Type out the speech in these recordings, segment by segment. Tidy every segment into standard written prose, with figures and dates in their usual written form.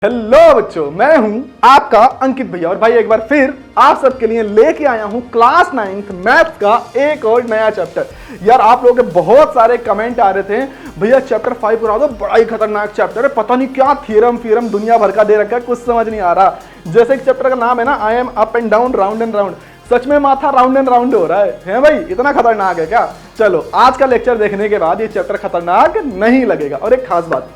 Hello बच्चों, मैं हूं आपका अंकित भैया और भाई एक बार फिर आप सबके लिए लेके आया हूं क्लास 9th मैथ्स का एक और नया चैप्टर। यार आप लोगों के बहुत सारे कमेंट आ रहे थे, भैया चैप्टर 5 करा दो, बड़ा ही खतरनाक चैप्टर है, पता नहीं क्या थ्योरम दुनिया भर का दे रखा है, कुछ समझ नहीं आ रहा। जैसे कि चैप्टर का नाम है ना, I am up and down round and round. सच में माथा राउंड एंड राउंड हो रहा है भाई, इतना खतरनाक है क्या? चलो आज का लेक्चर देखने के बाद ये चैप्टर खतरनाक नहीं लगेगा। और एक खास बात,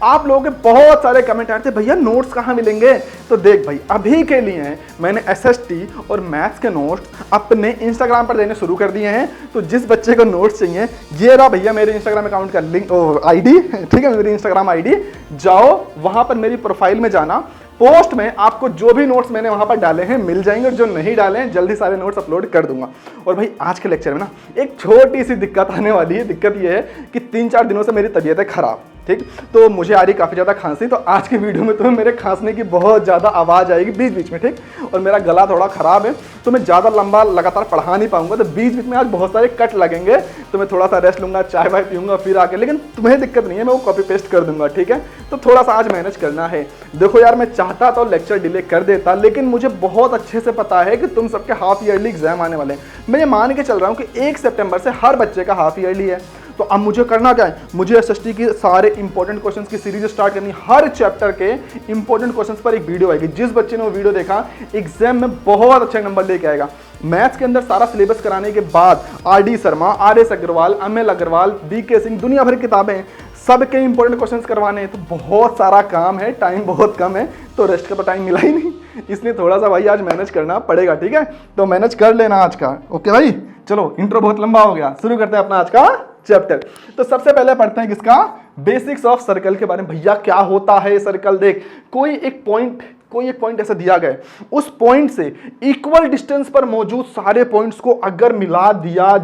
आप लोगों के बहुत सारे कमेंट आते थे, भैया नोट्स कहाँ मिलेंगे? तो देख भाई, अभी के लिए मैंने एसएसटी और मैथ्स के नोट्स अपने इंस्टाग्राम पर देने शुरू कर दिए हैं। तो जिस बच्चे को नोट्स चाहिए, ये रहा भैया मेरे इंस्टाग्राम अकाउंट का लिंक, आईडी, ठीक है, मेरी इंस्टाग्राम आईडी, जाओ वहां पर मेरी प्रोफाइल में जाना, पोस्ट में आपको जो भी नोट्स मैंने वहां पर डाले हैं मिल जाएंगे, और जो नहीं डाले हैं जल्दी सारे नोट्स अपलोड कर दूंगा। और भाई आज के लेक्चर में ना एक छोटी सी दिक्कत आने वाली है। दिक्कत ये है कि 3-4 दिनों से मेरी तबीयत है खराब, ठीक, तो मुझे आ रही काफ़ी ज़्यादा खांसी। तो आज की वीडियो में तुम्हें मेरे खांसने की बहुत ज़्यादा आवाज़ आएगी बीच बीच में, ठीक, और मेरा गला थोड़ा ख़राब है तो मैं ज़्यादा लंबा लगातार पढ़ा नहीं पाऊंगा, तो बीच बीच में आज बहुत सारे कट लगेंगे। तो मैं थोड़ा सा रेस्ट लूंगा, चाय वाय पीऊंगा फिर आके, लेकिन तुम्हें दिक्कत नहीं है, मैं वो कॉपी पेस्ट कर दूंगा, ठीक है। तो थोड़ा सा आज मैनेज करना है। देखो यार, मैं चाहता तो लेक्चर डिले कर देता, लेकिन मुझे बहुत अच्छे से पता है कि तुम सबके हाफ ईयरली एग्जाम आने वाले हैं। मैं ये मान के चल रहा हूँ कि 1 सितंबर से हर बच्चे का हाफ ईयरली है। तो अब मुझे करना क्या है, मुझे एसएसटी की सारे इंपॉर्टेंट क्वेश्चंस की सीरीज स्टार्ट करनी। हर चैप्टर के इंपॉर्टेंट क्वेश्चंस पर एक वीडियो आएगी। जिस बच्चे ने वो वीडियो देखा एग्जाम में बहुत अच्छे नंबर लेके आएगा। मैथ्स के अंदर सारा सिलेबस कराने के बाद R D Sharma, R S Agarwal, M L Agarwal, B K Singh, दुनिया भर की किताबें, सबके इंपॉर्टेंट क्वेश्चंस करवाने हैं। तो बहुत सारा काम है, टाइम बहुत कम है, तो रेस्ट का तो टाइम मिला ही नहीं, इसलिए थोड़ा सा भाई आज मैनेज करना पड़ेगा, ठीक है। तो मैनेज कर लेना आज का, ओके भाई। चलो इंट्रो बहुत लंबा हो गया, शुरू करते हैं अपना आज का चैप्टर। तो सबसे पहले पढ़ते हैं किसका, बेसिक्स ऑफ सर्कल के बारे में। भैया क्या होता है सर्कल? देख, कोई एक पॉइंट ऐसा दिया गया है, उस पॉइंट से इक्वल डिस्टेंस पर मौजूद सारे पॉइंट्स को अगर मिला दिया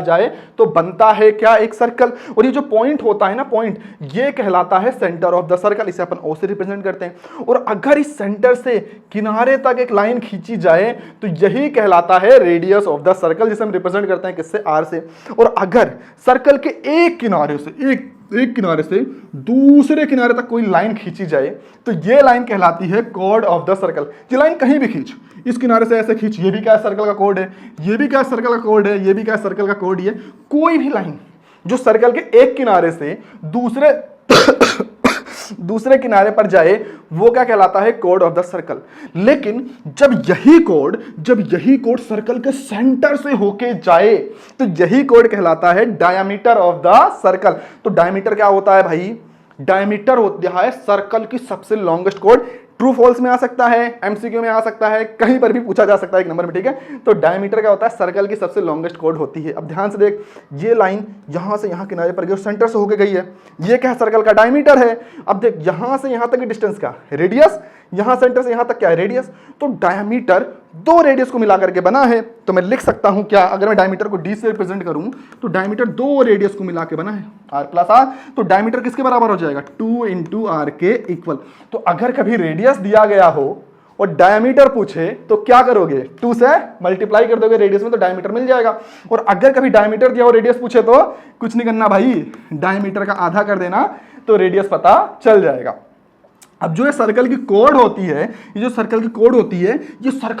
जाए तो बनता है क्या? एक सर्कल। और ये जो पॉइंट होता है ना, पॉइंट, ये कहलाता है सेंटर ऑफ द सर्कल। इसे अपन ओ से रिप्रेजेंट करते हैं। और अगर इस सेंटर से किनारे तक एक लाइन खींची जाए तो यही कहलाता है रेडियस ऑफ द सर्कल, जिसे हम रिप्रेजेंट करते हैं किससे? आर से। और अगर सर्कल के एक किनारे से दूसरे किनारे तक कोई लाइन खींची जाए तो ये लाइन कहलाती है कॉर्ड ऑफ द सर्कल। ये लाइन कहीं भी खींच, इस किनारे से ऐसे खींच, ये भी क्या सर्कल का कॉर्ड है, ये भी क्या सर्कल का कॉर्ड है, ये भी क्या सर्कल का कॉर्ड है। कोई भी लाइन जो सर्कल के एक किनारे से दूसरे किनारे पर जाए वो क्या कहलाता है? Chord of the circle. लेकिन जब यही कोड सर्कल के सेंटर से होके जाए तो यही कोड कहलाता है डायमीटर ऑफ द सर्कल। तो डायमीटर क्या होता है भाई? डायमीटर होता है सर्कल की सबसे लॉन्गेस्ट कोड। ट्रू फॉल्स में आ सकता है, एमसीक्यू में आ सकता है, कहीं पर भी पूछा जा सकता है एक नंबर में, ठीक है। तो डायमीटर क्या होता है? सर्कल की सबसे लॉन्गेस्ट कोड होती है। अब ध्यान से देख, ये लाइन यहां से यहां किनारे पर गई, सेंटर से होके गई है, ये क्या है? सर्कल का डायमीटर है। अब देख, यहां से यहां तक की डिस्टेंस का रेडियस, यहां सेंटर से यहां तक क्या है? रेडियस। तो डायमीटर 2 रेडियस को मिला करके बना है। तो मैं लिख सकता हूं क्या, अगर मैं डायमीटर को डी से रिप्रेजेंट करूं तो डायमीटर 2 रेडियस को मिला के बना है, आर प्लस आर। तो डायमीटर किसके बराबर हो जाएगा? 2 इंटू आर के इक्वल। तो अगर कभी रेडियस दिया गया हो और डायमीटर पूछे तो क्या करोगे? 2 से मल्टीप्लाई कर दोगे रेडियस में, तो डायमीटर मिल जाएगा। और अगर कभी डायमीटर दिया और रेडियस पूछे तो कुछ नहीं करना भाई, डायमीटर का आधा कर देना, तो रेडियस पता चल जाएगा। अब जो ये सर्कल की कोड होती है, ये सर्कल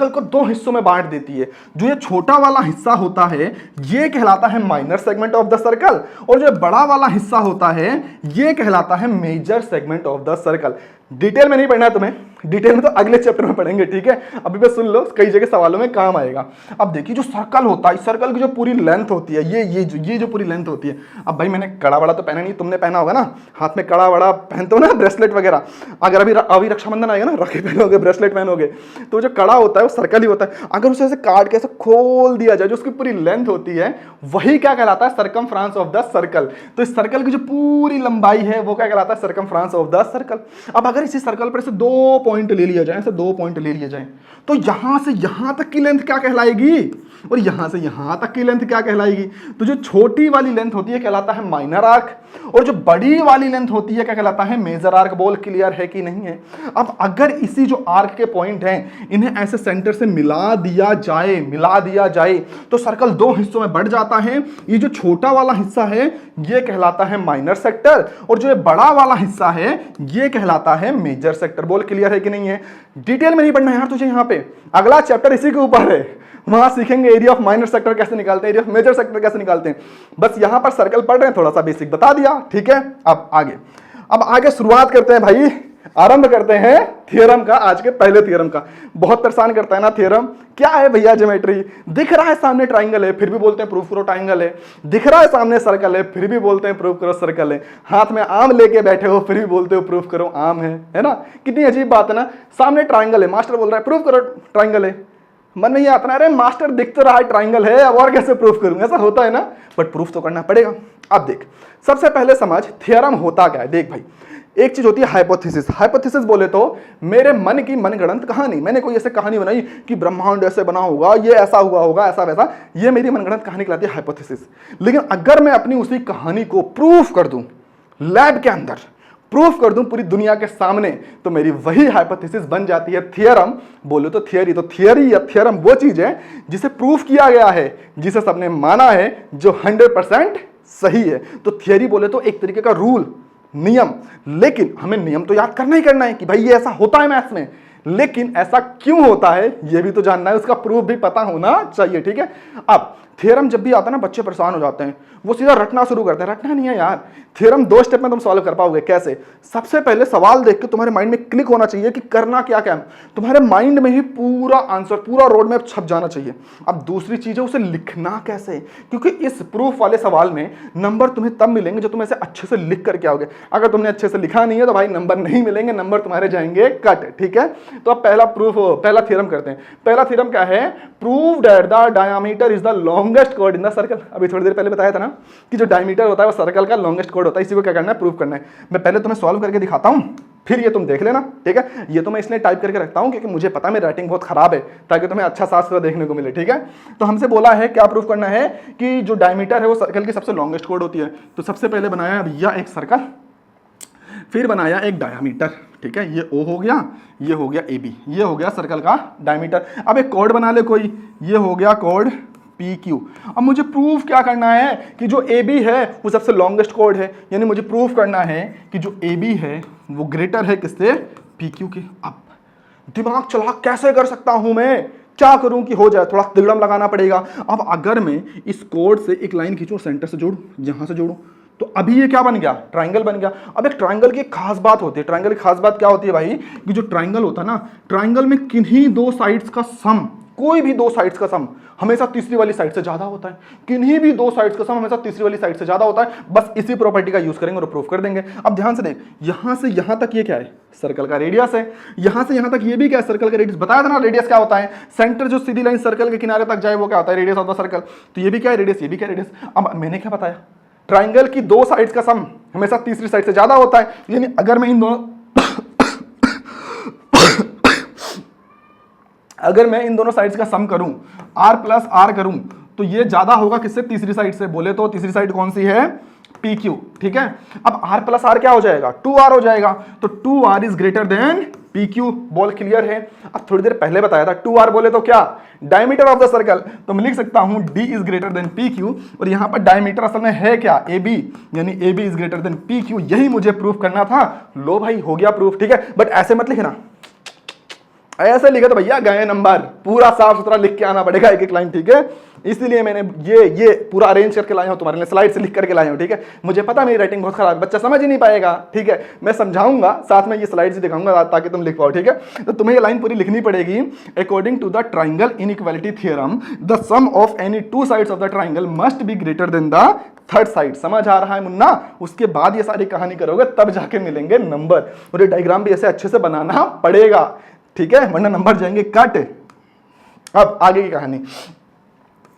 को 2 हिस्सों में बांट देती है। जो ये छोटा वाला हिस्सा होता है ये कहलाता है minor segment of the circle, और जो बड़ा वाला हिस्सा होता है ये कहलाता है major segment of the circle. Detail में नहीं पढ़ना है तुम्हें, डिटेल में तो अगले चैप्टर में पढ़ेंगे, ठीक है। अभी बस सुन लो, कई जगह सवालों में काम आएगा। अब देखिए, जो सर्कल होता है, इस सर्कल की जो पूरी लेंथ होती है, ये जो पूरी लेंथ होती है। अब भाई मैंने कड़ा वड़ा तो पहना नहीं, तुमने पहना होगा ना, हाथ में कड़ा वड़ा पहनते हो ना, ब्रेसलेट वगैरह। अगर अभी रक्षाबंधन आएगा ना, राखी पहनोगे, ब्रेसलेट पहनोगे, तो जो कड़ा होता है वो सर्कल ही होता है। अगर उसे ऐसे काट के ऐसे खोल दिया जाए, जो उसकी पूरी लेंथ होती है, वही क्या कहलाता है? Circumference of the circle. तो इस सर्कल की जो पूरी लंबाई है वो क्या कहलाता है? Circumference of the circle. अब अगर इसी सर्कल पर से 2 पॉइंट ले लिया जाए, ऐसे 2 पॉइंट ले लिए जाए, तो यहां से यहां तक की लेंथ क्या कहलाएगी और यहां से यहां तक की लेंथ क्या कहलाएगी? तो जो छोटी वाली लेंथ होती है कहलाता है माइनर आर्क, और जो बड़ी वाली लेंथ होती है क्या कहलाता है, मेजर आर्क। बोल क्लियर है कि नहीं है। अब अगर इसी जो आर्क के पॉइंट हैं इन्हें ऐसे सेंटर से मिला दिया जाए तो सर्कल दो हिस्सों में बढ़ जाता है। ये जो छोटा वाला हिस्सा है ये कहलाता है माइनर सेक्टर, और जो ये बड़ा वाला हिस्सा है ये कहलाता है मेजर सेक्टर। बोल क्लियर है कि नहीं है। डिटेल में नहीं पढ़ना यार तुझे, यहां पे अगला चैप्टर इसी के ऊपर है, वहां सीखेंगे एरिया ऑफ माइनर सेक्टर कैसे निकालते हैं, एरिया ऑफ मेजर सेक्टर कैसे निकालते हैं। बस यहां पर सर्कल पढ़ रहे हैं, थोड़ा सा बेसिक बता दिया, ठीक है। अब आगे शुरुआत करते हैं भाई, आरंभ करते हैं थ्योरम का, आज के पहले थ्योरम का। बहुत परेशान करता है ना थ्योरम, क्या है भैया ज्योमेट्री, दिख रहा है सामने ट्राइंगल है फिर भी बोलते हैं प्रूफ करो ट्राइंगल है, दिख रहा है सामने सर्कल है फिर भी बोलते हैं प्रूफ करो सर्कल है, हाथ में आम लेके बैठे हो फिर भी बोलते हो प्रूफ करो आम है ना। कितनी अजीब बात है ना, सामने ट्राइंगल है, मास्टर बोल रहा है प्रूफ करो ट्राइंगल है, मन में ये आता ना अरे मास्टर दिख तो रहा है ट्राइंगल है, अब और कैसे प्रूफ करूं, ऐसा होता है ना, बट प्रूफ तो करना पड़ेगा। अब देख सबसे पहले समझ थ्योरम होता क्या है। देख भाई एक चीज होती है हाइपोथेसिस। हाइपोथेसिस बोले तो मेरे मन की मनगढ़ंत कहानी, मैंने कोई ऐसे कहानी बनाई कि ब्रह्मांड ऐसे बना होगा, ये ऐसा हुआ होगा, ऐसा वैसा, ये मेरी मनगढ़ंत कहानी कहलाती है हाइपोथेसिस। लेकिन अगर मैं अपनी उसी कहानी को प्रूफ कर दूं लैब के अंदर, प्रूफ कर दूं पूरी दुनिया के सामने, तो मेरी वही हाइपोथेसिस बन जाती है थ्योरम। बोलो तो थियरी, तो थियरी या थ्योरम वो चीज है जिसे प्रूफ किया गया है, जिसे सबने माना है, जो 100% सही है। तो थियरी बोले तो एक तरीके का रूल, नियम। लेकिन हमें नियम तो याद करना ही करना है कि भाई ये ऐसा होता है मैथ्स में, लेकिन ऐसा क्यों होता है ये भी तो जानना है, उसका प्रूफ भी पता होना चाहिए, ठीक है। अब थ्योरम जब भी आता है ना बच्चे परेशान हो जाते हैं, वो सीधा रटना शुरू करते हैं। रटना नहीं है यार, थ्योरम 2 स्टेप में तुम सॉल्व कर पाओगे। कैसे? सबसे पहले सवाल देख के तुम्हारे माइंड में क्लिक होना चाहिए कि करना क्या क्या है, तुम्हारे माइंड में ही पूरा आंसर, पूरा रोड मैप छप जाना चाहिए। अब दूसरी चीज है उसे लिखना कैसे, क्योंकि इस प्रूफ वाले सवाल में नंबर तुम्हें तब मिलेंगे जो तुम ऐसे अच्छे से लिख करके आओगे। अगर तुमने अच्छे से लिखा नहीं है तो भाई नंबर नहीं मिलेंगे, नंबर तुम्हारे जाएंगे कट, ठीक है। तो अब पहला थ्योरम करते हैं। पहला थ्योरम क्या है, prove that the diameter is the longest chord in the circle. अभी थोड़ी देर पहले बताया था ना कि जो डायमीटर होता है वो सर्कल का लॉन्गेस्ट कॉर्ड होता है, इसी को क्या करना है, प्रूव करना है। मैं पहले तुम्हें सॉल्व करके दिखाता हूं, फिर ये तुम देख लेना, ठीक है। ये तो मैं इसलिए टाइप करके रखता हूं क्योंकि मुझे पता है मेरी राइटिंग बहुत खराब है, ताकि तुम्हें अच्छा शास्त्र देखने को मिले, ठीक है। तो हमसे बोला है क्या प्रूव करना है कि जो डायमीटर है वो सर्कल की सबसे लॉन्गेस्ट कॉर्ड होती है। तो सबसे पहले बनाया भैया एक सर्कल, फिर बनाया एक डायमीटर, ठीक है। ये ओ हो गया, ये हो गया ए बी, ये हो गया सर्कल का डायमीटर। अब एक कॉर्ड बना ले कोई, ये हो गया कॉर्ड पी क्यू। अब मुझे प्रूफ क्या करना है कि जो ए बी है वो सबसे लॉन्गेस्ट कॉर्ड है, यानी मुझे प्रूफ करना है कि जो ए बी है वो ग्रेटर है किससे, पी क्यू के। अब दिमाग चला कैसे कर सकता हूं मैं, क्या करूं कि हो जाए, थोड़ा तिगड़म लगाना पड़ेगा। अब अगर मैं इस कॉर्ड से एक लाइन खींचूं, सेंटर से जोड़ूं, यहां से जोड़ूं, तो अभी ये क्या बन गया, ट्राइंगल बन गया। अब एक ट्राइंगल की खास बात होती है, ट्राइंगल की खास बात क्या होती है भाई, कि जो ट्राइंगल होता है ना, ट्राइंगल में किन्हीं दो साइड्स का सम, कोई भी दो साइड्स का सम हमेशा तीसरी वाली साइड से ज्यादा होता है। किन्हीं भी दो साइड्स का सम हमेशा तीसरी वाली साइड से ज्यादा होता है। बस इसी प्रॉपर्टी का यूज करेंगे और प्रूफ कर देंगे। अब ध्यान से देख, यहां से यहां तक ये क्या है, सर्कल का रेडियस है, यहां से यहां तक ये भी क्या है, सर्कल का रेडियस। बताया था ना रेडियस क्या होता है, सेंटर जो सीधी लाइन सर्कल के किनारे तक जाए वो क्या होता है, रेडियस ऑफ द सर्कल। तो ये भी क्या है, रेडियस, ये भी क्या है, रेडियस। अब मैंने क्या बताया, ट्राइंगल की दो साइड्स का सम हमेशा तीसरी साइड से ज्यादा होता है। यानी अगर मैं इन दोनों साइड्स का सम करूं, r प्लस आर करूं, तो ये ज्यादा होगा किससे, तीसरी साइड से। बोले तो तीसरी साइड कौन सी है, पी क्यू, ठीक है। अब r प्लस आर क्या हो जाएगा, 2r हो जाएगा। तो 2r is greater than P Q. Ball clear है। अब थोड़ी देर पहले बताया था 2r बोले तो क्या, डायमीटर ऑफ द सर्कल। तो मैं लिख सकता हूं d is greater than P Q, और यहां पर डायमीटर असल में है क्या, ए बी, यानी A B is greater than P Q. यही मुझे प्रूफ करना था। लो भाई हो गया प्रूफ, ठीक है। बट ऐसे मत लिखना, ऐसे लिखे तो भैया गए नंबर, पूरा साफ सुथरा लिख के आना पड़ेगा एक एक लाइन, ठीक है। इसलिए मैंने ये पूरा अरेंज करके लाया हूं तुम्हारे लिए, स्लाइड से लिख करके लाया हूं, ठीक है। मुझे पता मेरी राइटिंग बहुत खराब है, बच्चा समझ ही नहीं पाएगा, ठीक है। मैं समझाऊंगा, साथ में ये स्लाइड से दिखाऊंगा ताकि तुम लिख पाओ, ठीक है। तो तुम्हें ये लाइन पूरी लिखनी पड़ेगी। According to the triangle inequality theorem, the sum of any two sides of the triangle must be greater than the third side. समझ आ रहा है मुन्ना? उसके बाद ये सारी कहानी करोगे तब जाके मिलेंगे नंबर, और ये डायग्राम भी ऐसे अच्छे से बनाना पड़ेगा, ठीक है, वरना नंबर जाएंगे कट। अब आगे की कहानी,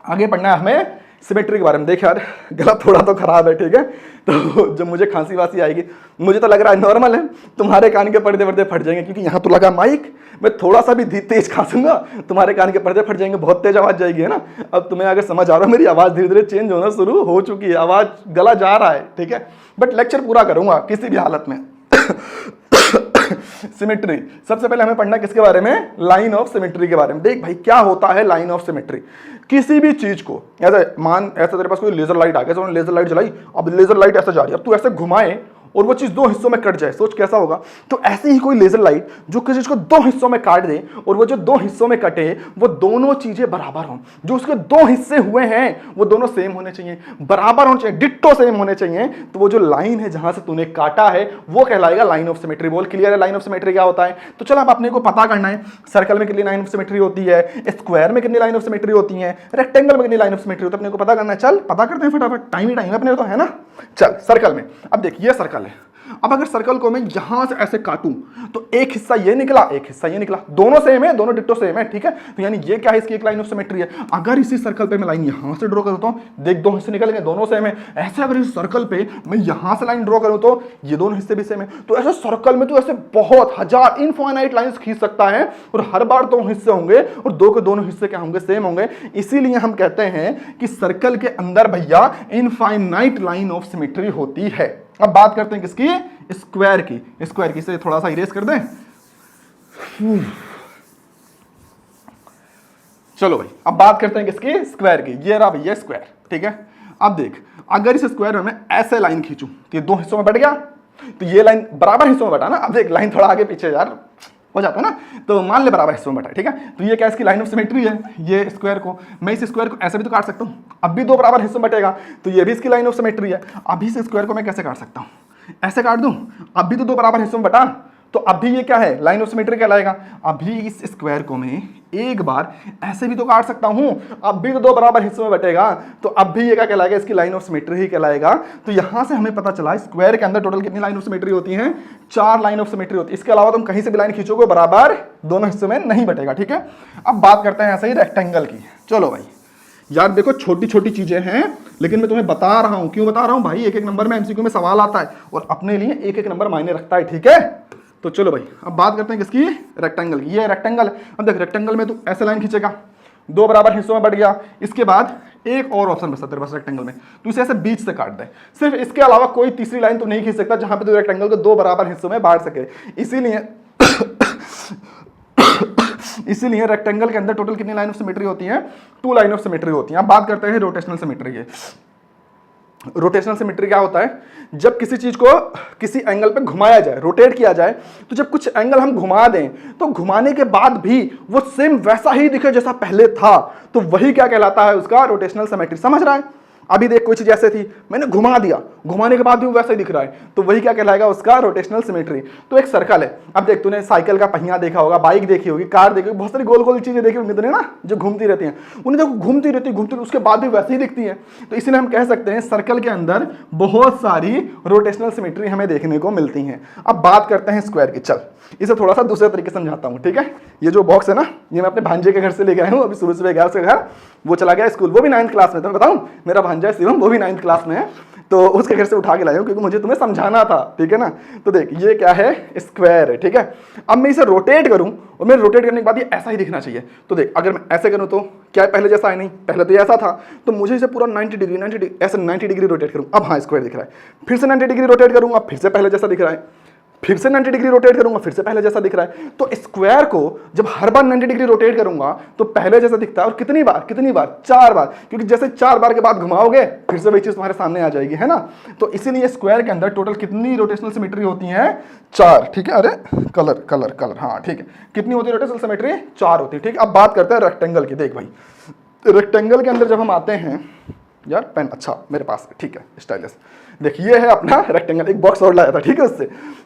आगे पढ़ना है हमें सिमेट्री के बारे में। देख यार गला थोड़ा तो खराब है, ठीक है, तो जब मुझे खांसी वासी आएगी, मुझे तो लग रहा है नॉर्मल है, तुम्हारे कान के पर्दे वर्दे फट जाएंगे, क्योंकि यहाँ तो लगा माइक, मैं थोड़ा सा भी तेज खांसूंगा तुम्हारे कान के पर्दे फट जाएंगे, बहुत तेज आवाज जाएगी, है ना। अब तुम्हें अगर समझ आ रहा है, मेरी आवाज धीरे धीरे चेंज होना शुरू हो चुकी है, आवाज गला जा रहा है, ठीक है, बट लेक्चर पूरा करूंगा किसी भी हालत में। सिमेट्री, सबसे पहले हमें पढ़ना किसके बारे में, लाइन ऑफ सिमेट्री के बारे में। देख भाई क्या होता है लाइन ऑफ सिमेट्री। किसी भी चीज को ऐसा तेरे पास कोई लेजर लाइट आ गया, लेजर लाइट जलाई, अब लेजर लाइट ऐसे जा रही है, अब तू ऐसे घुमाए और वो चीज दो हिस्सों में कट जाए, सोच कैसा होगा। तो ऐसे ही कोई लेजर लाइट जो किसी चीज को दो हिस्सों में काट दे और वो जो दो हिस्सों में कटे वो दोनों चीजें बराबर हों, जो उसके दो हिस्से हुए हैं वो दोनों सेम होने चाहिए, बराबर होने चाहिए, डिट्टो सेम होने चाहिए, तो वो जो लाइन है जहां से तूने काटा है वो कहलाएगा लाइन ऑफ सिमेट्री। बोल क्लियर है लाइन ऑफ सिमेट्री क्या होता है। तो चलो अब अपने को पता करना है सर्कल में कितनी लाइन ऑफ सिमेट्री होती है, स्क्वायर में कितनी लाइन ऑफ सिमेट्री होती है, रेक्टेंगल में कितनी लाइन ऑफ सिमेट्री होती है, अपने को पता करना है। चल पता करते हैं फटाफट, टाइम ही टाइम है अपने को, तो है ना। चल सर्कल में, अब देख ये सर्कल है, अब अगर सर्कल को मैं यहां से ऐसे काटूं तो एक हिस्सा ये निकला, एक हिस्सा ये निकला, दोनों सेम है, दोनों डिट्टो सेम है, ठीक है। तो यानी ये क्या है, इसकी एक लाइन ऑफ सिमेट्री है। अगर इसी सर्कल पे मैं लाइन यहां से ड्रॉ करता हूं, देख दो हिस्से निकलेंगे, दोनों सेम है। ऐसे अगर इस सर्कल पे मैं यहां से लाइन ड्रॉ करूं तो ये दोनों हिस्से भी सेम है। तो ऐसे सर्कल में तो ऐसे बहुत हजार इनफाइनाइट लाइंस खींच सकता है और हर बार दो हिस्से होंगे और दो के दोनों हिस्से क्या होंगे, सेम होंगे। इसीलिए हम कहते हैं कि सर्कल के अंदर भैया इनफाइनाइट लाइन ऑफ सिमेट्री होती है। अब बात करते हैं किसकी, स्क्वायर की। स्क्वायर की से थोड़ा सा इरेज कर दें। चलो भाई अब बात करते हैं किसकी, स्क्वायर की। ये रहा भैया स्क्वायर, ठीक है। अब देख अगर इस स्क्वायर में मैं ऐसे लाइन खींचूं तो ये दो हिस्सों में बट गया, तो ये लाइन बराबर हिस्सों में बटा ना। अब देख लाइन थोड़ा आगे पीछे यार हो जाता है ना, तो मान ले बराबर हिस्सों में बटा, ठीक है। तो ये क्या इसकी लाइन ऑफ सिमेट्री है। ये स्क्वायर को मैं इस स्क्वायर को ऐसे भी तो काट सकता हूं, अब भी दो बराबर हिस्सों में बटेगा, तो ये भी इसकी लाइन ऑफ सिमेट्री है। अभी इस स्क्वायर को मैं कैसे काट सकता हूं, ऐसे काट दूं, अब भी तो दो बराबर हिस्सों में बटा, तो अभी ये क्या है, लाइन ऑफ सिमेट्री कहलाएगा। अभी इस स्क्वायर को मैं एक बार ऐसे भी तो काट सकता हूं, अब भी तो दो बराबर हिस्सों में बटेगा, तो अब भी ये क्या कहलाएगा, इसकी लाइन ऑफ सिमेट्री ही कहलाएगा। तो यहां से हमें पता चला स्क्वायर के अंदर टोटल कितनी लाइन ऑफ सिमेट्री होती हैं, 4 लाइन ऑफ सिमेट्री होती है। इसके अलावा तुम कहीं से भी लाइन खींचोगे बराबर दोनों हिस्सों में नहीं बटेगा, ठीक है। अब बात करते हैं ऐसे ही रेक्टेंगल की। चलो भाई यार देखो छोटी छोटी चीजें हैं, लेकिन मैं तुम्हें बता रहा हूं, क्यों बता रहा हूं भाई, एक एक नंबर में एमसीक्यू में सवाल आता है और अपने लिए एक एक नंबर मायने रखता है, ठीक है। तो चलो भाई अब बात करते हैं किसकी, रेक्टेंगल की। ये रेक्टेंगल है। अब देख रेक्टेंगल में तू ऐसे लाइन खींचेगा, दो बराबर हिस्सों में बट गया, इसके बाद एक और ऑप्शन बचता तेरे पास रेक्टेंगल में, तू इसे ऐसे बीच से काट दे। सिर्फ इसके अलावा कोई तीसरी लाइन तू नहीं खींच सकता जहां पे तू रेक्टेंगल को दो बराबर हिस्सों में बांट सके। इसीलिए रेक्टेंगल के अंदर टोटल कितनी लाइन ऑफ सिमेट्री होती है, 2 लाइन ऑफ सिमेट्री होती है। अब बात करते हैं रोटेशनल सिमेट्री की। रोटेशनल सिमेट्री क्या होता है, जब किसी चीज को किसी एंगल पे घुमाया जाए, रोटेट किया जाए, तो जब कुछ एंगल हम घुमा दें तो घुमाने के बाद भी वो सेम वैसा ही दिखे जैसा पहले था, तो वही क्या कहलाता है, उसका रोटेशनल सिमेट्री। समझ रहा है। अभी देख कोई चीज ऐसे थी, मैंने घुमा दिया, घुमाने के बाद भी वो वैसा ही दिख रहा है, तो वही क्या कहलाएगा, उसका रोटेशनल सिमेट्री। तो एक सर्कल है, अब देख तूने साइकिल का पहिया देखा होगा, बाइक देखी होगी, कार देखी होगी, बहुत सारी गोल गोल चीजें देखी होंगी तूने ना, जो घूमती रहती हैं, उन्हें देखो घूमती रहती उसके बाद भी वैसे ही दिखती है। तो इसलिए हम कह सकते हैं सर्कल के अंदर बहुत सारी रोटेशनल सिमेट्री हमें देखने को मिलती हैं। अब बात करते हैं स्क्वायर की। चल इसे थोड़ा सा दूसरे तरीके से समझाता हूँ, ठीक है। ये जो बॉक्स है ना, ये मैं अपने भांजे के घर से लेके आया हूँ, अभी सुबह सुबह गया उसके घर, वो चला गया स्कूल, वो भी 9th क्लास में। तो मैं बताऊं, मेरा भांजा शिवम वो भी 9th क्लास में है, तो उसके घर से उठा के लाया हूं क्योंकि मुझे तुम्हें समझाना था, ठीक है ना। तो देख ये क्या है, स्क्वायर है, ठीक है। अब मैं इसे रोटेट करूं और मैं रोटेट करने के बाद ये ऐसा ही दिखना चाहिए। तो देख अगर मैं ऐसे करूं तो क्या पहले जैसा है, नहीं पहले तो ये ऐसा था, तो मुझे इसे पूरा 90 डिग्री ऐसे 90 डिग्री रोटेट करूं, अब हाँ स्क्वायर दिख रहा है। फिर से 90 डिग्री रोटेट करूंगा, फिर से पहले जैसा दिख रहा है, फिर से 90 डिग्री रोटेट करूंगा, फिर से पहले जैसा दिख रहा है। तो स्क्वायर को जब हर बार 90 डिग्री रोटेट करूंगा तो पहले जैसा दिखता है, और कितनी बार 4 बार, क्योंकि जैसे 4 बार के बाद घुमाओगे फिर से वही चीज तुम्हारे सामने आ जाएगी, है ना। तो इसीलिए स्क्वायर के अंदर टोटल कितनी रोटेशनल सिमेट्री होती है, 4, ठीक है। अरे कलर हाँ ठीक है, कितनी होती है रोटेशनल सिमेट्री, 4 होती है, ठीक है। अब बात करते हैं रेक्टेंगल की। देख भाई रेक्टेंगल के अंदर जब हम आते हैं, यार पेन अच्छा मेरे पास है, ठीक है, स्टाइलिश। देखिए है अपना रेक्टेंगल, एक बॉक्स और लाया था, ठीक है उससे।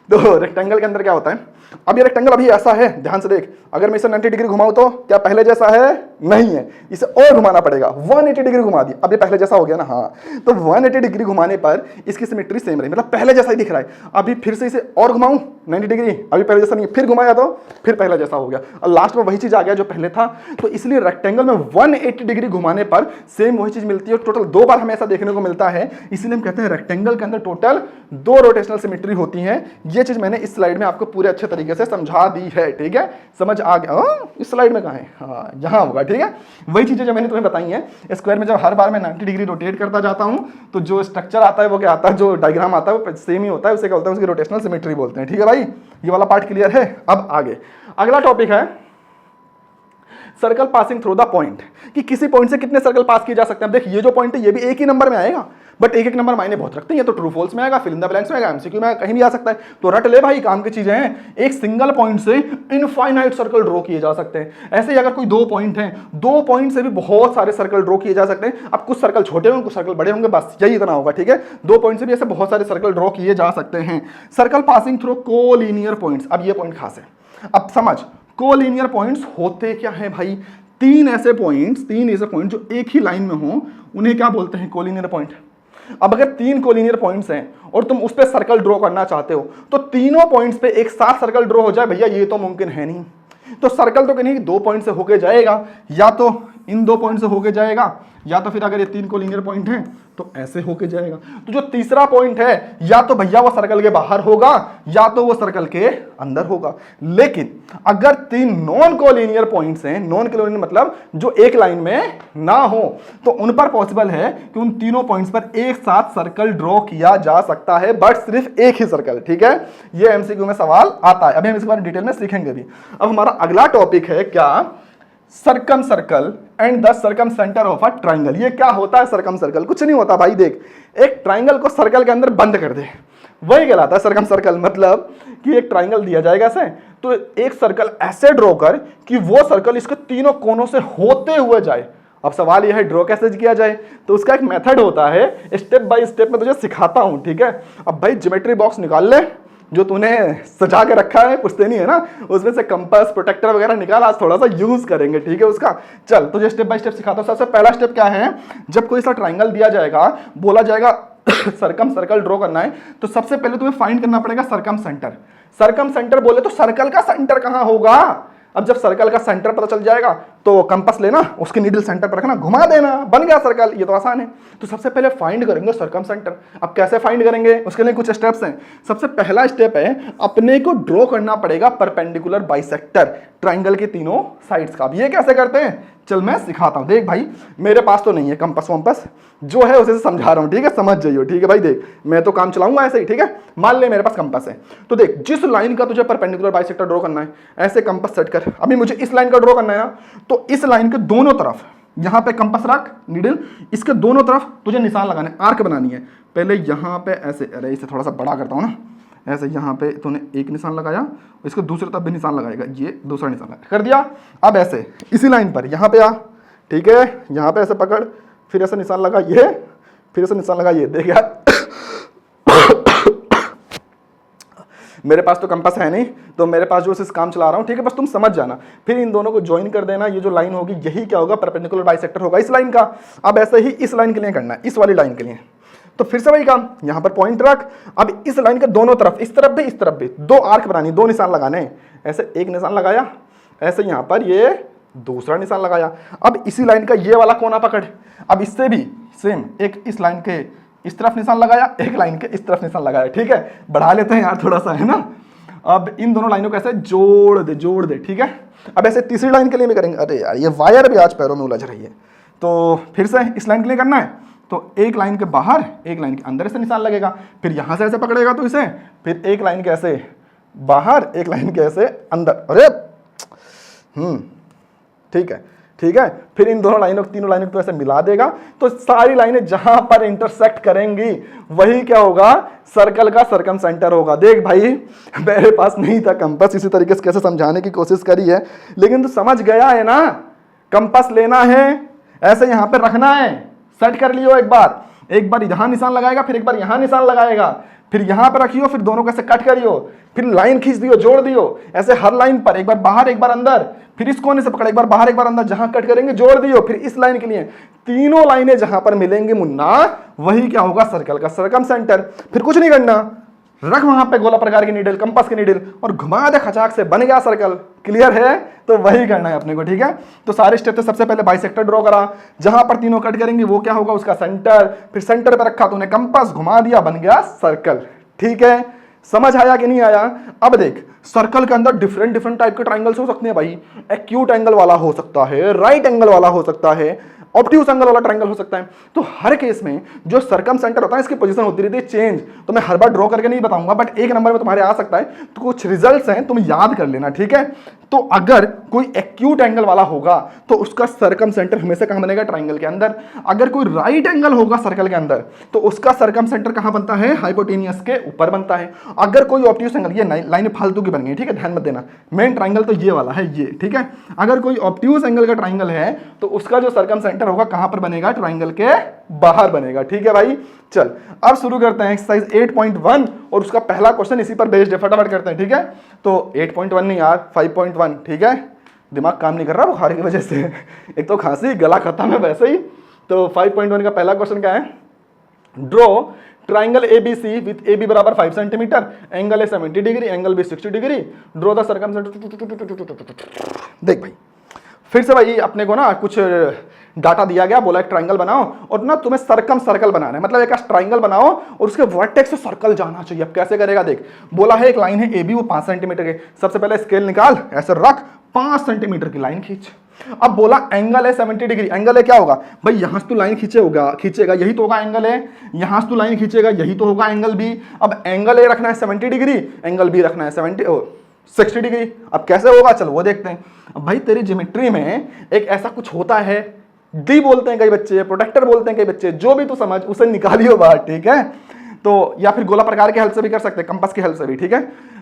तो रेक्टेंगल के अंदर क्या होता है, अब ये रेक्टेंगल अभी ऐसा है, ध्यान से देख, अगर मैं इसे 90 डिग्री घुमाऊं तो क्या पहले जैसा है, नहीं है, इसे और घुमाना पड़ेगा। 180 डिग्री घुमा दिया, अब ये पहले जैसा हो गया ना, हाँ, तो 180 डिग्री घुमाने पर इसकी सिमेट्री सेम रही, मतलब पहले जैसा ही दिख रहा है। अभी फिर से इसे और घुमाऊं 90 डिग्री, अभी पहले जैसा नहीं है, फिर घुमाया तो फिर पहले जैसा हो गया, और लास्ट में वही चीज आ गया जो पहले था। तो इसलिए रेक्टेंगल में 180 डिग्री घुमाने पर सेम वही चीज मिलती है, टोटल 2 बार हमें ऐसा देखने को मिलता है। इसीलिए हम कहते हैं रेक्टेंगल के अंदर टोटल 2 रोटेशनल सिमेट्री होती है। ये चीज मैंने इस स्लाइड में आपको पूरे अच्छे तरीके से समझा दी है, ठीक है, समझ आ गया। इस स्लाइड में कहाँ है, हाँ यहाँ होगा, ठीक है। वही चीजें जो मैंने तुम्हें बताई हैं, स्क्वायर में जब हर बार मैं 90 डिग्री रोटेट करता जाता हूं तो जो स्ट्रक्चर आता है वो क्या आता है, जो डायग्राम आता है वो सेम ही होता है, उसे क्या बोलते हैं, उसकी रोटेशनल सिमेट्री बोलते हैं, ठीक है भाई। ये वाला पार्ट क्लियर है। अब आगे अगला टॉपिक है circle passing through the point, कि किसी पॉइंट से कितने सर्कल पास किए जा सकते हैं। अब देख ये जो पॉइंट है ये भी एक ही नंबर में आएगा, बट एक एक नंबर मायने बहुत रखते हैं। ये तो ट्रू फॉल्स में आएगा, फिल इन द ब्लैंक्स में आएगा, एमसीक्यू में कहीं भी आ सकता है। तो रट ले भाई, काम की चीजें हैं। एक सिंगल पॉइंट से इनफाइनाइट सर्कल ड्रॉ किए जा सकते हैं। ऐसे ही अगर कोई 2 पॉइंट हैं, 2 पॉइंट से भी बहुत सारे सर्कल ड्रॉ किए जा सकते हैं। अब कुछ सर्कल छोटे होंगे, कुछ सर्कल बड़े होंगे, बस यही इतना होगा, ठीक है। 2 पॉइंट से भी ऐसे बहुत सारे सर्कल ड्रॉ किए जा सकते हैं। Circle passing through collinear points, अब ये पॉइंट खास है। अब समझ, कोलिनियर पॉइंट्स होते क्या है भाई, 3 ऐसे पॉइंट जो एक ही लाइन में हो, उन्हें क्या बोलते हैं, कोलिनियर पॉइंट। अब अगर 3 कोलिनियर पॉइंट्स हैं और तुम उस पर सर्कल ड्रॉ करना चाहते हो, तो तीनों पॉइंट्स पे एक साथ सर्कल ड्रॉ हो जाए, भैया ये तो मुमकिन है नहीं। तो सर्कल तो कहीं 2 पॉइंट से होके जाएगा, या तो इन 2 पॉइंट से होके जाएगा, या तो फिर अगर ये 3 कोलिनियर पॉइंट हैं तो ऐसे होके जाएगा। तो जो तीसरा पॉइंट है, या तो भैया वो सर्कल के बाहर होगा, या तो वो सर्कल के अंदर होगा। लेकिन अगर 3 नॉन कोलिनियर पॉइंट्स हैं, नॉन कोलिनियर मतलब जो एक लाइन में ना हो, तो उन पर पॉसिबल है कि उन तीनों पॉइंट्स पर एक साथ सर्कल ड्रॉ किया जा सकता है, बट सिर्फ एक ही सर्कल, ठीक है। ये एमसीक्यू में सवाल आता है, अभी हम इसके बारे में डिटेल में सीखेंगे भी। अब हमारा अगला टॉपिक है क्या, circum circle and the circum centre of a triangle. ये क्या होता है सर्कम सर्कल, कुछ नहीं होता भाई। देख, एक ट्राइंगल को सर्कल के अंदर बंद कर दे, वही कहलाता है सर्कम सर्कल। मतलब कि एक ट्राइंगल दिया जाएगा ऐसे, तो एक सर्कल ऐसे ड्रॉ कर कि वो सर्कल इसके तीनों कोनों से होते हुए जाए। अब सवाल यह है ड्रॉ कैसे किया जाए, तो उसका एक मेथड होता है, स्टेप बाय स्टेप में तुझे सिखाता हूं, ठीक है। अब भाई ज्योमेट्री बॉक्स निकाल ले जो तूने सजा के रखा है, पुछते नहीं है ना, उसमें से कंपास प्रोटेक्टर वगैरह निकाल, आज थोड़ा सा यूज करेंगे, ठीक है। उसका चल तुझे स्टेप बाय स्टेप सिखाता हूं। सबसे पहला स्टेप क्या है, जब कोई सा ट्राइंगल दिया जाएगा, बोला जाएगा सर्कम सर्कल ड्रॉ करना है, तो सबसे पहले तुम्हें फाइंड करना पड़ेगा सर्कम सेंटर। सर्कम सेंटर बोले तो सर्कल का सेंटर कहां होगा। अब जब सर्कल का सेंटर पता चल जाएगा तो कंपास लेना, उसके नीडल सेंटर पर रखना, घुमा देना, बन गया सर्कल। ये तो आसान है। तो सबसे पहले फाइंड करेंगे सर्कम सेंटर। अब कैसे फाइंड करेंगे, उसके लिए कुछ स्टेप्स हैं। सबसे पहला स्टेप है, अपने को ड्रॉ करना पड़ेगा परपेंडिकुलर बाइसेक्टर ट्राइंगल के तीनों साइड्स का। अब ये कैसे करते हैं, चल मैं सिखाता हूं। देख भाई, मेरे पास तो नहीं है कंपास वंपास, जो है उसे समझा रहा हूं, ठीक है, समझ जाइयो, ठीक है भाई। देख, मैं तो काम चलाऊंगा ऐसे ही, ठीक है। मान ले मेरे पास कंपास है, तो देख जिस लाइन का तुझे परपेंडिकुलर बाइसेक्टर ड्रॉ करना है, ऐसे कंपास सेट कर। अभी मुझे इस लाइन का ड्रॉ करना है ना, तो इस लाइन के दोनों तरफ यहां पे कंपास रख, नीडल, इसके दोनों तरफ तुझे निशान लगाने, आर्क बनानी है। पहले यहां पे ऐसे, अरे इसे थोड़ा सा बड़ा करता हूं ना, ऐसे यहाँ पे तूने एक निशान लगाया, इसके दूसरे तरफ भी निशान लगाएगा, ये दूसरा निशान लगा कर दिया। अब ऐसे इसी लाइन पर यहाँ पे आ, ठीक है, यहाँ पे ऐसे पकड़, फिर ऐसे निशान लगा ये, फिर ऐसे निशान लगा ये। देख यार मेरे पास तो कंपास है नहीं, तो मेरे पास जो इस काम चला रहा हूँ, ठीक है, बस तुम समझ जाना। फिर इन दोनों को ज्वाइन कर देना, ये जो लाइन होगी यही क्या होगा, परपेंडिकुलर बाइसेक्टर होगा इस लाइन का। अब ऐसे ही इस लाइन के लिए करना है, इस वाली लाइन के लिए। तो फिर से वही काम, यहां पर पॉइंट रख। अब इस लाइन के दोनों तरफ, इस तरफ भी इस तरफ भी, 2 आर्क बनानी, 2 निशान लगाने। ऐसे एक निशान लगाया, ऐसे यहां पर ये दूसरा निशान लगाया। अब इसी लाइन का ये वाला कोना पकड़। अब इससे भी सेम, एक इस लाइन के इस तरफ निशान लगाया, एक लाइन के इस तरफ निशान लगाया, ठीक है। बढ़ा लेते हैं यार थोड़ा सा, है ना। अब इन दोनों लाइनों को ऐसे जोड़ दे, ठीक है। अब ऐसे तीसरी लाइन के लिए भी करेंगे। अरे यार, ये वायर भी आज पैरों में उलझ रही है। तो फिर से इस लाइन के लिए करना है, तो एक लाइन के बाहर, एक लाइन के अंदर से निशान लगेगा। फिर यहां से ऐसे पकड़ेगा तो इसे, फिर एक लाइन के ऐसे बाहर, एक लाइन के ऐसे अंदर। अरे ठीक है, ठीक है। फिर इन दोनों लाइनों, तीनों लाइनों को ऐसे मिला देगा, तो सारी लाइनें जहां पर इंटरसेक्ट करेंगी वही क्या होगा, सर्कल का सर्कम सेंटर होगा। देख भाई, मेरे पास नहीं था कंपास, इसी तरीके से कैसे समझाने की कोशिश करी है, लेकिन तू समझ गया है ना। कंपास लेना है, ऐसे यहां पर रखना है, सेट कर लियो एक बार। एक बार यहां निशान लगाएगा, फिर एक बार यहां निशान लगाएगा, फिर यहां पर रखियो, फिर दोनों को ऐसे कट करियो, फिर लाइन खींच दियो, जोड़ दियो, ऐसे हर लाइन पर एक बार बाहर एक बार अंदर, फिर इस कोने से पकड़, एक बार बाहर एक बार अंदर, जहां कट करेंगे जोड़ दियो, फिर इस लाइन के लिए तीनों लाइनें जहां पर मिलेंगी मुन्ना, वही क्या होगा, सर्कल का सरकम सेंटर। फिर कुछ नहीं करना, रख वहां पे गोला प्रकार की नीडल, कंपास की नीडल, और घुमा दे खचाक से, बन गया सर्कल। क्लियर है? तो वही करना है अपने को, ठीक है। तो सारे स्टेप से सबसे पहले बाइसेक्टर ड्रॉ करा, जहां पर तीनों कट करेंगे वो क्या होगा, उसका सेंटर, फिर सेंटर पर रखा, तूने कंपास घुमा दिया, बन गया सर्कल। ठीक है, समझ आया कि नहीं आया? अब देख, सर्कल के अंदर डिफरेंट डिफरेंट टाइप के ट्राइंगल्स हो सकते हैं भाई। एक्यूट एंगल वाला हो सकता है, राइट एंगल वाला हो सकता है, ऑब्ट्यूज एंगल वाला ट्रायंगल हो सकता है। तो हर केस में जो सरकम सेंटर होता है, इसकी पोजीशन होती रहती है चेंज। तो मैं हर बार ड्रॉ करके नहीं बताऊंगा, बट एक नंबर में तुम्हारे आ सकता है। तो कुछ रिजल्ट्स हैं, तुम याद कर लेना, ठीक है। तो अगर कोई एक्यूट एंगल वाला होगा तो उसका सरकम सेंटर हमेशा कहां बनेगा, ट्रायंगल के अंदर। अगर कोई राइट एंगल होगा सर्कल के अंदर तो उसका सरकम सेंटर कहां बनता है, हाइपोटेनियस के ऊपर बनता है। अगर कोई ऑब्ट्यूज एंगल, ये लाइन फालतू की बन गई, ठीक है, ध्यान मत देना, मेन ट्रायंगल तो ये वाला है, ये, ठीक है। अगर कोई ऑब्ट्यूज एंगल का ट्रायंगल है तो उसका जो सरकम सेंटर होगा कहां पर बनेगा, ट्रायंगल के बाहर बनेगा। ठीक है भाई, चल अब शुरू करते हैं एक्सरसाइज 8.1 और उसका पहला क्वेश्चन इसी पर बेस्ड है, फटाफट करते हैं, ठीक है। तो 8.1 नहीं यार, 5.1, ठीक है। दिमाग काम नहीं कर रहा बुखार की वजह से, एक तो खांसी, गला खत्म है वैसे ही। तो 5.1 का पहला क्वेश्चन क्या है, draw triangle ABC with AB बराबर 5 सेंटीमीटर, एंगल है 70 डिग्री, एंगल भी 60 डिग्री, ड्रॉ द सरकम सेंटर। देख भाई, फिर से भाई अपने को ना कुछ डाटा दिया गया, बोला एक ट्रायंगल बनाओ और ना तुम्हें सरकम सर्कल बनाना है, मतलब एक ट्रायंगल बनाओ और उसके वर्टेक्स से सर्कल जाना चाहिए। अब कैसे करेगा, देख, बोला है एक लाइन है AB, वो 5 सेंटीमीटर के, सबसे पहले स्केल निकाल, ऐसे रख, 5 सेंटीमीटर की लाइन खींच। अब बोला एंगल है 70 डिग्री, एंगल है क्या होगा भाई, यहां से तू लाइन खींचेगा, यही तो होगा एंगल है, यहां से तू लाइन खींचेगा, यही तो होगा एंगल बी। अब एंगल ए रखना है 70 डिग्री, एंगल बी रखना है 60 डिग्री। अब कैसे होगा, चलो वो देखते हैं। अब भाई तेरी ज्योमेट्री में एक ऐसा कुछ होता है, डी बोलते हैं कई बच्चे, प्रोटेक्टर बोलते हैं कई बच्चे, जो भी तू समझ उसे निकालियो बाहर, ठीक है। तो या फिर गोला प्रकार के हेल्प से भी कर सकते हैं, कंपास की हेल्प से भी, ठीक है।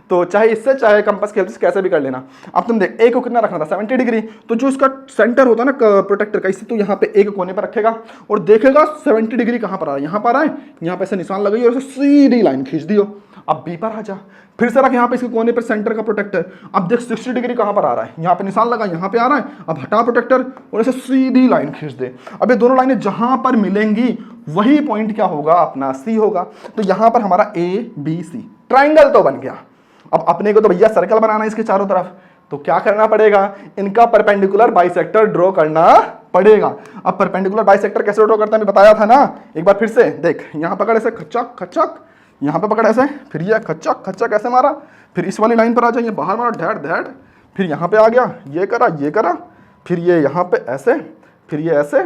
तो चाहे इससे चाहे कंपास की हेल्प से कैसे भी कर लेना। अब तुम देख, ए को कितना रखना था, 70 डिग्री, तो जो इसका सेंटर होता है ना प्रोटेक्टर का, इससे तो यहाँ पे एक कोने पर रखेगा और देखेगा 70 डिग्री कहाँ पर आ रहा है, यहाँ पर आए, यहाँ पे ऐसे निशान लगाइए और सीधी लाइन खींच दियो। अब बी पर आ जा, फिर से रख यहाँ पे इसके कोने पर सेंटर का प्रोटेक्टर। अब देख 60 डिग्री कहाँ पर आ रहा है, यहाँ पे निशान लगा, यहाँ पे आ रहा है। अब हटा प्रोटेक्टर और ऐसे सीधी लाइन खींच दे। अब ये दोनों लाइनें जहां पर मिलेंगी वही पॉइंट क्या होगा, अपना सी होगा। तो यहां पर हमारा ABC ट्राइंगल तो बन गया। अब अपने को तो भैया सर्कल बनाना है इसके चारों तरफ, तो क्या करना पड़ेगा, इनका परपेंडिकुलर बाइसेक्टर ड्रॉ करना पड़ेगा। अब परपेंडिकुलर बाइसेक्टर कैसे ड्रॉ करता है बताया था ना, एक बार फिर से देख, यहाँ पकड़ ऐसे खच्चक खच्चक, यहाँ पे पकड़ ऐसे, फिर ये खच्चक खच्चक ऐसे मारा, फिर इस वाली लाइन पर आ जाइए, बाहर मारा धैट धैट, फिर यहाँ पे आ गया, ये करा, फिर ये यहाँ पे ऐसे, फिर ये ऐसे,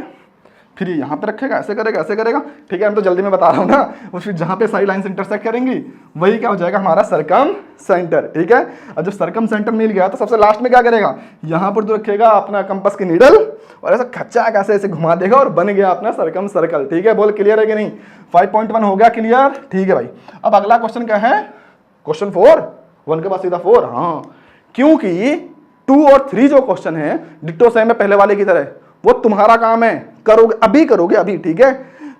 फिर ये यहाँ पे रखेगा, ऐसे करेगा, ठीक है। हम तो जल्दी में बता रहा हूँ ना, और फिर जहाँ पे सारी लाइन्स इंटरसेक्ट करेंगी वही क्या हो जाएगा, हमारा सरकम सेंटर, ठीक है। और जब सरकम सेंटर मिल गया तो सबसे लास्ट में क्या करेगा, यहाँ पर तो रखेगा अपना कंपास की नीडल और ऐसा खच्चा ऐसे घुमा देगा और बन गया अपना सरकम सर्कल, ठीक है। बोल क्लियर है कि नहीं, 5.1 हो गया क्लियर, ठीक है भाई। अब अगला क्वेश्चन क्या है, क्वेश्चन 4, 1 के बाद सीधा 4, हाँ, क्योंकि 2 और 3 जो क्वेश्चन है डिट्टो सेम है पहले वाले की तरह, वो तुम्हारा काम है, करोगे अभी, ठीक है।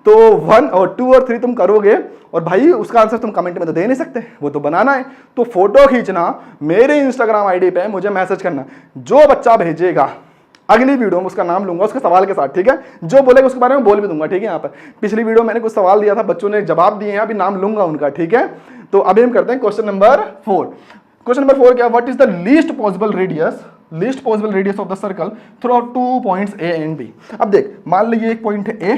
तो 1 और 2 और 3 तुम करोगे और भाई उसका आंसर तुम कमेंट में तो दे नहीं सकते, वो तो बनाना है। तो फोटो खींचना, मेरे इंस्टाग्राम आईडी पे मुझे मैसेज करना, जो बच्चा भेजेगा अगली वीडियो में उसका नाम लूंगा उसके सवाल के साथ, ठीक है। जो बोलेगा उसके बारे में बोल भी दूंगा, ठीक है। यहाँ पर पिछली वीडियो मैंने कुछ सवाल दिया था, बच्चों ने जवाब दिए हैं, अभी नाम लूंगा उनका, ठीक है। तो अभी हम करते हैं क्वेश्चन नंबर 4। क्वेश्चन नंबर 4 क्या, what is the least possible radius of the circle through 2 points A and B। अब देख, मान लीजिए एक पॉइंट है A,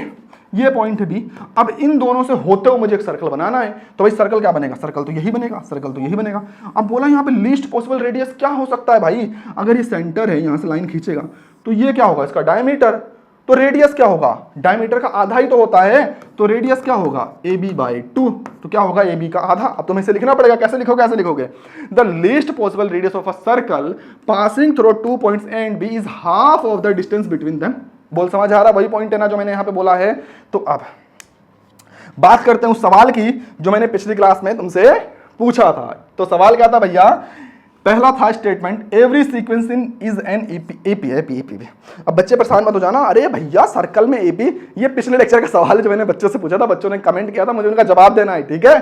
ये पॉइंट है B, अब इन दोनों से होते हुए मुझे एक सर्कल बनाना है। तो भाई सर्कल क्या बनेगा, सर्कल तो यही बनेगा। अब बोला यहाँ पे लीस्ट पॉसिबल रेडियस क्या हो सकता है भाई, अगर ये सेंटर है, यहाँ से लाइन खींचेगा तो ये क्या होगा, इसका डायमीटर। तो रेडियस क्या होगा, डायमीटर का आधा ही तो होता है, तो रेडियस क्या होगा AB/2, तो क्या होगा AB का आधा। अब तुम्हें इसे लिखना पड़ेगा, कैसे लिखोगे, the least possible radius of a circle passing through 2 points A and B is half of the distance between them. बोल समझ आ रहा, वही पॉइंट है ना जो मैंने यहाँ पे बोला है। तो अब बात करते हैं उस सवाल की जो मैंने पिछली क्लास में तुमसे पूछा था। तो सवाल क्या था भैया, पहला था statement every sequence in is an AP. अब बच्चे परेशान मत हो जाना, अरे भैया सर्कल में एपी, ये पिछले लेक्चर का सवाल है जो मैंने बच्चों से पूछा था, बच्चों ने कमेंट किया था, मुझे उनका जवाब देना है, ठीक है।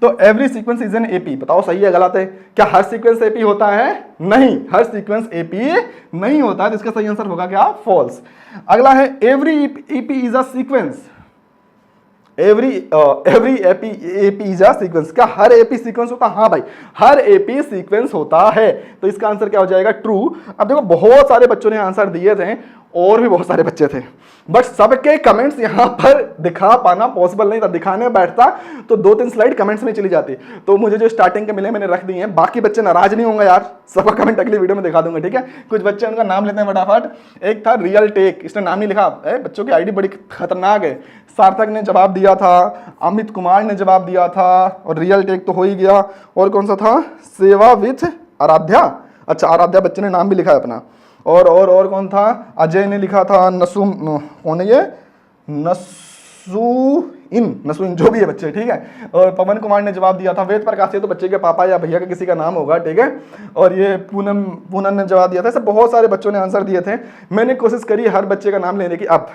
तो every sequence is an AP, बताओ सही है गलत है? क्या हर सीक्वेंस एपी होता है? नहीं, हर सीक्वेंस एपी नहीं होता है, तो इसका सही आंसर होगा क्या? फॉल्स। अगला है every AP is a sequence, every AP is a sequence, क्या हर एपी सीक्वेंस होता है? हाँ भाई, हर एपी सीक्वेंस होता है, तो इसका आंसर क्या हो जाएगा? ट्रू। अब देखो बहुत सारे बच्चों ने आंसर दिए थे और भी बहुत सारे बच्चे थे, बट सबके कमेंट्स यहां पर दिखा पाना पॉसिबल नहीं था। दिखाने बैठता तो 2-3 स्लाइड कमेंट्स में चली जाती, तो मुझे जो स्टार्टिंग के मिले मैंने रख दिए हैं। बाकी बच्चे नाराज नहीं होंगे यार, सबका कमेंट अगली वीडियो में दिखा दूंगा, ठीक है। कुछ बच्चे उनका नाम लेते हैं फटाफट। एक था रियल टेक, इसने नाम नहीं लिखा, बच्चों की आईडी बड़ी खतरनाक है। सार्थक ने जवाब दिया था, अमित कुमार ने जवाब दिया था, और रियल टेक तो हो ही गया। और कौन सा था? सेवा विथ आराध्या, अच्छा आराध्या बच्चे ने नाम भी लिखा है अपना। और कौन था? अजय ने लिखा था, कौन है ये? नसूइन जो भी है बच्चे, ठीक है। और पवन कुमार ने जवाब दिया था। वेद प्रकाश, ये तो बच्चे के पापा या भैया का किसी का नाम होगा, ठीक है। और ये पूनम ने जवाब दिया था। ऐसे बहुत सारे बच्चों ने आंसर दिए थे। मैंने कोशिश करी हर बच्चे का नाम लेने की। अब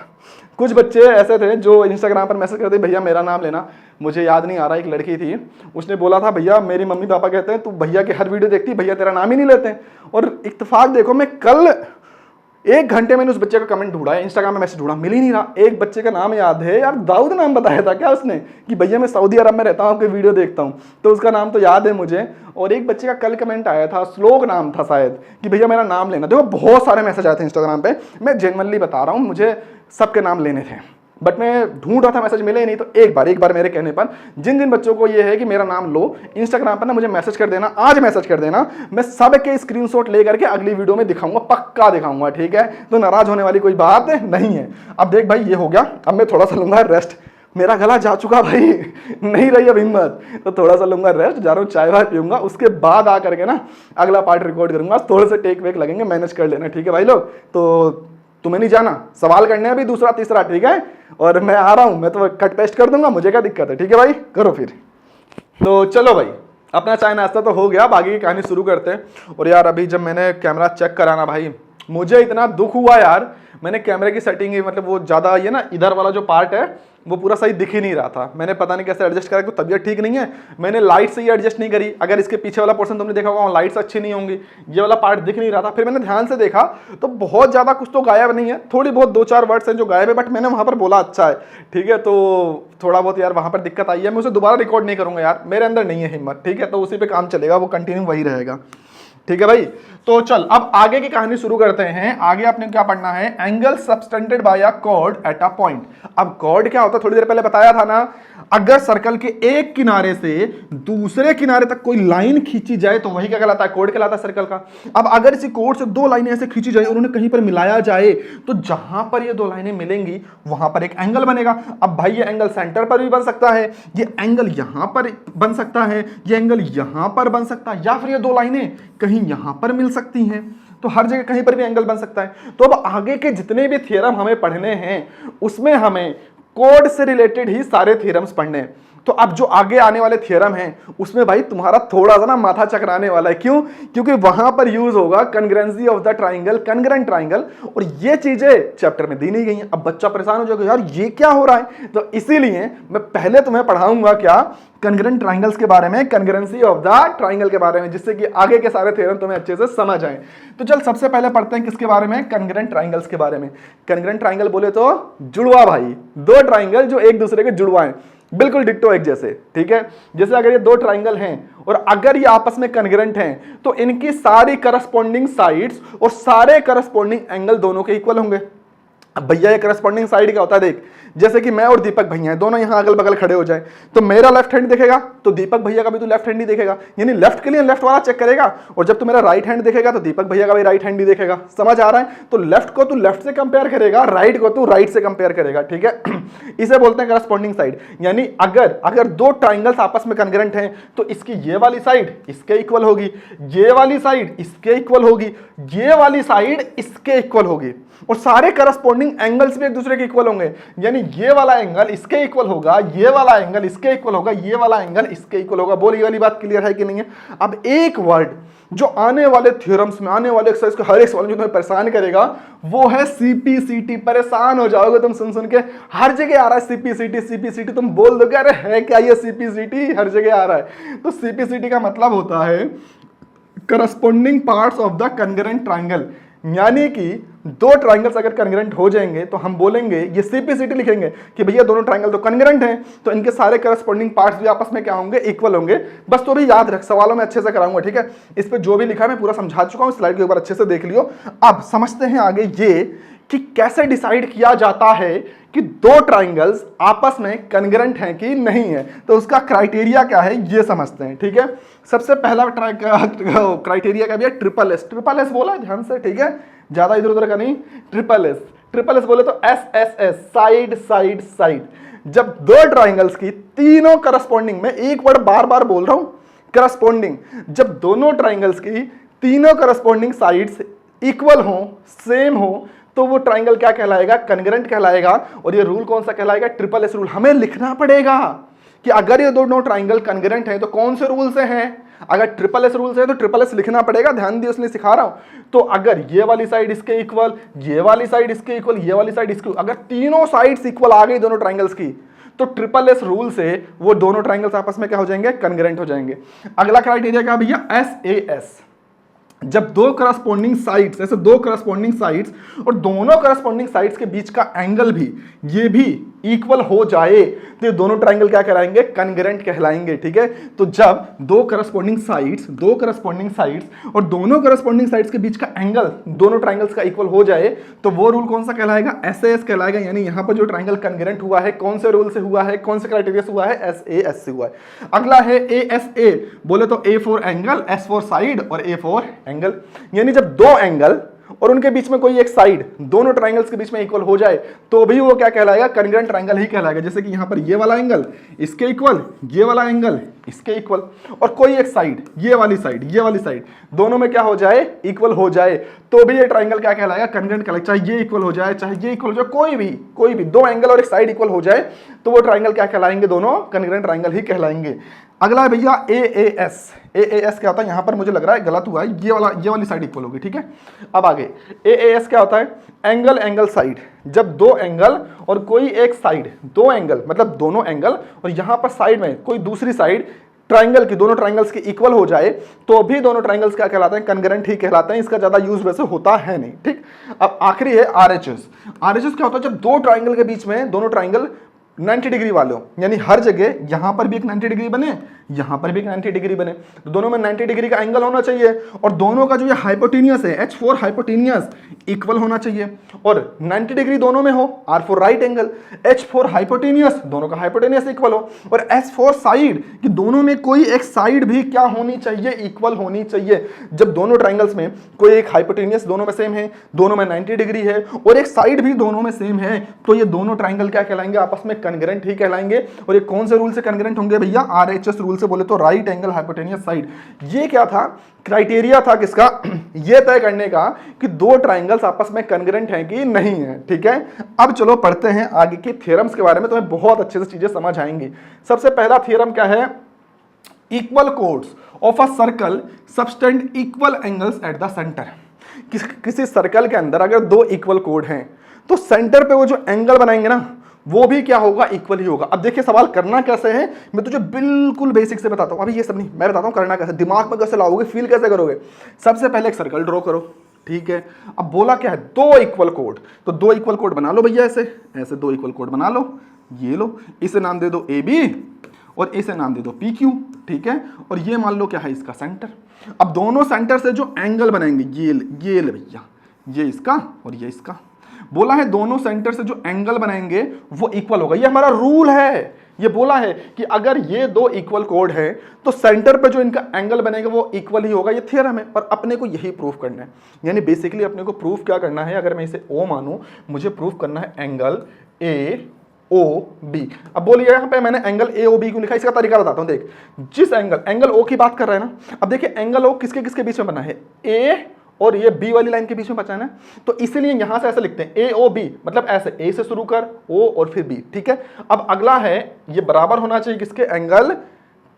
कुछ बच्चे ऐसे थे जो इंस्टाग्राम पर मैसेज करते, भैया मेरा नाम लेना, मुझे याद नहीं आ रहा। एक लड़की थी, उसने बोला था भैया मेरी मम्मी पापा कहते हैं तू भैया की हर वीडियो देखती, भैया तेरा नाम ही नहीं लेते। और इत्तेफाक देखो, मैं कल 1 घंटे मैंने उस बच्चे का कमेंट ढूंढा, इंस्टाग्राम में मैसेज ढूंढा, मिल ही नहीं रहा। एक बच्चे का नाम याद है यार, दाऊद नाम बताया था क्या उसने, कि भैया मैं सऊदी अरब में रहता हूँ, आपकी वीडियो देखता हूँ, तो उसका नाम तो याद है मुझे। और एक बच्चे का कल कमेंट आया था, श्लोक नाम था शायद, कि भैया मेरा नाम लेना। देखो बहुत सारे मैसेज आए थे इंस्टाग्राम पे, मैं जेन्युइनली बता रहा हूँ, मुझे सबके नाम लेने थे, बट मैं ढूंढ रहा था, मैसेज मिले ही नहीं। तो एक बार मेरे कहने पर जिन जिन बच्चों को ये है कि मेरा नाम लो, इंस्टाग्राम पर ना मुझे मैसेज कर देना, आज मैसेज कर देना, मैं सबके स्क्रीनशॉट लेकर के अगली वीडियो में दिखाऊंगा, पक्का दिखाऊंगा, ठीक है। तो नाराज होने वाली कोई बात नहीं है। अब देख भाई ये हो गया, अब मैं थोड़ा सा लूंगा रेस्ट, मेरा गला जा चुका भाई, नहीं रही अब हिम्मत, तो थोड़ा सा लूंगा रेस्ट, जा रहा हूँ चाय वाय पीऊंगा, उसके बाद आकर के ना अगला पार्ट रिकॉर्ड करूंगा। थोड़े से टेक वेक लगेंगे, मैनेज कर लेना, ठीक है भाई लोग। तो तुम्हें नहीं जाना, सवाल करने अभी दूसरा तीसरा, ठीक है। और मैं आ रहा हूं, मैं तो कट पेस्ट कर दूंगा, मुझे क्या दिक्कत है, ठीक है भाई, करो फिर। तो चलो भाई, अपना चाय नाश्ता तो हो गया, आगे की कहानी शुरू करते हैं। और यार अभी जब मैंने कैमरा चेक करा ना भाई, मुझे इतना दुख हुआ यार, मैंने कैमरे की सेटिंग मतलब वो ज़्यादा ये ना इधर वाला जो पार्ट है वो पूरा सही दिख ही नहीं रहा था। मैंने पता नहीं कैसे एडजस्ट करा, तो तबीयत ठीक नहीं है, मैंने लाइट से ही एडजस्ट नहीं करी। अगर इसके पीछे वाला पोर्शन तुमने देखा होगा, लाइट्स अच्छी नहीं होंगी, ये वाला पार्ट दिख नहीं रहा था। फिर मैंने ध्यान से देखा तो बहुत ज़्यादा कुछ तो गायब नहीं है, थोड़ी बहुत 2-4 वर्ड्स हैं जो गायब है, बट मैंने वहाँ पर बोला अच्छा है, ठीक है। तो थोड़ा बहुत यार वहाँ पर दिक्कत आई है, मैं उसे दोबारा रिकॉर्ड नहीं करूँगा यार, मेरे अंदर नहीं है हिम्मत, ठीक है। तो उसी पर काम चलेगा, वो कंटिन्यू वही रहेगा, ठीक है भाई। तो चल अब आगे की कहानी शुरू करते हैं। आगे आपने क्या पढ़ना है? Angle subtended bye a cord at a point. अब कॉर्ड क्या होता है, थोड़ी देर पहले बताया था ना, अगर सर्कल के एक किनारे से दूसरे किनारे तक कोई लाइन खींची जाए तो वही क्या कहलाता है? कॉर्ड कहलाता है सर्कल का। अब अगर इसी कॉर्ड से 2 लाइनें ऐसे खींची जाए और उन्हें कहीं पर मिलाया जाए, तो जहां पर ये 2 लाइनें मिलेंगी वहां पर एक एंगल बनेगा। अब भाई ये एंगल सेंटर पर भी बन सकता है, ये एंगल यहां पर बन सकता है, ये एंगल यहां पर बन सकता है, या फिर ये 2 लाइनें कहीं यहां पर मिल सकती हैं। तो हर जगह कहीं पर भी एंगल बन सकता है। तो अब आगे के जितने भी थ्योरम हमें पढ़ने हैं उसमें हमें कोड से रिलेटेड ही सारे थ्योरम्स पढ़ने हैं। तो अब जो आगे आने वाले थ्योरम हैं उसमें भाई तुम्हारा थोड़ा सा ना माथा चकराने वाला है। क्यों? क्योंकि वहां पर यूज होगा कन्ग्रेंसी ऑफ द ट्राइंगल, कन्ग्रेंट ट्राइंगल, और ये चीजें चैप्टर में दी नहीं गई हैं। अब बच्चा परेशान हो जाएगा, यार ये क्या हो रहा है? तो इसीलिए मैं पहले तुम्हें पढ़ाऊंगा क्या? कन्ग्रेंट ट्राइंगल्स के बारे में, कन्ग्रेंसी ऑफ द ट्राइंगल के बारे में, जिससे कि आगे के सारे थ्योरम तुम्हें अच्छे से समझ आए। तो चल सबसे पहले पढ़ते हैं किसके बारे में? कन्ग्रेंट ट्राइंगल्स के बारे में। कन्ग्रेंट ट्राइंगल बोले तो जुड़वा भाई, 2 ट्राइंगल जो एक दूसरे के जुड़वा हैं, बिल्कुल डिक्टो एक जैसे, ठीक है। जैसे अगर ये 2 ट्राइंगल हैं और अगर ये आपस में कन्ग्रेंट हैं तो इनकी सारी करस्पॉन्डिंग साइड्स और सारे करस्पॉन्डिंग एंगल दोनों के इक्वल होंगे। अब भैया ये करस्पॉन्डिंग साइड क्या होता है? देख, जैसे कि मैं और दीपक भैया हैं, दोनों यहां अगल बगल खड़े हो जाए, तो मेरा लेफ्ट हैंड देखेगा तो दीपक भैया का भी तो लेफ्ट हैंड ही देखेगा, यानी लेफ्ट के लिए लेफ्ट वाला चेक करेगा, और जब तू मेरा राइट हैंड देखेगा तो दीपक भैया का भी राइट हैंड ही देखेगा। समझ आ रहा है? तो लेफ्ट को तू लेफ्ट से कंपेयर करेगा, राइट को तू राइट से कंपेयर करेगा, ठीक है। इसे बोलते हैं करस्पॉन्डिंग साइड। यानी अगर 2 ट्राइंगल्स आपस में कन्ग्रेंट हैं तो इसकी ये वाली साइड इसके इक्वल होगी, ये वाली साइड इसके इक्वल होगी, ये वाली साइड इसके इक्वल होगी, और सारे करस्पॉन्डिंग एंगल्स भी एक दूसरे के इक्वल होंगे। यानी ये वाला एंगल इसके इक्वल होगा, ये वाला एंगल इसके इक्वल होगा, ये वाला एंगल इसके इक्वल होगा। बोल ये वाली बात क्लियर है कि नहीं है? अब एक वर्ड जो आने वाले थ्योरम्स में, आने वाले एक्सरसाइज के हर एक सवाल में जो तुम्हें परेशान करेगा वो है सीपीसीटी। परेशान हो जाओगे तुम सुन सुन के, हर जगह आ रहा है सीपीसीटी सीपीसीटी, तुम बोल दोगे अरे है क्या ये सीपीसीटी, हर जगह आ रहा है। तो सीपीसीटी का मतलब होता है corresponding parts of the congruent triangle, यानी कि दो ट्राइंगल्स अगर कन्ग्रेंट हो जाएंगे तो हम बोलेंगे, ये सीपीसीटी लिखेंगे कि भैया दोनों ट्राइंगल तो कन्ग्रेंट हैं, तो इनके सारे करस्पॉन्डिंग पार्ट्स भी आपस में क्या होंगे, इक्वल होंगे। बस तो भी याद रख, सवालों में अच्छे से कराऊंगा, ठीक है। इस पे जो भी लिखा है मैं पूरा समझा चुका हूं, स्लाइड के ऊपर अच्छे से देख लियो। अब समझते हैं आगे ये कि कैसे डिसाइड किया जाता है कि दो ट्राइंगल्स आपस में कन्ग्रेंट हैं कि नहीं है। तो उसका क्राइटेरिया क्या है ये समझते हैं, ठीक है। सबसे पहला क्राइटेरिया क्या भी है, ट्रिपल एस। ट्रिपल एस बोला ध्यान से, ठीक है, ज्यादा इधर उधर का नहीं। ट्रिपल एस, ट्रिपल एस बोले तो S S S, side side side. जब दो ट्राइंगल्स की तीनों करस्पॉन्डिंग, मैं एक वर्ड बार बार बोल रहा हूं, करस्पॉन्डिंग, जब दोनों ट्राइंगल्स की तीनों करस्पॉन्डिंग साइड्स इक्वल हो, सेम हो, तो वो ट्राइंगल क्या कहलाएगा, कन्ग्रेंट कहलाएगा। और ये रूल कौन सा कहलाएगा, ट्रिपल एस रूल। हमें लिखना पड़ेगा कि अगर ये दोनों ट्राइंगल कन्ग्रेंट हैं तो कौन से रूल से हैं। अगर ट्रिपल एस रूल से है तो ट्रिपल एस लिखना पड़ेगा, ध्यान दिए इसलिए सिखा रहा हूं। तो अगर ये वाली साइड इसके इक्वल, ये वाली साइड इसके इक्वल, ये वाली साइड इसके, अगर तीनों साइड्स इक्वल आ गई दोनों ट्राइंगल्स की, तो ट्रिपल एस रूल से वो दोनों ट्राइंगल्स आपस में क्या हो जाएंगे, कन्ग्रेंट हो जाएंगे। अगला क्राइटेरिया क्या भैया, एस ए एस। जब दो करस्पॉन्डिंग साइड्स, ऐसे दो करस्पॉन्डिंग साइड्स और दोनों करस्पॉन्डिंग साइड्स के बीच का एंगल भी, ये भी इक्वल हो जाए, तो ये दोनों ट्राइंगल क्या कहलाएंगे, कन्ग्रेंट कहलाएंगे, ठीक है। तो जब दो करस्पॉन्डिंग साइड्स और दोनों करस्पॉन्डिंग साइड्स के बीच का एंगल दोनों ट्राइंगल्स का इक्वल हो जाए, तो वो रूल कौन सा कहलाएगा, एस ए एस कहलाएगा। यानी यहां पर जो ट्राइंगल कन्ग्रेंट हुआ है कौन से रूल से हुआ है, कौन से क्राइटेरिया से हुआ है, एस ए एस से हुआ है। अगला है ए एस ए, बोले तो A for angle, S for side और ए फॉर एंगल। यानी जब दो एंगल और उनके बीच में कोई एक साइड दोनों ट्राइंगल्स के बीच में इक्वल हो जाए तो भी वो क्या कहलाएगा, कन्ग्रेंट ट्राइंगल ही कहलाएगा। जैसे कि यहां पर ये वाला एंगल इसके इक्वल, ये वाला एंगल इसके इक्वल, और कोई एक साइड, ये वाली साइड दोनों में क्या हो जाए, इक्वल हो जाए, तो भी ये ट्राइंगल क्या कहलाएगा, कन्ग्रेंट कहलाएगा। चाहे ये इक्वल हो जाए, चाहे ये इक्वल हो जाए, कोई भी दो एंगल और एक साइड इक्वल हो जाए तो वो ट्राइंगल क्या कहलाएंगे, दोनों कन्ग्रेंट ट्राइंगल ही कहलाएंगे। अगला है भैया ए A S. A A S क्या होता है, यहां पर मुझे लग रहा है गलत हुआ है, ये वाली साइड इक्वल होगी, ठीक है। अब आगे ए ए एस क्या होता है, एंगल एंगल साइड। जब दो एंगल और कोई एक साइड, दो एंगल मतलब दोनों एंगल और यहां पर साइड में कोई दूसरी साइड ट्राइंगल की, दोनों ट्राइंगल्स की इक्वल हो जाए तो भी दोनों ट्राइंगल्स क्या कहलाते हैं, कन्ग्रेंट ही कहलाते हैं। इसका ज्यादा यूज वैसे होता है नहीं, ठीक। अब आखिरी है आरएचएस। आरएचएस क्या होता है, जब दो ट्राइंगल के बीच में दोनों ट्राइंगल 90 डिग्री वाले हो, यानी हर जगह यहां पर भी एक 90 डिग्री बने, यहां पर भी एक 90 डिग्री बने, तो दोनों में 90 डिग्री का एंगल होना चाहिए। और दोनों का जो ये हाइपोटेनियस है, H4 हाइपोटेनियस इक्वल होना चाहिए। और 90 डिग्री दोनों में हो, R4 right angle, H4 hypotenuse, दोनों का हाइपोटेनियस इक्वल हो, और S4 साइड कि दोनों में कोई एक साइड भी क्या होनी चाहिए, इक्वल होनी चाहिए। जब दोनों ट्राइंगल्स में कोई एक हाइपोटेनियस दोनों में सेम है, दोनों में 90 डिग्री है और एक साइड भी दोनों में सेम है, तो ये दोनों ट्राइंगल क्या कहलाएंगे, आपस में कन्ग्रेंट ही कहलाएंगे। और ये कौन से रूल से कन्ग्रेंट होंगे भैया, आरएचएस रूल से, बोले तो राइट एंगल हाइपोटेनियस साइड। ये क्या था, क्राइटेरिया था किसका, ये तय करने का कि दो ट्राइंगल्स आपस में कन्ग्रेंट हैं कि नहीं है, ठीक है। अब चलो पढ़ते हैं आगे के थ्योरम्स के बारे में, तुम्हें बहुत अच्छे से चीजें समझ आएंगी। सबसे पहला थ्योरम क्या है, equal codes of a circle subtend equal angles at the centre. किसी सर्कल के अंदर अगर दो इक्वल कोड हैं तो सेंटर पे वो जो एंगल बनाएंगे ना वो भी क्या होगा, इक्वल ही होगा। अब देखिए सवाल करना कैसे है, मैं तुझे बिल्कुल बेसिक से बताता हूं, अभी ये सब नहीं, मैं बताता हूं करना कैसे, दिमाग में कैसे लाओगे, फील कैसे करोगे। सबसे पहले एक सर्कल ड्रॉ करो, ठीक है। अब बोला क्या है, दो इक्वल कोड, तो दो इक्वल कोड बना लो भैया, ऐसे दो इक्वल कोड बना लो। ये लो, इसे नाम दे दो ए बी और इसे नाम दे दो पी क्यू, ठीक है। और ये मान लो क्या है, इसका सेंटर। अब दोनों सेंटर से जो एंगल बनाएंगे, ये ले भैया, ये इसका और ये इसका। बोला है दोनों सेंटर से जो एंगल बनाएंगे वो इक्वल होगा, ये हमारा रूल है। ये बोला है कि अगर ये दो इक्वल कोड है तो सेंटर पे जो इनका एंगल बनेगा वो इक्वल ही होगा, ये थ्योरम है। और अपने को यही प्रूफ करना है, यानी बेसिकली अपने को प्रूफ क्या करना है, अगर मैं इसे O मानूं, मुझे प्रूफ करना है एंगल AOB। अब बोलिए यहाँ पे मैंने एंगल AOB क्यों लिखा, इसका तरीका बताता हूँ। देख, जिस एंगल O की बात कर रहे हैं ना, अब देखिए एंगल O किसके किसके बीच में बना है, A और ये B वाली लाइन के बीच में बचाना है, तो इसीलिए यहां से ऐसे लिखते हैं AOB, मतलब ऐसे A से शुरू कर O और फिर B, ठीक है। अब अगला है, ये बराबर होना चाहिए किसके, एंगल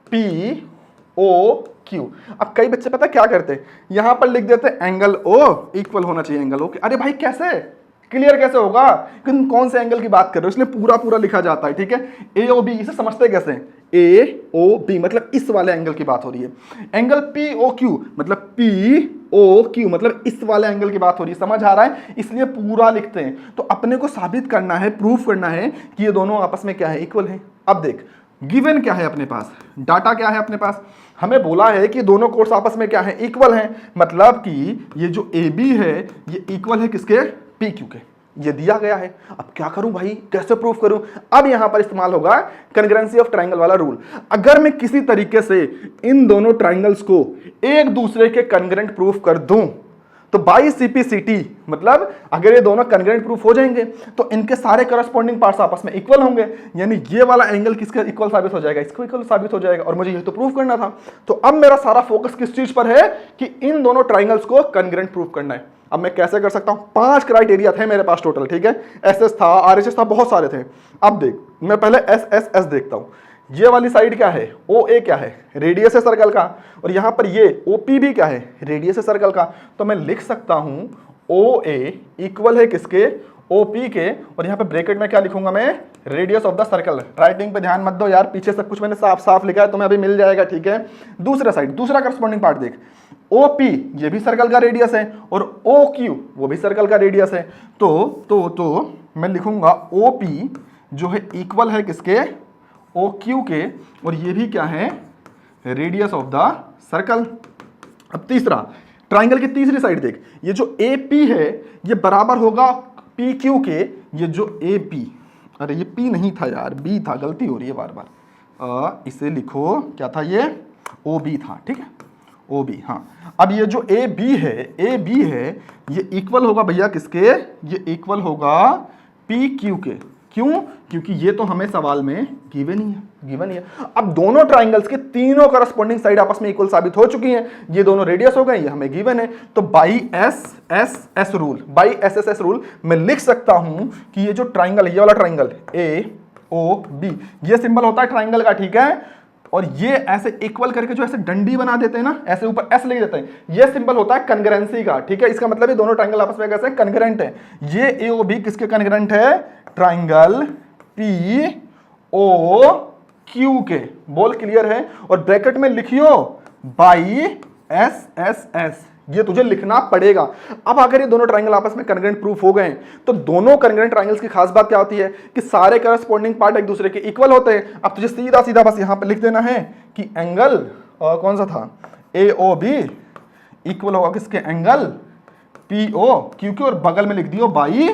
POQ क्यू। अब कई बच्चे पता क्या करते हैं, यहां पर लिख देते हैं एंगल ओ इक्वल होना चाहिए एंगल ओ के। अरे भाई कैसे, क्लियर कैसे होगा कि तुम कौन से एंगल की बात कर रहे हो, इसलिए पूरा पूरा लिखा जाता है, ठीक है। ए ओ बी, इसे समझते कैसे हैं, ए ओ बी मतलब इस वाले एंगल की बात हो रही है। एंगल पी ओ क्यू मतलब पी ओ क्यू मतलब इस वाले एंगल की बात हो रही है, समझ आ रहा है, इसलिए पूरा लिखते हैं। तो अपने को साबित करना है, प्रूफ करना है कि ये दोनों आपस में क्या है, इक्वल है। अब देख गिवन क्या है अपने पास, डाटा क्या है अपने पास, हमें बोला है कि दोनों कोर्स आपस में क्या है, इक्वल हैं, मतलब कि ये जो ए बी है ये इक्वल है किसके, पी क्यू के, ये दिया गया है। अब क्या करूं भाई, कैसे प्रूफ करूं, अब यहां पर इस्तेमाल होगा कॉन्ग्रुएंसी ऑफ ट्रायंगल वाला रूल। अगर मैं किसी तरीके से इन दोनों ट्रायंगल्स को एक दूसरे के कॉन्ग्रुएंट प्रूफ कर दूं तो बाई सीपीसीटी मतलब अगर ये दोनों कॉन्ग्रुएंट प्रूफ हो जाएंगे तो इनके सारे करस्पॉन्डिंग पार्ट्स आपस में इक्वल होंगे, यानी ये वाला एंगल किसका इक्वल साबित हो जाएगा, इसको इक्वल साबित हो जाएगा, और मुझे ये तो प्रूफ करना था। तो अब मेरा सारा फोकस किस चीज पर है कि इन दोनों ट्राइंगल्स को कॉन्ग्रुएंट प्रूफ करना है। अब मैं कैसे कर सकता हूं, 5 क्राइटेरिया थे मेरे पास टोटल, ठीक है, एसएस था, आरएचएस था, बहुत सारे थे। अब देख मैं पहले एस देखता हूं, ये वाली साइड क्या है, ओ ए क्या है, रेडियस है सर्कल का, और यहां पर ये ओ पी भी क्या है, रेडियस है सर्कल का। तो मैं लिख सकता हूं ओ ए इक्वल है किसके, ओ पी के, और यहां पे ब्रैकेट में क्या लिखूंगा मैं, radius of the circle. Writing पे ध्यान मत दो यार, पीछे सब कुछ मैंने साफ साफ लिखा है, तुम्हें अभी मिल जाएगा, ठीक है। दूसरा साइड, दूसरा करस्पॉन्डिंग पार्ट देख, ओ पी ये भी सर्कल का रेडियस है और ओ क्यू वो भी सर्कल का रेडियस है। तो मैं लिखूंगा ओ पी जो है इक्वल है किसके, ओ क्यू के, और ये भी क्या है, रेडियस ऑफ द सर्कल। अब तीसरा, ट्राइंगल की तीसरी साइड देख, ये जो ए पी है ये बराबर होगा पी क्यू के, ये जो ए पी, अरे ये पी नहीं था यार, बी था, गलती हो रही है बार बार, इसे लिखो क्या था ये, ओ बी था, ठीक है, ओ बी, हाँ। अब ये जो ए बी है ये इक्वल होगा भैया किसके, ये इक्वल होगा पी क्यू के। क्यों, क्योंकि ये तो हमें सवाल में गिवन ही है। अब दोनों ट्राइंगल्स के तीनों करस्पॉन्डिंग साइड आपस में इक्वल साबित हो चुकी हैं, ये दोनों रेडियस हो गए, ये हमें गिवन है। तो बाई एस एस रूल मैं लिख सकता हूं कि ये जो ट्राइंगल है, ये वाला ट्राइंगल ए ओ बी, ये सिंबल होता है ट्राइंगल का, ठीक है, और ये ऐसे इक्वल करके जो ऐसे डंडी बना देते हैं ना, ऐसे ऊपर एस लिख देते हैं, ये सिंबल होता है कॉन्ग्रुएंसी का, ठीक है। इसका मतलब ये दोनों ट्राइंगल आपस में कैसे कॉन्ग्रुएंट है। ये ए ओ बी किसके कॉन्ग्रुएंट है, ट्राइंगल पी ओ क्यू के, बोल क्लियर है। और ब्रैकेट में लिखियो बाई एस एस एस, ये तुझे लिखना पड़ेगा। अब अगर ये दोनों ट्राइंगल आपस में कॉन्ग्रुएंट प्रूफ हो गए तो दोनों कॉन्ग्रुएंट ट्राइंगल्स की खास बात क्या होती है कि सारे करस्पॉन्डिंग पार्ट एक दूसरे के इक्वल होते हैं। अब तुझे सीधा सीधा बस यहां पे लिख देना है कि एंगल कौन सा था, ए ओ बी इक्वल होगा किसके, एंगल पी ओ क्यू के, और बगल में लिख दियो by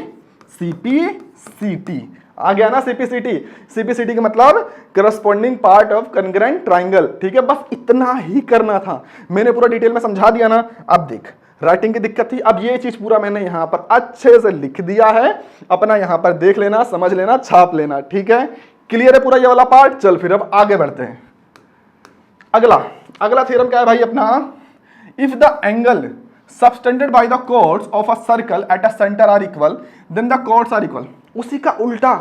C P C T. आ गया ना सीपीसीटी, सीपीसीटी का मतलब corresponding part of congruent triangle, ठीक है। बस इतना ही करना था, मैंने पूरा डिटेल में समझा दिया ना। अब देख राइटिंग की दिक्कत थी, अब ये चीज पूरा मैंने यहां पर अच्छे से लिख दिया है, अपना यहां पर देख लेना, समझ लेना, छाप लेना, ठीक है। क्लियर है पूरा ये वाला पार्ट। चल फिर अब आगे बढ़ते हैं। अगला थ्योरम क्या है भाई अपना, if the angle subtended by the chords of a circle at a centre are equal then the chords are equal. उसी का उल्टा,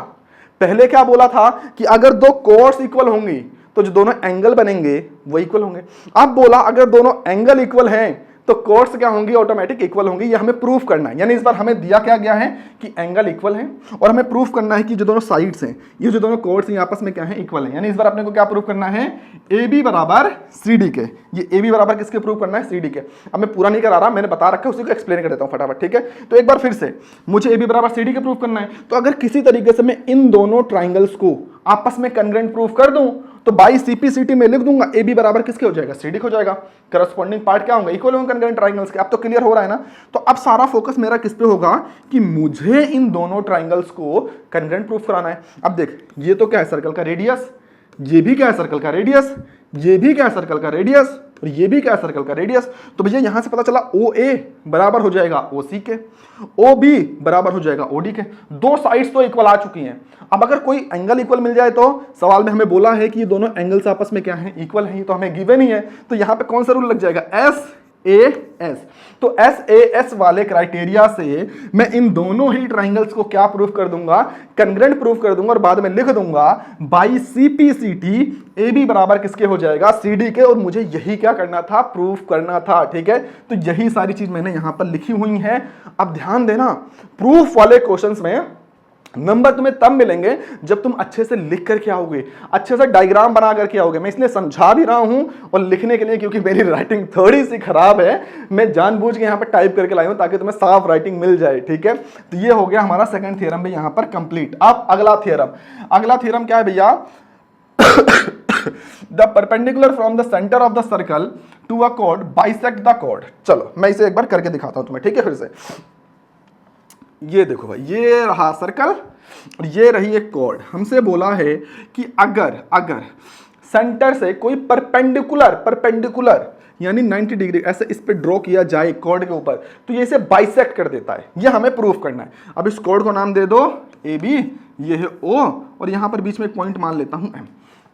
पहले क्या बोला था कि अगर दो कोर्ड्स इक्वल होंगी तो जो दोनों एंगल बनेंगे वो इक्वल होंगे। अब बोला अगर दोनों एंगल इक्वल हैं तो कोर्ड्स क्या होंगी, ऑटोमेटिक इक्वल होंगी। ये हमें प्रूफ करना है, यानी इस बार हमें दिया क्या गया है कि एंगल इक्वल है, और हमें प्रूफ करना है कि जो दोनों साइड्स हैं, ये जो दोनों कोर्ड्स हैं आपस में क्या है, इक्वल है। यानी इस बार अपने को क्या प्रूफ करना है, ए बी बराबर सी डी के। ये ए बी बराबर किसके प्रूफ करना है, सी डी के। अब मैं पूरा नहीं करा रहा, मैंने बता रखा है, उसी को एक्सप्लेन कर देता हूँ फटाफट, ठीक है। तो एक बार फिर से मुझे ए बी बराबर सी डी के प्रूफ करना है। तो अगर किसी तरीके से मैं इन दोनों ट्राइंगल्स को आपस में कॉन्ग्रुएंट प्रूफ कर दूं तो बाई सीपीसीटी में लिख दूंगा ए बी बराबर किसके हो जाएगा, सी डी हो जाएगा। करस्पॉन्डिंग पार्ट क्या होंगे, इक्वल होंगे कॉन्ग्रुएंट ट्राइंगल्स के। अब तो क्लियर हो रहा है ना। तो अब सारा फोकस मेरा किस पे होगा कि मुझे इन दोनों ट्राइंगल्स को कॉन्ग्रुएंट प्रूफ कराना है। अब देख ये तो क्या है, सर्कल का रेडियस, ये भी क्या है, सर्कल का रेडियस, ये भी क्या है, सर्कल का रेडियस, और ये भी क्या है, सर्कल का रेडियस। तो भैया यहां से पता चला ओ ए बराबर हो जाएगा ओ सी के, ओ बी बराबर हो जाएगा ओ डी के। दो साइड्स तो इक्वल आ चुकी हैं। अब अगर कोई एंगल इक्वल मिल जाए तो सवाल में हमें बोला है कि ये दोनों एंगल्स आपस में क्या है, इक्वल है, तो हमें गिवन ही है। तो यहां पे कौन सा रूल लग जाएगा, एस एस। तो SAS वाले क्राइटेरिया से मैं इन दोनों ही ट्राइंगल्स को क्या प्रूफ कर दूंगा, कंग्रेंट प्रूफ कर दूंगा और बाद में लिख दूंगा बाई CPCT AB बराबर किसके हो जाएगा, CD के। और मुझे यही क्या करना था, प्रूफ करना था। ठीक है, तो यही सारी चीज मैंने यहां पर लिखी हुई है। अब ध्यान देना, प्रूफ वाले क्वेश्चंस में नंबर तुम्हें तब मिलेंगे जब तुम अच्छे से लिख करके आओगे, अच्छे से डायग्राम बना करके आओगे। मैं इसलिए समझा भी रहा हूं और लिखने के लिए क्योंकि मेरी राइटिंग थोड़ी सी खराब है, मैं जानबूझ के यहां पर टाइप करके लाई हूं ताकि तुम्हें साफ राइटिंग मिल जाए। ठीक है, तो ये हो गया हमारा सेकंड थ्योरम भी यहां पर कंप्लीट। अब अगला थ्योरम क्या है भैया, the perpendicular from the centre of the circle to a chord bisect the chord. चलो मैं इसे एक बार करके दिखाता हूं तुम्हें। ठीक है, फिर से ये देखो भाई, ये रहा सर्कल और ये रही एक कॉर्ड। हमसे बोला है कि अगर सेंटर से कोई परपेंडिकुलर यानी 90 डिग्री ऐसे इस पे ड्रॉ किया जाए कॉर्ड के ऊपर, तो ये इसे बाइसेक्ट कर देता है। ये हमें प्रूफ करना है। अब इस कॉर्ड को नाम दे दो AB, ये है O और यहां पर बीच में एक पॉइंट मान लेता हूं M।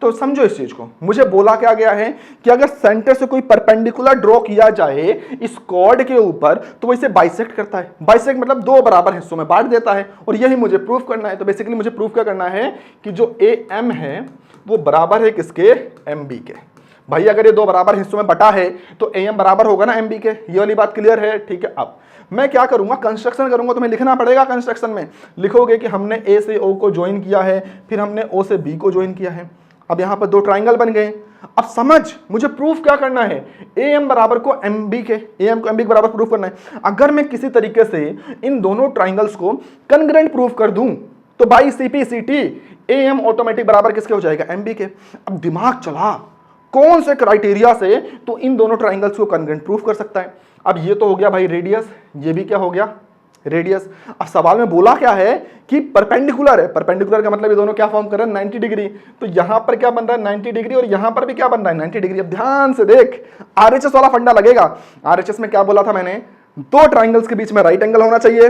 तो समझो इस चीज को, मुझे बोला क्या गया है कि अगर सेंटर से कोई परपेंडिकुलर ड्रॉ किया जाए इस कॉर्ड के ऊपर तो वो इसे बाइसेक्ट करता है। बाइसेक्ट मतलब दो बराबर हिस्सों में बांट देता है और यही मुझे प्रूफ करना है। तो बेसिकली मुझे प्रूफ क्या करना है कि जो AM है वो बराबर है किसके, MB के। भाई अगर ये दो बराबर हिस्सों में बटा है तो AM बराबर होगा ना MB के। ये वाली बात क्लियर है। ठीक है, अब मैं क्या करूंगा, कंस्ट्रक्शन करूंगा। तुम्हें लिखना पड़ेगा, कंस्ट्रक्शन में लिखोगे कि हमने A से O को ज्वाइन किया है, फिर हमने O से B को ज्वाइन किया है। अब यहां पर दो ट्राइंगल बन गए। अब समझ, मुझे प्रूफ क्या करना है, AM बराबर को MB के, AM को MB के बराबर प्रूफ करना है। अगर मैं किसी तरीके से इन दोनों ट्राइंगल्स को कॉन्ग्रुएंट प्रूफ कर दूं तो बाई CPCT AM ऑटोमेटिक बराबर किसके हो जाएगा, MB के। अब दिमाग चला कौन से क्राइटेरिया से तो इन दोनों ट्राइंगल्स को कॉन्ग्रुएंट प्रूफ कर सकता है। अब ये तो हो गया भाई रेडियस, ये भी क्या हो गया, रेडियस। अब सवाल में बोला क्या है कि परपेंडिकुलर है। परपेंडिकुलर का मतलब ये दोनों क्या फॉर्म कर रहे हैं, 90 डिग्री। तो यहां पर क्या बन रहा है, 90 डिग्री और यहां पर भी क्या बन रहा है, 90 डिग्री। अब ध्यान से देख, RHS वाला फंडा लगेगा। RHS में क्या बोला था मैंने, दो ट्राइंगल्स के बीच में राइट एंगल होना चाहिए,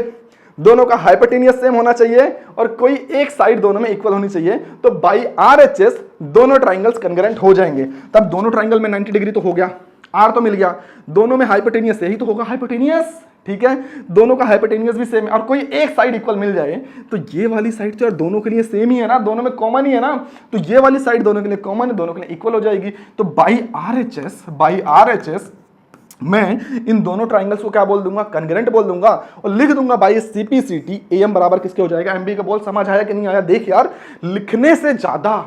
दोनों का हाइपोटेनियस सेम होना चाहिए और कोई एक साइड दोनों में इक्वल होनी चाहिए। तो बाई RHS दोनों ट्राइंगल्स कॉन्ग्रुएंट हो जाएंगे। तब दोनों ट्राइंगल में 90 डिग्री तो हो गया, R तो मिल गया, दोनों में हाइपोटेनियस यही तो होगा हाइपोटेनियस। ठीक है, दोनों का हाइपोटेनियस भी सेम है और कोई एक साइड इक्वल मिल जाए तो ये वाली साइड तो यार दोनों के लिए सेम ही है ना, दोनों में कॉमन ही है ना, तो ये वाली साइड दोनों के लिए कॉमन है, दोनों के लिए इक्वल हो जाएगी। तो बाई RHS मैं इन दोनों ट्राइंगल्स को क्या बोल दूंगा, कॉन्ग्रुएंट बोल दूंगा और लिख दूंगा बाई CPCT AM बराबर किसके हो जाएगा, MB का। बोल समझ आया कि नहीं आया। देख यार, लिखने से ज्यादा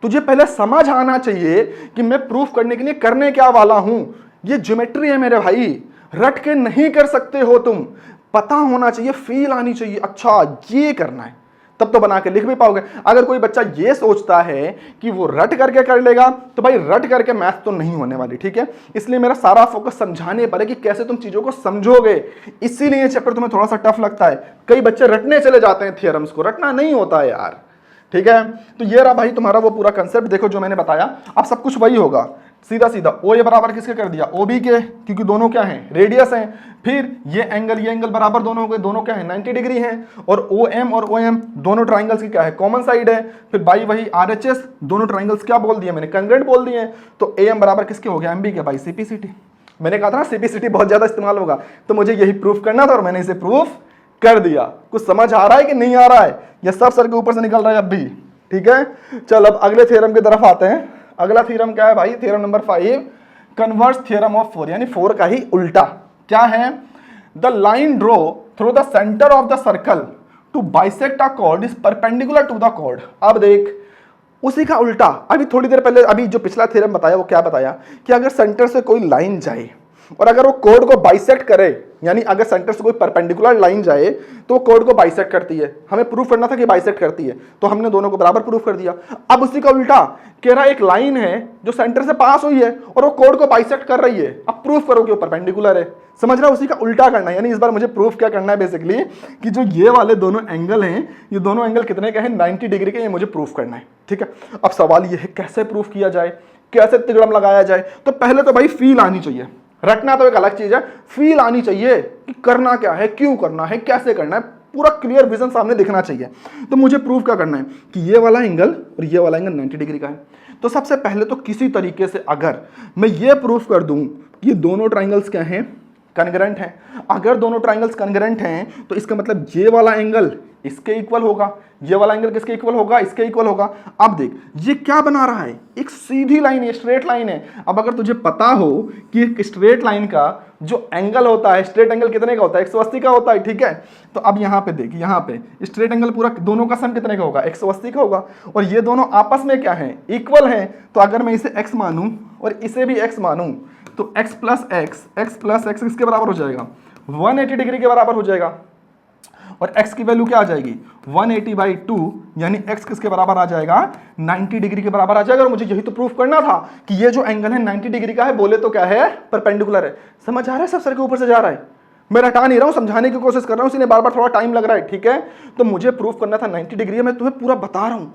तुझे पहले समझ आना चाहिए कि मैं प्रूफ करने के लिए करने क्या वाला हूं। ये ज्योमेट्री है मेरे भाई, रट के नहीं कर सकते हो तुम, पता होना चाहिए, फील आनी चाहिए, अच्छा ये करना है, तब तो बना के लिख भी पाओगे। अगर कोई बच्चा ये सोचता है कि वो रट करके कर लेगा तो भाई रट करके मैथ तो नहीं होने वाली। ठीक है, इसलिए मेरा सारा फोकस समझाने पर है कि कैसे तुम चीजों को समझोगे। इसीलिए चैप्टर तुम्हें थोड़ा सा टफ लगता है। कई बच्चे रटने चले जाते हैं थ्योरम्स को, रटना नहीं होता है यार। ठीक है, तो ये रहा भाई तुम्हारा वो पूरा कंसेप्ट। देखो जो मैंने बताया, अब सब कुछ वही होगा। सीधा ओ ये बराबर किसके कर दिया, OB के, क्योंकि दोनों क्या हैं, रेडियस हैं। फिर ये एंगल बराबर दोनों हो गए, दोनों क्या है, 90 डिग्री हैं। और OM और OM दोनों ट्राइंगल्स की क्या है, कॉमन साइड है। फिर बाई वही RHS, दोनों ट्राइंगल्स क्या बोल दिए मैंने, कॉन्ग्रुएंट बोल दिए। तो AM बराबर किसके हो गया, MB के, बाई CPCT। मैंने कहा था ना CPCT बहुत ज्यादा इस्तेमाल होगा, तो मुझे यही प्रूफ करना था और मैंने इसे प्रूफ कर दिया। कुछ समझ आ रहा है कि नहीं आ रहा है, यह सब सर के ऊपर से निकल रहा है अब भी। ठीक है, चल अब अगले थ्योरम की तरफ आते हैं। अगला थ्योरम क्या है भाई, theorem number 5, converse theorem of 4, यानी 4 का ही उल्टा। क्या है, the line draw through the centre of the circle to bisect a chord is perpendicular to the chord. अब देख, उसी का उल्टा। अभी थोड़ी देर पहले अभी जो पिछला थ्योरम बताया वो क्या बताया कि अगर सेंटर से कोई लाइन जाए और अगर वो कॉर्ड को बाइसेक्ट करे, यानी अगर सेंटर से कोई परपेंडिकुलर लाइन जाए तो कॉर्ड को बाइसेक्ट करती है। हमें प्रूफ करना था कि बाइसेक्ट करती है, तो हमने दोनों को बराबर प्रूफ कर दिया। अब उसी का उल्टा कह रहा, एक लाइन है जो सेंटर से पास हुई है और वो कॉर्ड को बाइसेक्ट कर रही है, अब प्रूफ करो कि वो परपेंडिकुलर है। समझ रहा है, उसी का उल्टा करना है। यानी इस बार मुझे प्रूफ क्या करना है बेसिकली, कि जो ये वाले दोनों एंगल हैं, ये दोनों एंगल कितने के हैं, 90 डिग्री के, ये मुझे प्रूफ करना है। ठीक है, अब सवाल ये है कैसे प्रूफ किया जाए, कैसे तिगड़म लगाया जाए। तो पहले तो भाई फील आनी चाहिए, रटना तो एक अलग चीज है, फील आनी चाहिए कि करना क्या है, क्यों करना है, कैसे करना है, पूरा क्लियर विजन सामने दिखना चाहिए। तो मुझे प्रूफ क्या करना है कि ये वाला एंगल और ये वाला एंगल 90 डिग्री का है। तो सबसे पहले तो किसी तरीके से अगर मैं ये प्रूफ कर दूं ये दोनों ट्राइंगल्स क्या हैं, कनग्रेंट हैं। अगर दोनों ट्राइंगल्स कनग्रेंट हैं तो इसका मतलब ये वाला एंगल इसके इक्वल होगा, ये वाला एंगल किसके इक्वल होगा, इसके इक्वल होगा। अब देख ये क्या बना रहा है, एक सीधी लाइन है, स्ट्रेट लाइन है। अब अगर तुझे पता हो कि एक स्ट्रेट लाइन का जो एंगल होता है, स्ट्रेट एंगल कितने का होता है, 180 का होता है, ठीक है। तो अब यहाँ पे देख, यहाँ पे स्ट्रेट एंगल पूरा दोनों का सम कितने का होगा, 180 का होगा। और ये दोनों आपस में क्या है, इक्वल है। तो अगर मैं इसे x मानूं और इसे भी x मानूं तो x प्लस एक्स किसके बराबर हो जाएगा, 180 डिग्री के बराबर हो जाएगा। और x की वैल्यू क्या आ जाएगी, 180/2, यानी x किसके बराबर आ जाएगा, 90 डिग्री के बराबर आ जाएगा। और मुझे यही तो प्रूफ करना था कि ये जो एंगल है 90 डिग्री का है, बोले तो क्या है, परपेंडिकुलर है। समझ आ रहा है, सब सर के ऊपर से जा रहा है, मैं रटा नहीं रहा हूं, समझाने की कोशिश कर रहा हूं, इसलिए बार बार थोड़ा टाइम लग रहा है, ठीक है। तो मुझे प्रूफ करना था 90 डिग्री है। मैं तुम्हें पूरा बता रहा हूं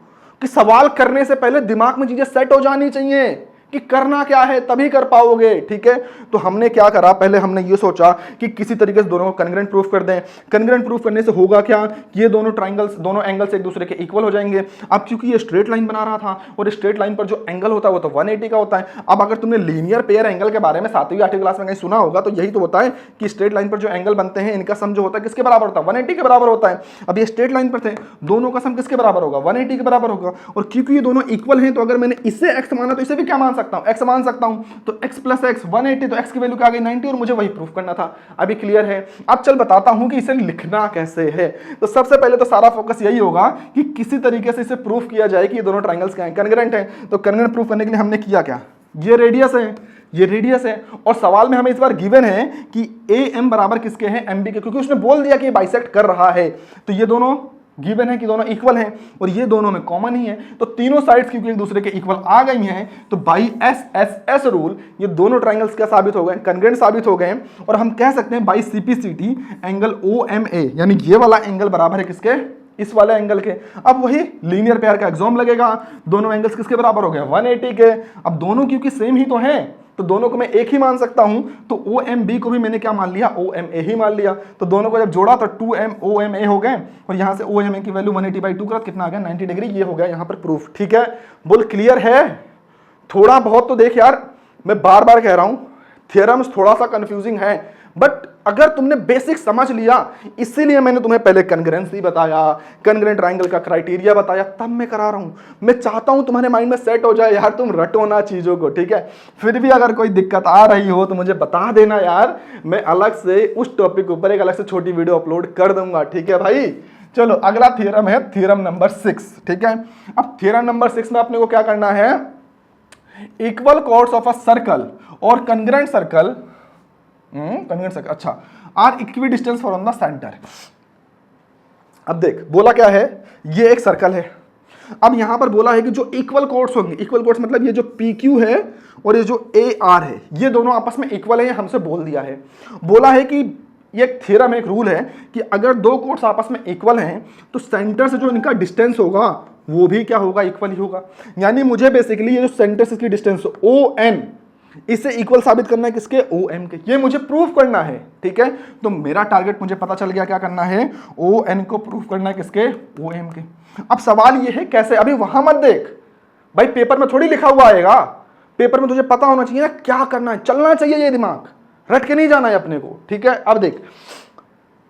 कि सवाल करने से पहले दिमाग में चीजें सेट हो जानी चाहिए कि करना क्या है, तभी कर पाओगे, ठीक है। तो हमने क्या करा, पहले हमने ये सोचा कि किसी तरीके से दोनों को कन्ग्रेंट प्रूफ कर दें। कन्ग्रेंट प्रूफ करने से होगा क्या कि ये दोनों ट्राइंगल्स, दोनों एंगल्स एक दूसरे के इक्वल हो जाएंगे। अब क्योंकि ये स्ट्रेट लाइन बना रहा था और स्ट्रेट लाइन पर जो एंगल होता है वो तो 180 का होता है। अब अगर तुमने लीनियर पेयर एंगल के बारे में 7वीं 8वीं क्लास में कहीं सुना होगा तो यही तो होता है कि स्ट्रेट लाइन पर जो एंगल बनते हैं इनका सम जो होता है किसके बराबर होता है, 180 के बराबर होता है। अब ये स्ट्रेट लाइन पर थे, दोनों का सम किसके बराबर होगा, 180 के बराबर होगा। और क्योंकि ये दोनों इक्वल हैं तो अगर मैंने इसे x माना तो इसे भी क्या मान सकता हूं, x मान सकता हूं। तो x प्लस एक्स 180, तो x की वैल्यू क्या आ गई, 90, और मुझे वही प्रूफ करना था। अभी क्लियर है। अब चल बताता हूं कि इसे लिखना कैसे है। तो सबसे पहले तो सारा फोकस यही होगा कि किसी तरीके से इसे प्रूफ किया जाए कि ये दोनों ट्राइंगल्स क्या हैं, कन्ग्रेंट हैं। तो कन्ग्रेंट प्रूफ करने के लिए हमने किया क्या, ये रेडियस है, ये रेडियस है। और सवाल में हमें इस बार गिवन है कि AM बराबर किसके हैं, MB के, क्योंकि उसने बोल दिया कि ये बाइसेक्ट कर रहा है। तो ये दोनों गिवन है कि दोनों इक्वल हैं और ये दोनों में कॉमन ही है। तो तीनों साइड्स क्योंकि एक दूसरे के इक्वल आ गई हैं तो बाई SSS रूल ये दोनों ट्राइंगल्स क्या साबित हो गए, कन्ग्रेंट साबित हो गए। और हम कह सकते हैं बाई CPCT एंगल OMA, यानी ये वाला एंगल बराबर है किसके, इस वाले एंगल के। अब वही लीनियर पेयर का एग्जाम लगेगा, दोनों एंगल्स किसके बराबर हो गए, 180 के। अब दोनों क्योंकि सेम ही तो हैं तो दोनों को मैं एक ही मान सकता हूं। तो OMB को भी मैंने क्या मान लिया, OMA ही मान लिया। तो दोनों को जब जोड़ा तो 2MOMA हो गए और यहां से OMA की वैल्यू 180/2 का कितना आ गया, 90 डिग्री। ये हो गया यहां पर प्रूफ, ठीक है। बोल क्लियर है। थोड़ा बहुत तो देख यार, मैं बार बार कह रहा हूं थ्योरम्स थोड़ा सा कंफ्यूजिंग है, बट अगर तुमने बेसिक समझ लिया, इसीलिए मैंने तुम्हें पहले कन्ग्रेंसी बताया, कन्ग्रेंट ट्रायंगल का क्राइटेरिया बताया, तब मैं करा रहा हूं। मैं चाहता हूं तुम्हारे माइंड में सेट हो जाए यार, तुम रटो ना चीजों को, ठीक है। फिर भी अगर कोई दिक्कत आ रही हो तो मुझे बता देना यार, मैं अलग से उस टॉपिक के ऊपर एक अलग से छोटी वीडियो अपलोड कर दूंगा, ठीक है भाई। चलो अगला थ्योरम है थ्योरम नंबर 6, ठीक है। अब थ्योरम नंबर 6 में अपने को क्या करना है, equal chords of a circle और कन्ग्रेंट सर्कल, अच्छा, are equidistance from the centre. अब देख बोला क्या है, ये एक सर्कल है। अब यहां पर बोला है कि जो इक्वल कॉर्ड्स होंगे, इक्वल कॉर्ड्स मतलब ये जो PQ है और ये जो AR है, ये दोनों आपस में इक्वल है, ये हमसे बोल दिया है। बोला है कि ये एक थ्योरम, एक रूल है कि अगर दो कॉर्ड्स आपस में इक्वल हैं तो सेंटर से जो इनका डिस्टेंस होगा वो भी क्या होगा, इक्वल ही होगा। यानी मुझे बेसिकली ये जो सेंटर से इसकी डिस्टेंस ON, इसे इक्वल साबित करना है किसके, OM के। ये मुझे प्रूफ करना है, ठीक है। तो मेरा टारगेट मुझे पता चल गया, क्या करना है, ON को प्रूफ करना है किसके, OM के। अब सवाल ये है कैसे, अभी वहां मत देख भाई, पेपर में थोड़ी लिखा हुआ आएगा, पेपर में तुझे पता होना चाहिए ना क्या करना है, चलना चाहिए ये दिमाग, रट के नहीं जाना है अपने को, ठीक है। अब देख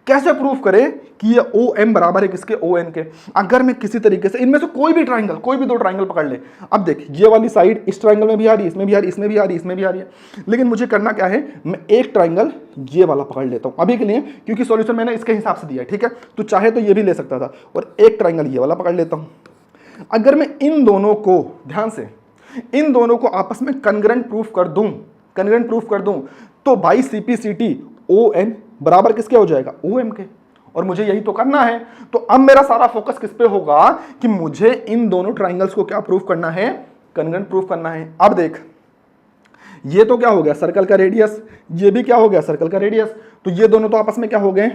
कैसे प्रूफ करें कि ये OM बराबर है किसके, ON के। अगर मैं किसी तरीके से इनमें से कोई भी ट्राइंगल, कोई भी दो ट्राइंगल पकड़ ले। अब देख ये वाली साइड इस ट्राइंगल में भी आ रही है, इसमें भी आ रही है, इसमें भी आ रही है, इसमें भी आ रही है। लेकिन मुझे करना क्या है, मैं एक ट्राइंगल ये वाला पकड़ लेता हूं अभी के लिए, क्योंकि सॉल्यूशन मैंने इसके हिसाब से दिया है, ठीक है। तो चाहे तो ये भी ले सकता था, और एक ट्राइंगल ये वाला पकड़ लेता हूं। अगर मैं इन दोनों को, ध्यान से, इन दोनों को आपस में कन्ग्रेंट प्रूफ कर दूं, कन्ग्रेंट प्रूफ कर दूं, तो बाई CPCT ON बराबर किसके हो जाएगा, OM के। और मुझे यही तो करना है। तो अब मेरा सारा फोकस किस पे होगा कि मुझे इन दोनों ट्राइंगल्स को क्या प्रूफ करना है, कन्ग्रेंट प्रूफ करना है। अब देख ये तो क्या हो गया, सर्कल का रेडियस, ये भी क्या हो गया, सर्कल का रेडियस। तो ये दोनों तो आपस में क्या हो गए,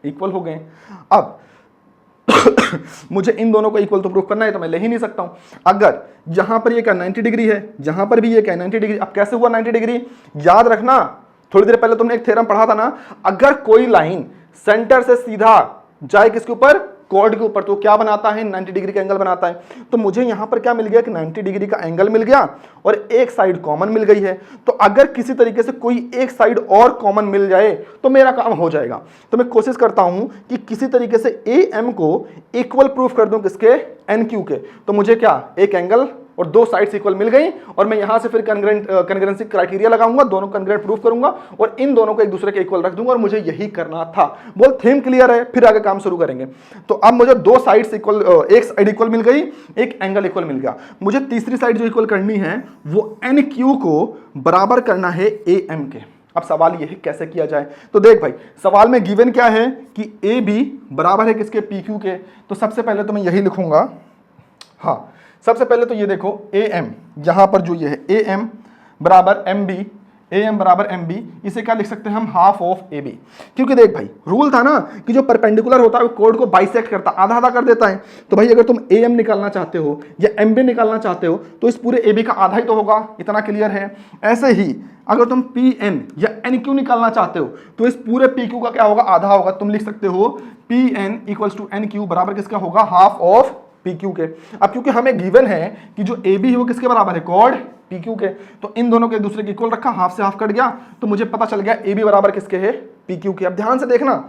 इक्वल हो गए। अब मुझे इन दोनों को इक्वल तो प्रूफ करना है, तो मैं ले ही नहीं सकता हूं। अगर यहां पर ये क्या 90 डिग्री है, यहां पर भी ये क्या 90 डिग्री। अब कैसे हुआ 90 डिग्री, याद रखना थोड़ी देर पहले तुमने एक थ्योरम पढ़ा था ना, अगर कोई लाइन सेंटर से सीधा जाए किसके ऊपर, कॉर्ड के ऊपर, तो क्या बनाता है 90 डिग्री का एंगल बनाता है। तो मुझे यहां पर क्या मिल गया कि 90 डिग्री का एंगल मिल गया और एक साइड कॉमन मिल गई है। तो अगर किसी तरीके से कोई एक साइड और कॉमन मिल जाए तो मेरा काम हो जाएगा। तो मैं कोशिश करता हूं कि किसी तरीके से ए एम को इक्वल प्रूफ कर दूं किसके, एन क्यू के। तो मुझे क्या, एक एंगल और दो साइड्स इक्वल मिल गई और मैं यहां से फिर कन्ग्रेंसी क्राइटेरिया लगाऊंगा, दोनों कन्ग्रेंट प्रूफ करूंगा और इन दोनों को एक दूसरे के इक्वल रख दूंगा और मुझे यही करना था। बोल थीम क्लियर है, फिर आगे काम शुरू करेंगे। तो अब मुझे दो साइड्स इक्वल, एक साइड इक्वल मिल गई, एक एंगल इक्वल मिल गया। मुझे तीसरी साइड जो इक्वल करनी है वो एन क्यू को बराबर करना है ए एम के। अब सवाल यह है कैसे किया जाए। तो देख भाई, सवाल में गिवन क्या है कि ए बी बराबर है किसके, पी क्यू के। तो सबसे पहले तो मैं यही लिखूंगा, हाँ सबसे पहले तो ये देखो ए एम, यहां पर जो ये है ए एम बराबर एम बी, ए एम बराबर एम बी, इसे क्या लिख सकते हैं हम, हाफ ऑफ ए बी। क्योंकि देख भाई रूल था ना कि जो परपेंडिकुलर होता है वो कोड को बाइसेक्ट करता, आधा आधा कर देता है। तो भाई अगर तुम ए एम निकालना चाहते हो या एम बी निकालना चाहते हो तो इस पूरे ए बी का आधा ही तो होगा, इतना क्लियर है। ऐसे ही अगर तुम पी एन या एन क्यू निकालना चाहते हो तो इस पूरे पी क्यू का क्या होगा, आधा होगा। तुम लिख सकते हो P N equals to N Q बराबर किसका होगा, हाफ ऑफ पी क्यू के। अब क्योंकि हमें गिवन है कि जो ए बी है वो किसके बराबर है, कॉर्ड पी क्यू के, तो इन दोनों के एक दूसरे के इक्वल रखा, हाफ से हाफ कट गया, तो मुझे पता चल गया ए बी बराबर किसके है, पी क्यू के। अब ध्यान से देखना,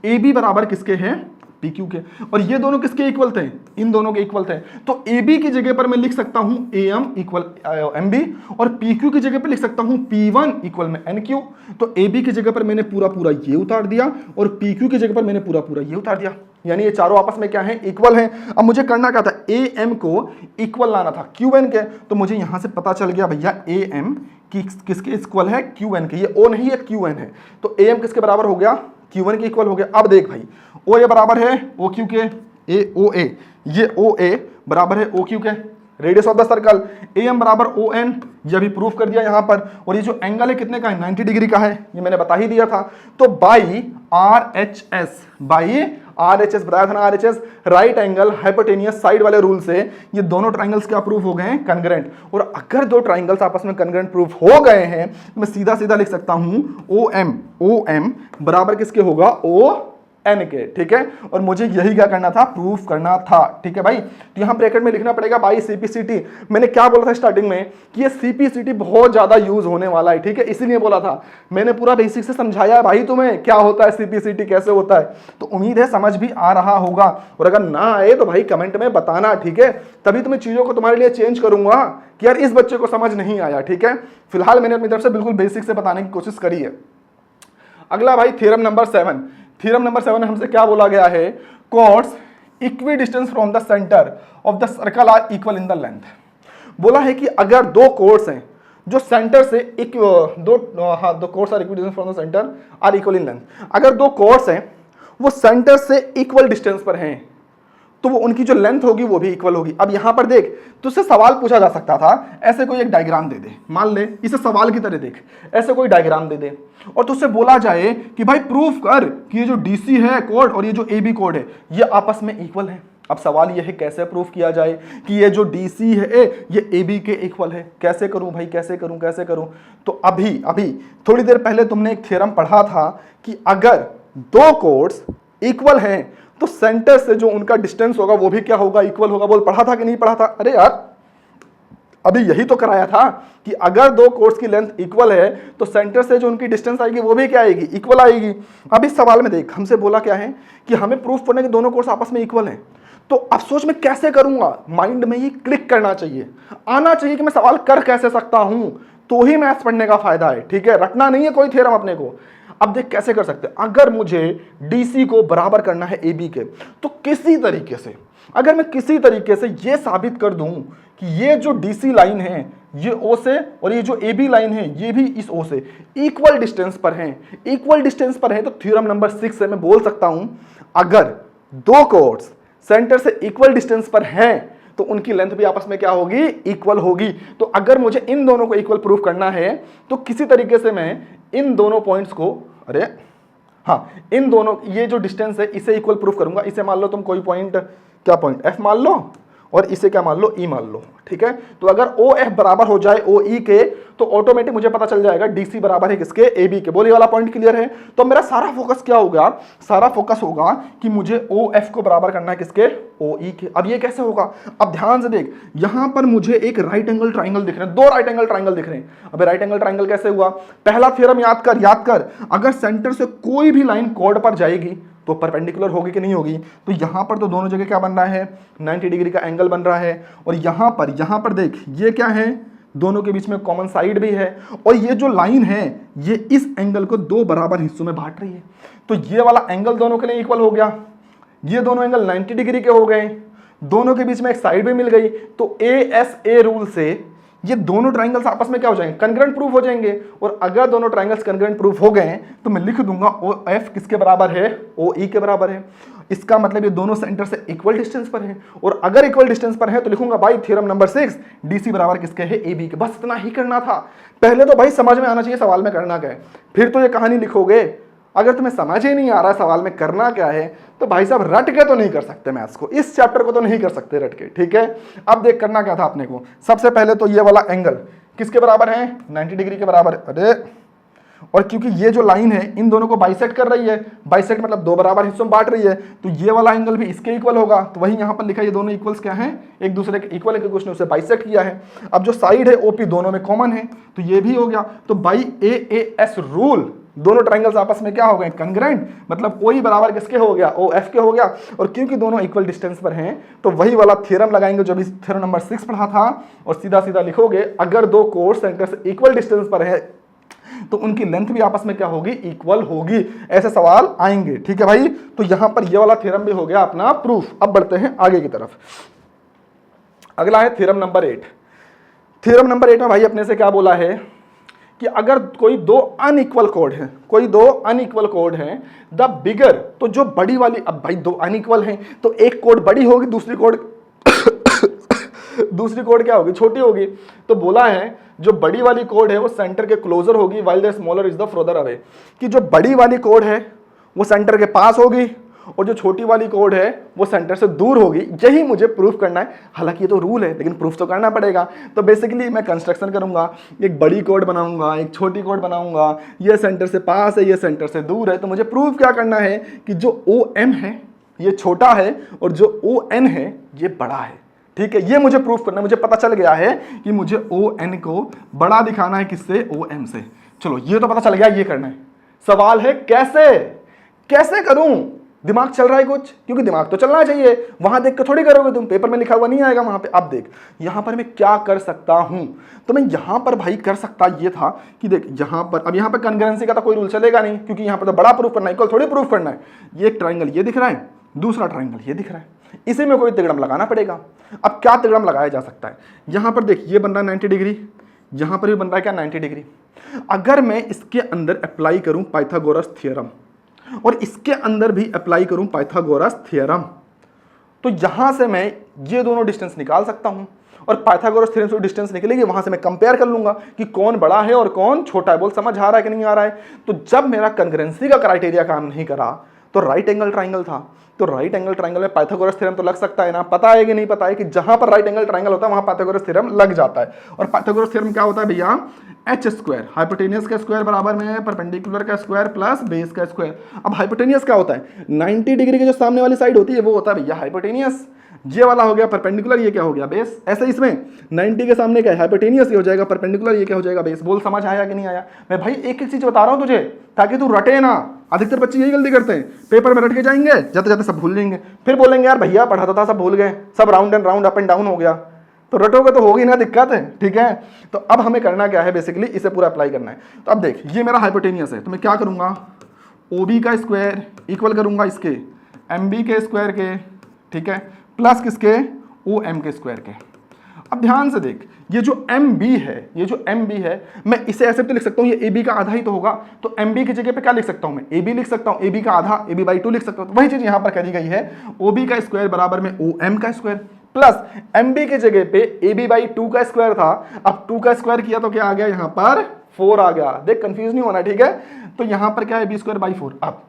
ए बी बराबर किसके है, पी क्यू के, और ये दोनों किसके इक्वल थे, इन दोनों के इक्वल थे। तो ए बी की जगह पर मैं लिख सकता हूं A M equal M B और पी क्यू की जगह पर लिख सकता हूं पी वन इक्वल में एन क्यू। तो ए बी की जगह पर मैंने पूरा पूरा ये उतार दिया और पी क्यू की जगह पर मैंने पूरा पूरा ये उतार दिया, यानी ये चारों आपस में क्या है, इक्वल हैं। अब मुझे करना क्या था, ए एम को इक्वल लाना था क्यू एन के। तो मुझे यहां से पता चल गया भैया ए एम किसके इक्वल है, क्यू एन के। ये ओ नहीं है, क्यू एन है। तो ए एम किसके बराबर हो गया, क्यू एन के इक्वल हो गया। अब देख भाई, ओ ए बराबर है ओ क्यू के, ए ओ ए, ये ओ ए बराबर है ओ क्यू के, radius of the circle. A M बराबर ओ एन, ये भी प्रूफ कर दिया यहां पर। और ये जो एंगल है कितने का है, 90 डिग्री का है, ये मैंने बता ही दिया था। तो by R H S, by R H S बताया था ना, R H S right angle hypotenuse side वाले रूल से ये दोनों ट्राइंगल्स क्या प्रूफ हो गए हैं, कन्ग्रेंट। और अगर दो ट्राइंगल्स आपस में कन्ग्रेंट प्रूफ हो गए हैं तो मैं सीधा सीधा लिख सकता हूं ओ एम बराबर किसके होगा, ओ एन के, ठीक है। और मुझे यही क्या करना था, प्रूफ करना था, ठीक है भाई। तो यहां ब्रैकेट में लिखना पड़ेगा बाई सीपीसीटी। मैंने क्या बोला था स्टार्टिंग में कि ये सीपीसीटी बहुत ज्यादा यूज होने वाला है, ठीक है, इसीलिए बोला था। मैंने पूरा बेसिक से समझाया है भाई तुम्हें क्या होता है सीपीसीटी, कैसे होता है। तो उम्मीद है समझ भी आ रहा होगा, और अगर ना आए तो भाई कमेंट में बताना, ठीक है। तभी तुम्हें चीजों को तुम्हारे लिए चेंज करूंगा कि यार इस बच्चे को समझ नहीं आया, ठीक है। फिलहाल मैंने अपनी तरफ से बिल्कुल बेसिक से बताने की कोशिश करी है। अगला भाई थ्योरम नंबर 7। थ्योरम नंबर 7 हमसे क्या बोला गया है, chords equidistance from the centre of the circle are equal in the length. बोला है कि अगर दो कॉर्ड्स हैं जो सेंटर से दो chords are equidistance from the centre are equal in length, अगर दो कॉर्ड्स हैं वो सेंटर से इक्वल डिस्टेंस पर हैं तो वो उनकी जो लेंथ होगी वो भी इक्वल होगी। अब यहां पर देख, तुझसे सवाल पूछा जा सकता था, ऐसे कोई एक डायग्राम दे दे, मान ले इसे सवाल की तरह देख, ऐसे कोई डायग्राम दे दे और तुझसे बोला जाए कि भाई प्रूफ कर कि ये जो डीसी है कोड और ये जो एबी कोड है ये आपस में इक्वल है। अब सवाल ये है कैसे प्रूफ किया जाए कि ये जो डीसी है ये एबी के इक्वल है। कैसे करूं भाई, कैसे करूं। तो अभी थोड़ी देर पहले तुमने एक थ्योरम पढ़ा था कि अगर दो कोड्स इक्वल हैं तो सेंटर से जो उनका डिस्टेंस होगा वो भी क्या होगा, इक्वल होगा। बोल पढ़ा था कि नहीं पढ़ा था, अरे यार अभी यही तो कराया था कि अगर दो कोर्स की लेंथ इक्वल है तो सेंटर से जो उनकी डिस्टेंस आएगी वो भी क्या आएगी, इक्वल आएगी। अब इस सवाल में देख, हमसे बोला क्या है कि हमें प्रूफ करना है कि दोनों कोर्स आपस में इक्वल हैं। तो अब सोच मैं कैसे करूंगा, माइंड में ये क्लिक करना चाहिए, आना चाहिए कि मैं सवाल कर कैसे सकता हूं, तो ही मैथ्स पढ़ने का फायदा है, ठीक है। रटना नहीं है कोई थ्योरम अपने को। अब देख कैसे कर सकते हैं, अगर मुझे डीसी को बराबर करना है एबी के, तो किसी तरीके से, अगर मैं किसी तरीके से ये साबित कर दूं कि ये जो डीसी लाइन है ये ओ से और ये जो एबी लाइन है ये भी इस ओ से इक्वल डिस्टेंस पर हैं, तो थ्योरम नंबर 6 से मैं बोल सकता हूं अगर दो कोर्ड्स सेंटर से इक्वल डिस्टेंस पर हैं तो उनकी लेंथ भी आपस में क्या होगी, इक्वल होगी। तो अगर मुझे इन दोनों को इक्वल प्रूफ करना है तो किसी तरीके से मैं इन दोनों पॉइंट्स को, इन दोनों, ये जो डिस्टेंस है इसे इक्वल प्रूफ करूंगा। इसे मान लो तुम कोई पॉइंट, क्या पॉइंट एफ मान लो, और इसे क्या मान लो, ई मान लो, ठीक है। तो अगर ओ एफ बराबर हो जाए ओ ई के तो ऑटोमेटिक मुझे पता चल जाएगा डी सी बराबर है किसके, ए बी के। बोली वाला पॉइंट क्लियर है। तो मेरा सारा फोकस क्या होगा, सारा फोकस होगा कि मुझे ओ एफ को बराबर करना है किसके, ओ ई के। अब ये कैसे होगा, अब ध्यान से देख, यहां पर मुझे एक राइट एंगल ट्राइंगल दिख रहे हैं, दो राइट एंगल ट्राइंगल दिख रहे हैं। अब राइट एंगल ट्राइंगल कैसे हुआ, पहला थ्योरम याद कर, अगर सेंटर से कोई भी लाइन कॉर्ड पर जाएगी तो परपेंडिकुलर होगी कि नहीं होगी। तो यहां पर तो दोनों जगह क्या बन रहा है, 90 डिग्री का एंगल बन रहा है। और यहां पर देख, ये क्या है, दोनों के बीच में कॉमन साइड भी है। और ये जो लाइन है ये इस एंगल को दो बराबर हिस्सों में बांट रही है। तो ये वाला एंगल दोनों के लिए इक्वल हो गया, ये दोनों एंगल 90 डिग्री के हो गए, दोनों के बीच में एक साइड भी मिल गई। तो ASA रूल से ये दोनों ट्राइंगल्स आपस में क्या हो जाएंगे, कंग्रुएंट प्रूफ हो जाएंगे। और अगर दोनों ट्राइंगल्स कंग्रुएंट प्रूफ हो गए तो मैं लिख दूंगा ओ एफ किसके बराबर है, ओ ई के बराबर है। इसका मतलब ये दोनों सेंटर से इक्वल डिस्टेंस पर है। और अगर इक्वल डिस्टेंस पर है तो लिखूंगा भाई थ्योरम नंबर 6 डीसी बराबर किसके है, ए बी के। बस इतना ही करना था। पहले तो भाई समझ में आना चाहिए सवाल में करना क्या है, फिर तो ये कहानी लिखोगे। अगर तुम्हें समझ ही नहीं आ रहा सवाल में करना क्या है तो भाई साहब रट के तो नहीं कर सकते मैथ्स को, इस चैप्टर को तो नहीं कर सकते रट के, ठीक है। अब देख करना क्या था अपने को, सबसे पहले तो ये वाला एंगल किसके बराबर है, 90 डिग्री के बराबर। अरे और क्योंकि ये जो लाइन है इन दोनों को बाइसेक्ट कर रही है, बाइसेक्ट मतलब दो बराबर हिस्सों में बांट रही है, तो ये वाला एंगल भी इसके इक्वल होगा। तो वही यहाँ पर लिखा है, ये दोनों इक्वल्स क्या हैं, एक दूसरे के इक्वल है, कुछ ने उसे बाइसेक्ट किया है। अब जो साइड है ओपी दोनों में कॉमन है तो ये भी हो गया। तो बाई AAS रूल दोनों ट्राइंगल्स आपस में क्या हो गए, कंग्रुएंट, मतलब ओ ई बराबर किसके हो गया, ओ एफ के हो गया। और क्योंकि दोनों इक्वल डिस्टेंस पर हैं तो वही वाला थ्योरम लगाएंगे जो भी थ्योरम नंबर 6 पढ़ा था, और सीधा सीधा लिखोगे अगर दो कोर्स सेंटर से इक्वल डिस्टेंस पर है तो उनकी लेंथ भी आपस में क्या होगी, इक्वल होगी। ऐसे सवाल आएंगे, ठीक है भाई। तो यहां पर ये वाला थ्योरम भी हो गया अपना प्रूफ। अब बढ़ते हैं आगे की तरफ। अगला है थ्योरम नंबर 8। थ्योरम नंबर 8 में भाई अपने से क्या बोला है कि अगर कोई दो अनइक्वल कोड है, कोई दो अनइक्वल कोड है, द बिगर, तो जो बड़ी वाली, अब भाई दो अनइक्वल हैं तो एक कोड बड़ी होगी, दूसरी कोड क्या होगी, छोटी होगी। तो बोला है जो बड़ी वाली कोड है वो सेंटर के क्लोजर होगी, while the smaller is the further away, कि जो बड़ी वाली कोड है वो सेंटर के पास होगी और जो छोटी वाली कोड है वो सेंटर से दूर होगी। यही मुझे प्रूफ करना है। हालांकि ये तो रूल है लेकिन प्रूफ तो करना पड़ेगा। तो बेसिकली मैं कंस्ट्रक्शन करूंगा, एक बड़ी कोड बनाऊंगा, एक छोटी कोड बनाऊंगा, ये सेंटर से पास है, ये सेंटर से दूर है। तो मुझे प्रूफ क्या करना है कि जो OM है ये छोटा है और जो ON है ये बड़ा है, ठीक है। ये मुझे प्रूफ करना है। मुझे पता चल गया है कि मुझे ON को बड़ा दिखाना है किससे, OM से। चलो ये तो पता चल गया, ये करना है। सवाल है कैसे करूं, दिमाग चल रहा है कुछ, क्योंकि दिमाग तो चलना चाहिए। वहां देख के थोड़ी करोगे तुम, पेपर में लिखा हुआ नहीं आएगा वहां पे। अब देख यहां पर मैं क्या कर सकता हूं, तो मैं यहां पर भाई कर सकता ये था कि देख यहां पर, अब यहां पर कंकरेंसी का तो कोई रूल चलेगा नहीं क्योंकि यहां पर तो बड़ा प्रूफ करना है, इक्वल थोड़ी प्रूफ करना है। ये एक ट्राइंगल ये दिख रहा है, दूसरा ट्राइंगल ये दिख रहा है, इसी में कोई तिगड़म लगाना पड़ेगा। अब क्या तिगड़म लगाया जा सकता है, यहां पर देख ये बन रहा है 90 डिग्री, यहां पर भी बन रहा है क्या 90 डिग्री। अगर मैं इसके अंदर अप्लाई करूं पाइथागोरस थ्योरम और इसके अंदर भी अप्लाई करूं पाइथागोरस थ्योरम, तो यहां से मैं ये दोनों डिस्टेंस निकाल सकता हूं और पाइथागोरस थ्योरम से डिस्टेंस निकलेगी, वहां से मैं कंपेयर कर लूंगा कि कौन बड़ा है और कौन छोटा है। बोल समझ आ रहा है कि नहीं आ रहा है। तो जब मेरा कंकरेंसी का क्राइटेरिया काम नहीं करा तो राइट एंगल ट्राइंगल था, तो राइट एंगल ट्राइंगल में पाइथागोरस थ्योरम तो लग सकता है ना। पता है कि नहीं पता है कि जहां पर राइट एंगल ट्राइंगल होता है वहां पाइथागोरस थ्योरम लग जाता है। और पाइथागोरस थ्योरम क्या होता है भैया, h स्क्वायर, हाइपोटेनियस का स्क्वायर बराबर में है परपेंडिकुलर का स्क्वायर प्लस बेस का स्क्वायर। अब हाइपोटेनियस क्या होता है, 90 डिग्री की जो सामने वाली साइड होती है वो होता है भैया हाइपोटेनियस। ये वाला हो गया परपेंडिकुलर, ये क्या हो गया बेस। ऐसे इसमें 90 के सामने क्या है, हाइपोटेनियस ये हो जाएगा परपेंडिकुलर, ये क्या हो जाएगा बेस। बोल समझ आया कि नहीं आया। मैं भाई एक एक चीज बता रहा हूं तुझे ताकि तू रटे ना। अधिकतर बच्चे यही गलती करते हैं, पेपर में रट के जाएंगे, जाते जाते सब भूल जाएंगे, फिर बोलेंगे यार भैया पढ़ाता था सब भूल गए, सब round and round up and down हो गया। तो रटोगे तो होगी ना दिक्कत है, ठीक है। तो अब हमें करना क्या है, बेसिकली इसे पूरा अप्लाई करना है। तो अब देख ये मेरा हाइपोटेनियस है, तो मैं क्या करूंगा, OB का स्क्वायर इक्वल करूंगा इसके MB के स्क्वायर के, ठीक है, प्लस किसके OM के स्क्वायर के। अब ध्यान से देख ये जो MB है, ये जो MB है मैं इसे ऐसे भी लिख सकता हूँ, ये AB का आधा ही तो होगा। तो MB की जगह पे क्या लिख सकता हूँ मैं, AB लिख सकता हूँ, AB का आधा AB/2 लिख सकता हूँ। तो वही चीज यहाँ पर करी गई है, OB का स्क्वायर बराबर में OM का स्क्वायर प्लस MB की जगह पे AB/2 का स्क्वायर था। अब 2 का स्क्वायर किया तो क्या आ गया, यहाँ पर 4 आ गया। देख कंफ्यूज नहीं होना, ठीक है। तो यहाँ पर क्या है B² by 4। अब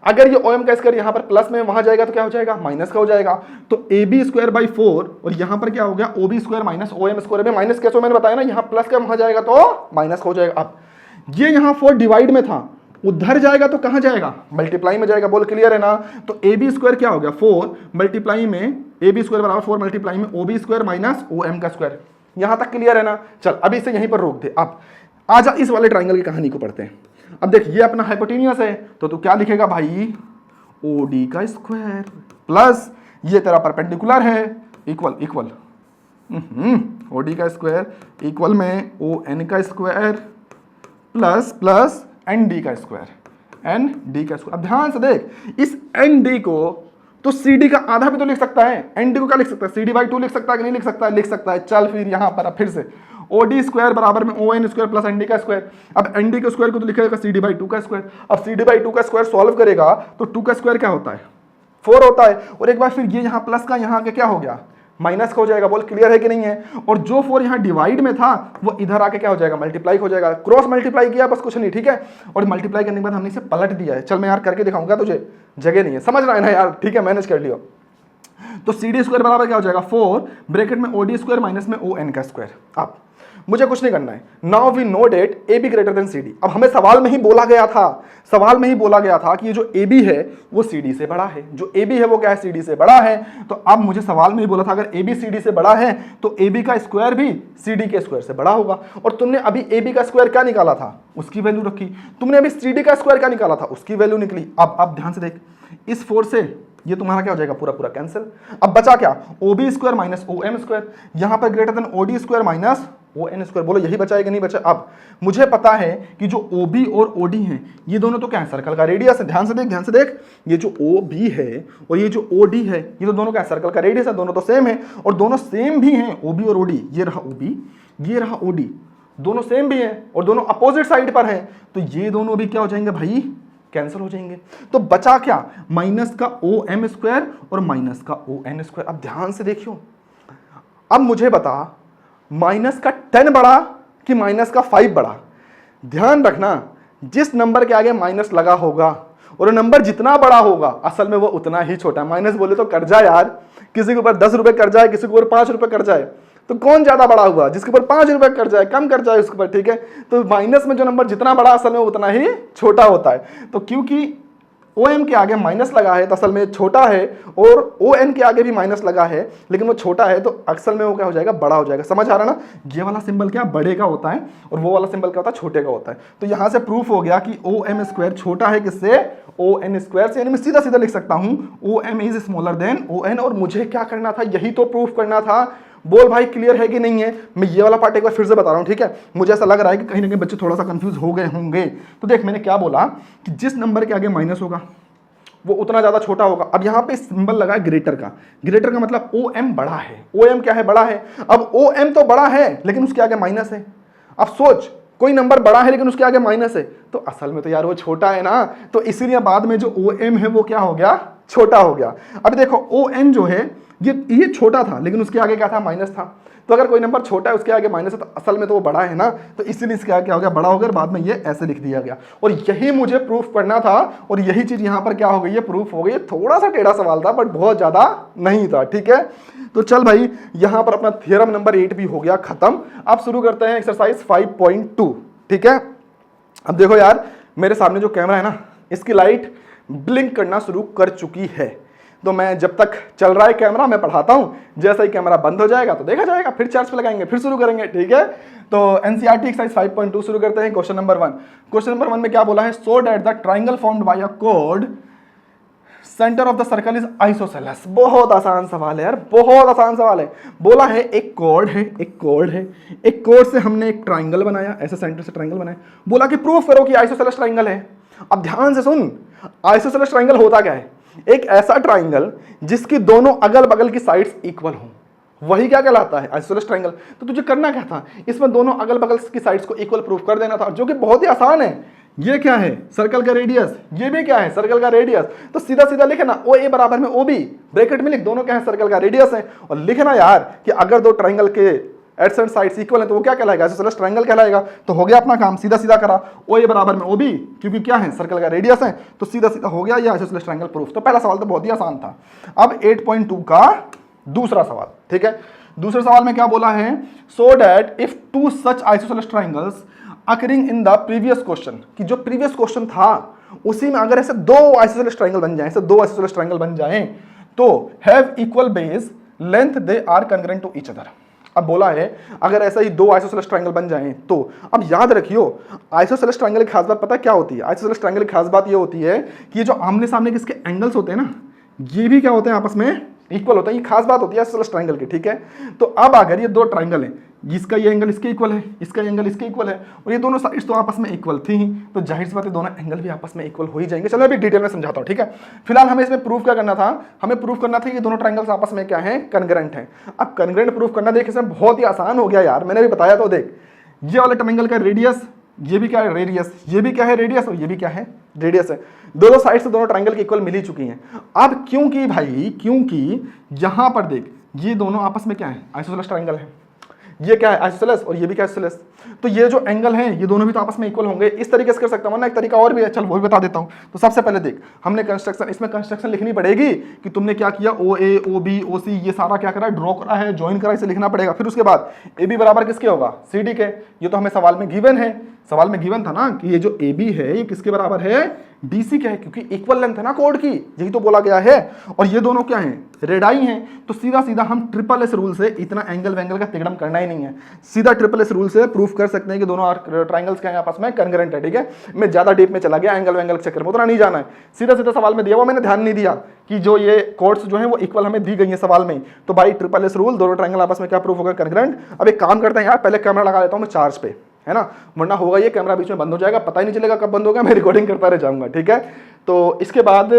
अगर ये OM का स्क्वायर यहाँ पर प्लस में वहां जाएगा तो क्या हो जाएगा, माइनस का हो जाएगा। तो AB स्क्वायर बाई 4 और यहाँ पर क्या हो गया, OB square minus OM square में माइनस कैसे, मैंने बताया ना, यहाँ प्लस का वहां जाएगा तो माइनस का हो जाएगा। अब ये यहाँ 4 डिवाइड में था, उधर जाएगा तो कहां जाएगा, मल्टीप्लाई में जाएगा। बोल क्लियर है ना। तो AB स्क्वायर क्या हो गया, 4 मल्टीप्लाई में AB स्क्वायर बराबर 4 मल्टीप्लाई में OB स्क्वायर माइनस OM का स्क्वायर। यहां तक क्लियर है ना। चल अभी इसे यहीं पर रोक दे। अब आजा इस वाले ट्राइंगल की कहानी को पढ़ते हैं। अब देख ये अपना हाइपोटेन्यूस है, तो तू क्या लिखेगा भाई, OD का स्क्वायर प्लस ये तेरा परपेंडिकुलर है इक्वल इक्वल OD का स्क्वायर इक्वल में ON का स्क्वायर प्लस प्लस ND का स्क्वायर ND का स्क्वायर। अब ध्यान से देख, इस ND को तो CD का आधा भी तो लिख सकता है, ND को क्या लिख सकता है, CD बाई 2 लिख सकता है कि नहीं लिख सकता है, लिख सकता है। चल फिर यहां पर अब फिर से OD स्क्वायर बराबर में ON स्क्वायर प्लस ND का स्क्वायर। अब ND के स्क्वायर को तो लिखेगा CD बाई 2 का स्क्वायर। अब CD बाई 2 का स्क्वायर सॉल्व करेगा तो 2 का स्क्वायर क्या होता है, 4 होता है। और एक बार फिर ये यहाँ प्लस का यहाँ के क्या हो गया, माइनस का हो जाएगा। बोल क्लियर है कि नहीं है। और जो 4 यहाँ डिवाइड में था वो इधर आके क्या हो जाएगा, मल्टीप्लाई हो जाएगा। क्रॉस मल्टीप्लाई किया बस, कुछ नहीं, ठीक है। और मल्टीप्लाई करने के बाद हमने इसे पलट दिया है। चल मैं यार करके दिखाऊंगा, तुझे जगह नहीं है, समझ रहा है ना यार, ठीक है, मैनेज कर लियो। तो CD स्क्वायर बराबर क्या हो जाएगा, 4 ब्रैकेट में OD स्क्वायर माइनस में ON का स्क्वायर। अब मुझे कुछ नहीं करना है। Now we know that AB greater than CD। अब हमें सवाल में ही बोला गया था, सवाल में ही बोला गया था कि ये जो AB है वो CD से बड़ा है, जो AB है वो क्या है, CD से बड़ा है। तो अब मुझे सवाल में ही बोला था अगर AB CD से बड़ा है तो AB का स्क्वायर भी CD के स्क्वायर से बड़ा होगा। और तुमने अभी AB का स्क्वायर क्या निकाला था, उसकी वैल्यू रखी। तुमने अभी CD का स्क्वायर क्या निकाला था, उसकी वैल्यू निकली। अब ध्यान से देख, इस 4 से ये तुम्हारा क्या हो जाएगा, पूरा पूरा कैंसिल। अब बचा क्या, OB square minus OM square, यहां पर greater than OD square minus ON square. बोलो यही बचा है कि नहीं बचा। अब मुझे पता है कि जो OB और OD हैं ये दोनों तो क्या है, सर्कल का रेडियस है। ध्यान से देख, ध्यान से देख, ये जो OB है और ये जो OD है ये तो दोनों क्या है, सर्कल का रेडियस है, दोनों तो सेम है। और दोनों सेम भी हैं, OB और OD। ये रहा OB, ये रहा OD, दोनों सेम भी हैं और दोनों अपोजिट साइड पर हैं। तो ये दोनों भी क्या हो जाएंगे भाई, कैंसिल हो जाएंगे। तो बचा क्या, माइनस का OM स्क्वायर और माइनस का ON स्क्वायर। अब ध्यान से देखियो, अब मुझे बता माइनस का 10 बड़ा कि माइनस का 5 बड़ा। ध्यान रखना, जिस नंबर के आगे माइनस लगा होगा और नंबर जितना बड़ा होगा असल में वो उतना ही छोटा है। माइनस बोले तो कर्जा यार, किसी के ऊपर 10 रुपए कर्जा है, किसी के ऊपर 5 रुपए कर्जा है, तो कौन ज्यादा बड़ा हुआ, जिसके ऊपर 5 रुपए कर्जा है, कम कर्जा है उसके ऊपर, ठीक है। तो माइनस में जो नंबर जितना बड़ा असल में उतना ही छोटा होता है। तो क्योंकि OM के आगे माइनस लगा है तो असल में छोटा है, और ON के आगे भी माइनस लगा है लेकिन वो छोटा है, तो असल में वो क्या हो जाएगा, बड़ा हो जाएगा। समझ आ रहा ना। ये वाला सिंबल क्या बड़े का होता है और वो वाला सिंबल क्या होता है, छोटे का होता है। तो यहां से प्रूफ हो गया कि OM स्क्वायर छोटा है किससे, ON स्क्वायर से। यानी मैं सीधा सीधा लिख सकता हूं OM is smaller than ON। और मुझे क्या करना था, यही तो प्रूफ करना था। बोल भाई क्लियर है कि नहीं है। मैं ये वाला पार्ट एक बार फिर से बता रहा हूं, ठीक है। मुझे ऐसा लग रहा है कि कहीं ना कहीं बच्चे थोड़ा सा कंफ्यूज हो गए होंगे। तो देख मैंने क्या बोला कि जिस नंबर के आगे माइनस होगा वो उतना ज्यादा छोटा होगा। अब यहां पे सिंबल लगा है ग्रेटर का, ग्रेटर का मतलब OM बड़ा है। OM क्या है, बड़ा है। अब OM तो बड़ा है लेकिन उसके आगे माइनस है। अब सोच, कोई नंबर बड़ा है लेकिन उसके आगे माइनस है, तो असल में तो यार वो छोटा है ना। तो इसीलिए बाद में जो OM है वो क्या हो गया, छोटा हो गया। अब देखो ON जो है ये छोटा था लेकिन उसके आगे क्या था, माइनस था। तो अगर कोई नंबर छोटा है उसके आगे माइनस है तो असल में तो वो बड़ा है ना। तो इसीलिए इसके आगे क्या हो गया, बड़ा हो गया। बाद में ये ऐसे लिख दिया गया और यही मुझे प्रूफ करना था और यही चीज यहां पर क्या हो गई है, प्रूफ हो गई। थोड़ा सा टेढ़ा सवाल था बट बहुत ज्यादा नहीं था, ठीक है। तो चल भाई यहां पर अपना थ्योरम नंबर 8 भी हो गया खत्म। अब शुरू करते हैं एक्सरसाइज 5.2, ठीक है। अब देखो यार मेरे सामने जो कैमरा है ना, इसकी लाइट ब्लिंक करना शुरू कर चुकी है। तो मैं जब तक चल रहा है कैमरा मैं पढ़ाता हूं, जैसा ही कैमरा बंद हो जाएगा तो देखा जाएगा, फिर चार्ज पे लगाएंगे, फिर शुरू करेंगे, ठीक है। तो एनसीईआरटी एक्सरसाइज 5.2 शुरू करते हैं। Question number 1। क्वेश्चन नंबर 1 में क्या बोला है, so that the triangle formed by a cord centre of the circle is isosceles. बहुत आसान सवाल है यार, बहुत आसान सवाल है। बोला है एक कॉर्ड है, एक कॉर्ड है, एक कॉर्ड से हमने एक ट्राइंगल बनाया, ऐसे सेंटर से ट्राइंगल बनाया। बोला कि प्रूफ करो कि आइसोसेलेस ट्राइंगल है। अब ध्यान से सुन, आइसोसेलेस ट्राइंगल होता क्या है, एक ऐसा ट्राइंगल जिसकी दोनों अगल बगल की साइड्स इक्वल हों, वही क्या कहलाता है, आइसोसेलेस ट्राइंगल। तो तुझे करना क्या था, इसमें दोनों अगल बगल की साइड्स को इक्वल प्रूफ कर देना था, जो कि बहुत ही आसान है। ये क्या है, सर्कल का रेडियस, ये भी क्या है, सर्कल का रेडियस। तो सीधा सीधा लिखना OA बराबर में OB, ब्रैकेट में लिख, दोनों क्या है, सर्कल का रेडियस है। और लिखना यार कि अगर दो ट्राइंगल के एडसेंट साइड्स इक्वल है तो वो क्या कहलाएगा, आइसोसेलेस ट्रायंगल कहलाएगा। तो हो गया अपना काम, सीधा सीधा करा, ओ ए बराबर में ओ बी, क्योंकि क्या है सर्कल का रेडियस है, तो सीधा सीधा हो गया ये आइसोसेलेस ट्रायंगल प्रूफ। तो पहला सवाल तो बहुत ही आसान था। अब 8.2 का दूसरा सवाल, ठीक है। दूसरे सवाल में क्या बोला है, so that if two such isosceles triangles occurring in the previous question, कि जो प्रीवियस क्वेश्चन था उसी में अगर ऐसे दो आइसोसेलेस ट्रायंगल बन जाएं, ऐसे दो आइसोसेलेस ट्रायंगल बन जाएं तो have equal base length they are congruent to each other. अब बोला है अगर ऐसा ही दो आइसोसेलेस ट्रायंगल बन जाएं तो, अब याद रखियो आइसोसेलेस ट्रायंगल की खास बात पता है क्या होती है, आइसोसेलेस ट्रायंगल की खास बात ये होती है कि ये जो आमने सामने के इसके एंगल्स होते हैं ना, ये भी क्या होते हैं आपस में इक्वल होता है, ये खास बात होती है आइसोसेलेस ट्रायंगल की, ठीक है। तो अब अगर ये दो ट्रायंगल हैं, इसका ये एंगल इसके इक्वल है, इसका एंगल इसके इक्वल है, और ये दोनों साइड्स तो आपस में इक्वल थी ही, तो जाहिर सी बात है दोनों एंगल भी आपस में इक्वल हो ही जाएंगे। चलो अभी डिटेल में समझाता हूँ, ठीक है। फिलहाल हमें इसमें प्रूफ क्या करना था, हमें प्रूफ करना था कि दोनों ट्रायंगल्स आपस में क्या है, कॉन्ग्रुएंट हैं। अब कॉन्ग्रुएंट प्रूफ करना देख इसमें बहुत ही आसान हो गया यार, मैंने भी बताया। तो देख ये वाले ट्रायंगल का रेडियस, ये भी क्या है रेडियस, ये भी क्या है रेडियस, और ये भी क्या है रेडियस है। दोनों साइड से दोनों ट्रायंगल के इक्वल मिल ही चुकी हैं। अब क्योंकि भाई, क्योंकि यहां पर देख ये दोनों आपस में क्या है, आइसोसेलेस ट्रायंगल है, ये क्या है आइसोसेलेस, और ये भी क्या आइसोसेलेस, तो ये जो एंगल हैं ये दोनों भी तो आपस में इक्वल होंगे। इस तरीके से कर सकता हूं, वरना एक तरीका और भी है, चल वो भी बता देता हूं। तो सबसे पहले देख हमने कंस्ट्रक्शन, इसमें कंस्ट्रक्शन लिखनी पड़ेगी कि तुमने क्या किया, ओ ए ओ बी ओ सी ये सारा क्या करा, ड्रॉ करा है, ज्वाइन करा, इसे लिखना पड़ेगा। फिर उसके बाद ए बी बराबर किसके होगा, सी डी के, ये तो हमें सवाल में गिवन है, सवाल में गिवन था ना कि ये जो ए बी है ये किसके बराबर है, डी सी के है, क्योंकि इक्वल लेंथ है ना कोड की, यही तो बोला गया है। और ये दोनों क्या हैं, रेडाई हैं, तो सीधा सीधा हम ट्रिपल एस रूल से, इतना एंगल वेंगल का तिगड़म करना ही नहीं है, सीधा ट्रिपल एस रूल से प्रूफ कर सकते हैं कि दोनों ट्रायंगल्स क्या है आपस में कॉन्ग्रुएंट है, ठीक है। मैं ज्यादा डीप में चला गया, एंगल वेंगल के चक्कर में उतना नहीं जाना है, सीधा सीधा सवाल में दिया हुआ, मैंने ध्यान नहीं दिया कि जो ये कोड्स जो है वो इक्वल हमें दी गई है सवाल में। तो भाई ट्रिपल एस रूल, दोनों ट्रायंगल आपस में क्या प्रूफ होगा, कॉन्ग्रुएंट। अब एक काम करते हैं यार, पहले कैमरा लगा लेता हूं मैं चार्ज पे, है ना, वरना होगा ये कैमरा बीच में बंद हो जाएगा, पता ही नहीं चलेगा कब बंद होगा, मैं रिकॉर्डिंग करता रह जाऊंगा, ठीक है। तो इसके बाद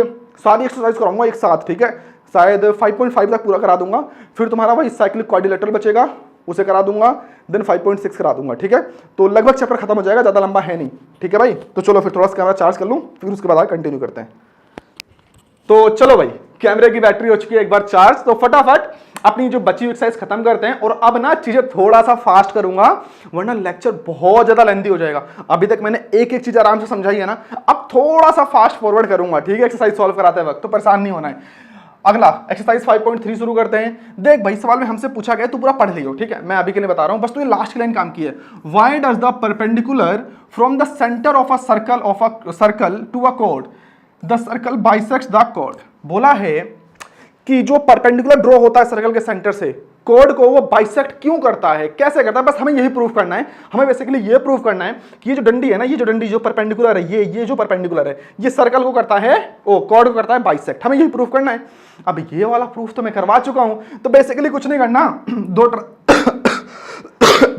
सारी एक्सरसाइज कराऊंगा एक साथ, ठीक है, शायद 5.5 तक पूरा करा दूंगा, फिर तुम्हारा वही साइक्लिक क्वाड्रिलेटरल बचेगा उसे करा दूंगा, देन 5.6 करा दूंगा, ठीक है। तो लगभग चैप्टर खत्म हो जाएगा, ज्यादा लंबा है नहीं, ठीक है भाई। तो चलो फिर थोड़ा सा कैमरा चार्ज कर लूं, फिर उसके बाद कंटिन्यू करते हैं। तो चलो भाई, कैमरे की बैटरी हो चुकी है एक बार चार्ज, तो फटाफट अपनी जो बची हुई एक्सरसाइज खत्म करते हैं। और अब ना चीजें थोड़ा सा फास्ट करूंगा, वरना लेक्चर बहुत ज्यादा लेंथी हो जाएगा। अभी तक मैंने एक एक चीज आराम से समझाई है ना, अब थोड़ा सा फास्ट फॉरवर्ड करूंगा, ठीक है, एक्सरसाइज सॉल्व कराते वक्त, तो परेशान नहीं होना है। अगला एक्सरसाइज 5.3 शुरू करते हैं। देख भाई सवाल में हमसे पूछा गया, तू पूरा पढ़ लियो, ठीक है, मैं अभी के लिए बता रहा हूं, बस तू ये लास्ट की लाइन काम की है। Why does the perpendicular from the centre of a circle to a code the circle bisects the code. बोला है कि जो परपेंडिकुलर ड्रॉ होता है सर्कल के सेंटर से कोड को, वो बाइसेक्ट क्यों करता है, कैसे करता है, बस हमें यही प्रूफ करना है। हमें बेसिकली ये प्रूफ करना है कि ये जो डंडी है ना, ये जो डंडी जो परपेंडिकुलर है, ये जो परपेंडिकुलर है, ये सर्कल को करता है, ओ कोड को करता है बाइसेक्ट, हमें यही प्रूफ करना है। अब ये वाला प्रूफ तो मैं करवा चुका हूं, तो बेसिकली कुछ नहीं करना,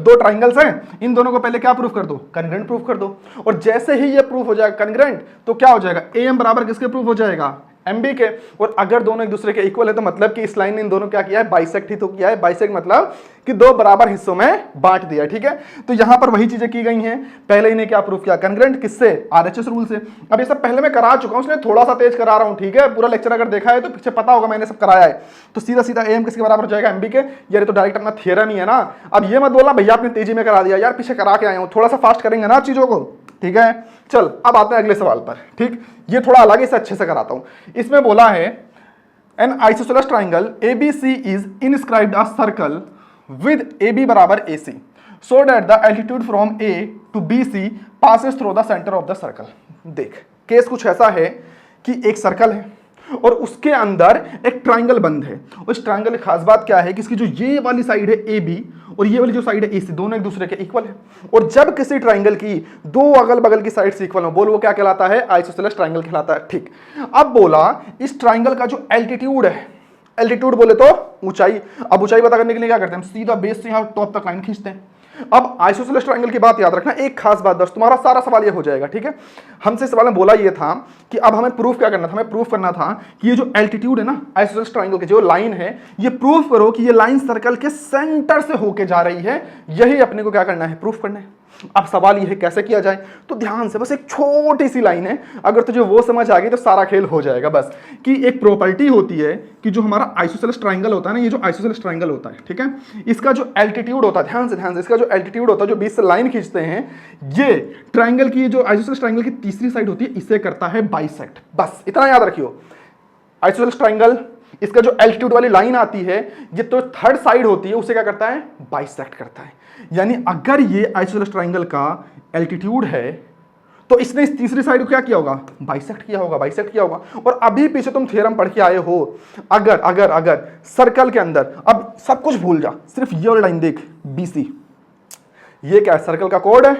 दो ट्राइंगल्स हैं, इन दोनों को पहले क्या प्रूफ कर दो, कॉन्ग्रुएंट प्रूफ कर दो। और जैसे ही ये प्रूफ हो जाएगा कॉन्ग्रुएंट, तो क्या हो जाएगा, एम बराबर किसके प्रूफ हो जाएगा, एमबी के। और अगर दोनों एक दूसरे के इक्वल है तो मतलब कि इस लाइन ने इन दोनों क्या किया है, बाइसेक्ट ही तो किया है। बाइसेक्ट मतलब कि दो बराबर हिस्सों में बांट दिया, ठीक है। तो यहां पर वही चीजें की गई हैं, पहले इन्हें क्या प्रूफ किया, कॉन्ग्रुएंट, किससे, आरएचएस रूल से। अब ये सब पहले मैं करा चुका हूं, इसलिए थोड़ा सा तेज करा रहा हूं, ठीक है। पूरा लेक्चर अगर देखा है तो पीछे पता होगा मैंने सब कराया है। तो सीधा सीधा एम किसके बराबर हो जाएगा, एमबी के। यार तो डायरेक्ट अपना थ्योरम ही है ना। अब ये मत बोलना भैया आपने तेजी में करा दिया, यार पीछे करा के आया हूं, थोड़ा सा फास्ट करेंगे ना चीजों को, ठीक है। चल अब आते हैं अगले सवाल पर, ठीक, ये थोड़ा अलग है, इसे अच्छे से कराता हूं। इसमें बोला है an isosceles triangle ABC is inscribed a circle with AB बराबर AC so that the altitude from A to BC passes through the centre of the circle. देख केस कुछ ऐसा है कि एक सर्कल है और उसके अंदर एक ट्राइंगल बंद है। और इस ट्राइंगल की खास बात क्या है कि इसकी जो ये वाली साइड है AB और ये वाली जो साइड है AC, दोनों एक दूसरे के इक्वल है। और जब किसी ट्राइंगल की दो अगल बगल की साइड से इक्वल हो, बोल वो क्या कहलाता है, आइसोसेलेस ट्राइंगल कहलाता है, ठीक। अब बोला इस ट्राइंगल का जो एल्टीट्यूड है, एल्टीट्यूड बोले तो ऊंचाई। अब ऊंचाई पता करने के लिए क्या करते हैं, सीधा बेस से यहां टॉप तक लाइन खींचते हैं। अब आइसोसेलेस ट्रायंगल की बात याद रखना, एक खास बात बस, तुम्हारा सारा सवाल ये हो जाएगा, ठीक है। हमसे सवाल में बोला ये था कि अब हमें प्रूफ क्या करना था, हमें प्रूफ करना था कि ये जो एल्टीट्यूड है ना आइसोसेलेस ट्रायंगल की जो लाइन है, ये प्रूफ करो कि ये लाइन सर्कल के सेंटर से होके जा रही है। यही अपने को क्या करना है, प्रूफ करना है। अब सवाल यह है कैसे किया जाए, तो ध्यान से बस एक छोटी सी लाइन है, अगर तुझे वो समझ आ गई तो सारा खेल हो जाएगा। बस कि एक प्रॉपर्टी होती है कि जो हमारा आइसोसेलेस ट्रायंगल होता है ना, ये जो आइसोसेलेस ट्रायंगल होता है, ठीक है, इसका जो एल्टीट्यूड होता है, ध्यान से इसका जो एल्टीट्यूड होता है, जो बीच से लाइन खींचते हैं, ये ट्रायंगल की, जो आइसोसेलेस ट्रायंगल की तीसरी साइड होती है, इसे करता है बाइसेक्ट। बस इतना याद रखियो, आइसोसेलेस ट्रायंगल, इसका जो एल्टीट्यूड वाली लाइन आती है, ये तो थर्ड साइड होती है, उसे क्या करता है, बाइसेक्ट करता है। यानी अगर ये आइसोसेलेस ट्रायंगल का एल्टीट्यूड है तो इसने इस तीसरी साइड को क्या किया होगा, बाइसेक्ट किया होगा। और अभी पीछे तुम थ्योरम पढ़ के आए हो, अगर सर्कल के अंदर, अब सब कुछ भूल जा, सिर्फ ये वाली लाइन देख, BC, ये क्या है, सर्कल का कोड है,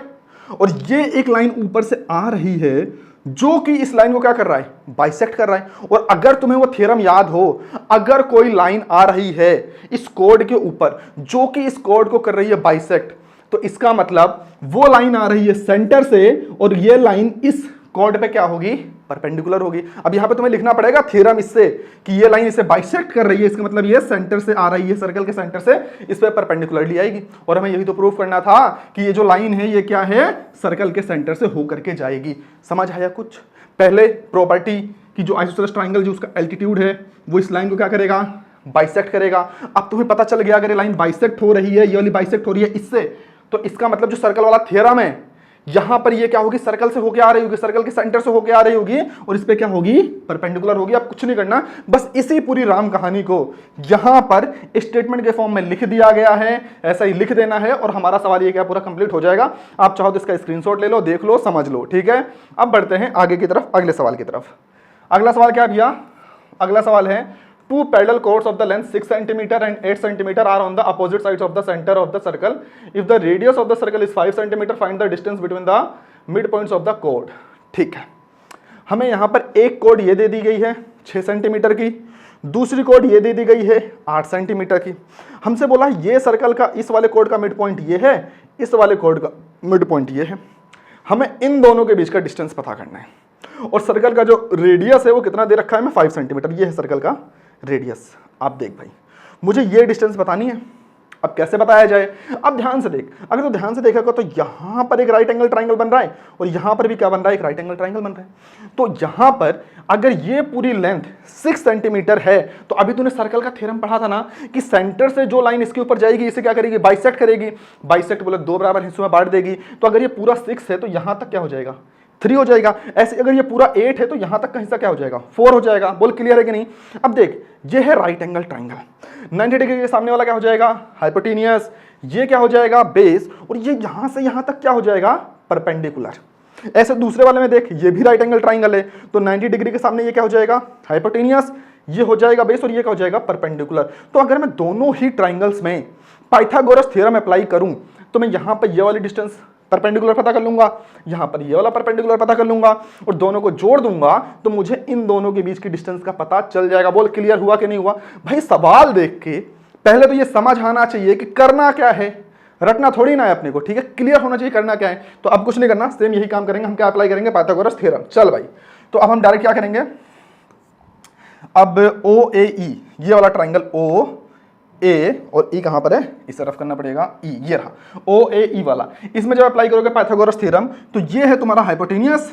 और ये एक लाइन ऊपर से आ रही है जो कि इस लाइन को क्या कर रहा है, बाइसेक्ट कर रहा है। और अगर तुम्हें वो थ्योरम याद हो, अगर कोई लाइन आ रही है इस कोड के ऊपर जो कि इस कोड को कर रही है बाइसेक्ट, तो इसका मतलब वो लाइन आ रही है सेंटर से और ये लाइन इस कोड पे क्या होगी, परपेंडिकुलर होगी। अब यहां पे तुम्हें लिखना पड़ेगा थ्योरम इससे कि ये लाइन इसे बाइसेक्ट कर रही है, इसका मतलब ये सेंटर से आ रही है, सर्कल के सेंटर से इस पे परपेंडिकुलरली आएगी। और हमें यही तो प्रूफ करना था कि ये जो लाइन है ये क्या है, सर्कल के सेंटर से होकर के जाएगी। समझ आया कुछ? पहले प्रॉपर्टी कि जो आइसोसेलेस ट्रायंगल जो उसका एल्टीट्यूड है वो इस लाइन को क्या करेगा, बाइसेक्ट करेगा। अब तुम्हें पता चल गया अगर ये लाइन बाइसेक्ट हो रही है, ये वाली बाइसेक्ट हो रही है इससे, तो इसका मतलब जो सर्कल वाला थ्योरम है, यहां पर ये क्या होगी, सर्कल से होके आ रही होगी, सर्कल के सेंटर से होके आ रही होगी और इस पे क्या होगी, परपेंडिकुलर होगी। अब कुछ नहीं करना, बस इसी पूरी राम कहानी को यहां पर स्टेटमेंट के फॉर्म में लिख दिया गया है, ऐसा ही लिख देना है और हमारा सवाल ये क्या पूरा कंप्लीट हो जाएगा। आप चाहो तो इसका स्क्रीनशॉट ले लो, देख लो, समझ लो, ठीक है। अब बढ़ते हैं आगे की तरफ, अगले सवाल की तरफ। अगला सवाल क्या भैया, अगला सवाल है, two parallel chords of the length 6 cm and 8 cm are on the opposite sides of the center of the circle. If the radius of the circle is 5 cm, find the distance between the midpoints of the chord. ठीक है, हमें यहाँ पर एक code ये दे दी गई है 6 centimetre की, दूसरी कोड ये दे दी गई है 8 सेंटीमीटर की। हमसे बोला ये सर्कल का इस वाले कोड का मिड पॉइंट ये है, इस वाले कोड का मिड पॉइंट ये है। हमें इन दोनों के बीच का डिस्टेंस पता करना है और सर्कल का जो रेडियस है वो कितना दे रखा है, मैं 5 सेंटीमीटर, ये है सर्कल का रेडियस। आप देख भाई, मुझे ये डिस्टेंस बतानी है। अब कैसे बताया जाए, अब ध्यान से देख, अगर तो ध्यान से देखा तो यहां पर एक राइट एंगल ट्रायंगल बन रहा है और यहां पर भी क्या बन रहा है, एक राइट एंगल ट्रायंगल बन रहा है। तो यहां पर अगर ये पूरी लेंथ 6 सेंटीमीटर है तो अभी तूने सर्कल का थ्योरम पढ़ा था ना कि सेंटर से जो लाइन इसके ऊपर जाएगी इसे क्या करेगी, बाइसेक्ट करेगी। बाइसेक्ट बोले 2 बराबर हिस्सों में बांट देगी। तो अगर ये पूरा 6 है तो यहां तक क्या हो जाएगा, 3 हो जाएगा। ऐसे अगर ये पूरा 8 है तो यहां तक का हिस्सा क्या हो जाएगा, 4 हो जाएगा। बोल क्लियर है कि नहीं? अब देख, ये है राइट एंगल ट्रायंगल, 90 डिग्री के सामने वाला क्या हो जाएगा, हाइपोटेनियस, ये क्या हो जाएगा, बेस, और ये यहां से यहां तक क्या हो जाएगा, परपेंडिकुलर। ऐसे दूसरे वाले में देख, ये भी राइट एंगल ट्रायंगल है तो 90 डिग्री के सामने ये क्या हो जाएगा, हाइपोटेनियस, ये हो जाएगा बेस और ये क्या हो जाएगा, परपेंडिकुलर। तो अगर मैं दोनों ही ट्रायंगल्स में पाइथागोरस थ्योरम अप्लाई करूं तो मैं यहां पर ये वाली डिस्टेंस परपेंडिकुलर पता कर लूंगा, यहां पर ये वाला परपेंडिकुलर पता कर लूंगा और दोनों को जोड़ दूंगा तो मुझे इन दोनों के बीच की डिस्टेंस का पता चल जाएगा। बोल क्लियर हुआ कि नहीं हुआ? भाई सवाल देख के पहले तो ये समझ आना चाहिए कि करना क्या है, रटना थोड़ी ना है अपने को, ठीक है, क्लियर होना चाहिए करना क्या है। तो अब कुछ नहीं करना, सेम यही काम करेंगे, हम क्या अप्लाई करेंगे, पाइथागोरस थ्योरम। चल भाई, तो अब हम डायरेक्ट क्या करेंगे, अब OAE ये वाला ट्राइंगल O A और E कहां पर है, इस तरफ करना पड़ेगा, E ये रहा OAE वाला। इसमें जब अप्लाई करोगे पाइथागोरस थ्योरम तो ये है तुम्हारा हाइपोटेनियस,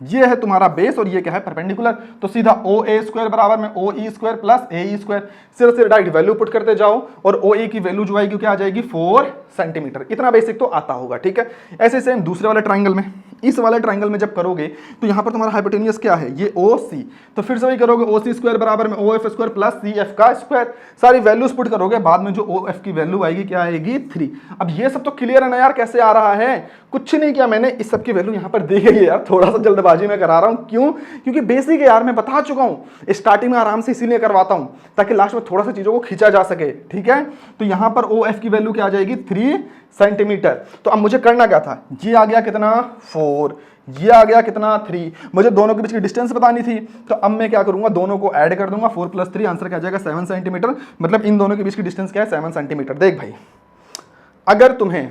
ये है तुम्हारा बेस और ये क्या है, परपेंडिकुलर। तो सीधा OA स्क्वायर बराबर में OE square plus AE square, सिर्फ डायरेक्ट वैल्यू पुट करते जाओ और OA की वैल्यू जो आएगी क्या आ जाएगी, 4 सेंटीमीटर। इतना बेसिक तो आता होगा, ठीक है। ऐसे सेम दूसरे वाले ट्राइंगल में, इस वाले ट्राइंगल में जब करोगे तो यहाँ पर तुम्हारा हाइपोटेनियस क्या है, ये OC, तो फिर से वही करोगे OC स्क्वायर बराबर में OF स्क्वायर प्लस CF का स्क्वायर, सारी वैल्यूज पुट करोगे, बाद में जो OF की वैल्यू आएगी क्या आएगी, 3। अब ये सब तो क्लियर है ना यार, कैसे आ रहा है, कुछ नहीं किया मैंने, इस सब की वैल्यू यहाँ पर दी गई है यार, थोड़ा सा जल्दबाजी में करा रहा हूँ, क्यों, क्योंकि बेसिक है यार, मैं बता चुका हूँ, स्टार्टिंग में आराम से इसीलिए करवाता हूँ ताकि लास्ट में थोड़ा सा चीजों को खींचा जा सके, ठीक है। तो यहाँ पर OF की वैल्यू क्या आ जाएगी, 3 सेंटीमीटर। तो अब मुझे करना क्या था, ये आ गया कितना, 4, ये आ गया कितना, 3, मुझे दोनों के बीच की डिस्टेंस बतानी थी। तो अब मैं क्या करूंगा, दोनों को ऐड कर दूंगा, 4 + 3, आंसर क्या आ जाएगा, 7 सेंटीमीटर। मतलब इन दोनों के बीच की डिस्टेंस क्या है, 7 सेंटीमीटर। देख भाई, अगर तुम्हें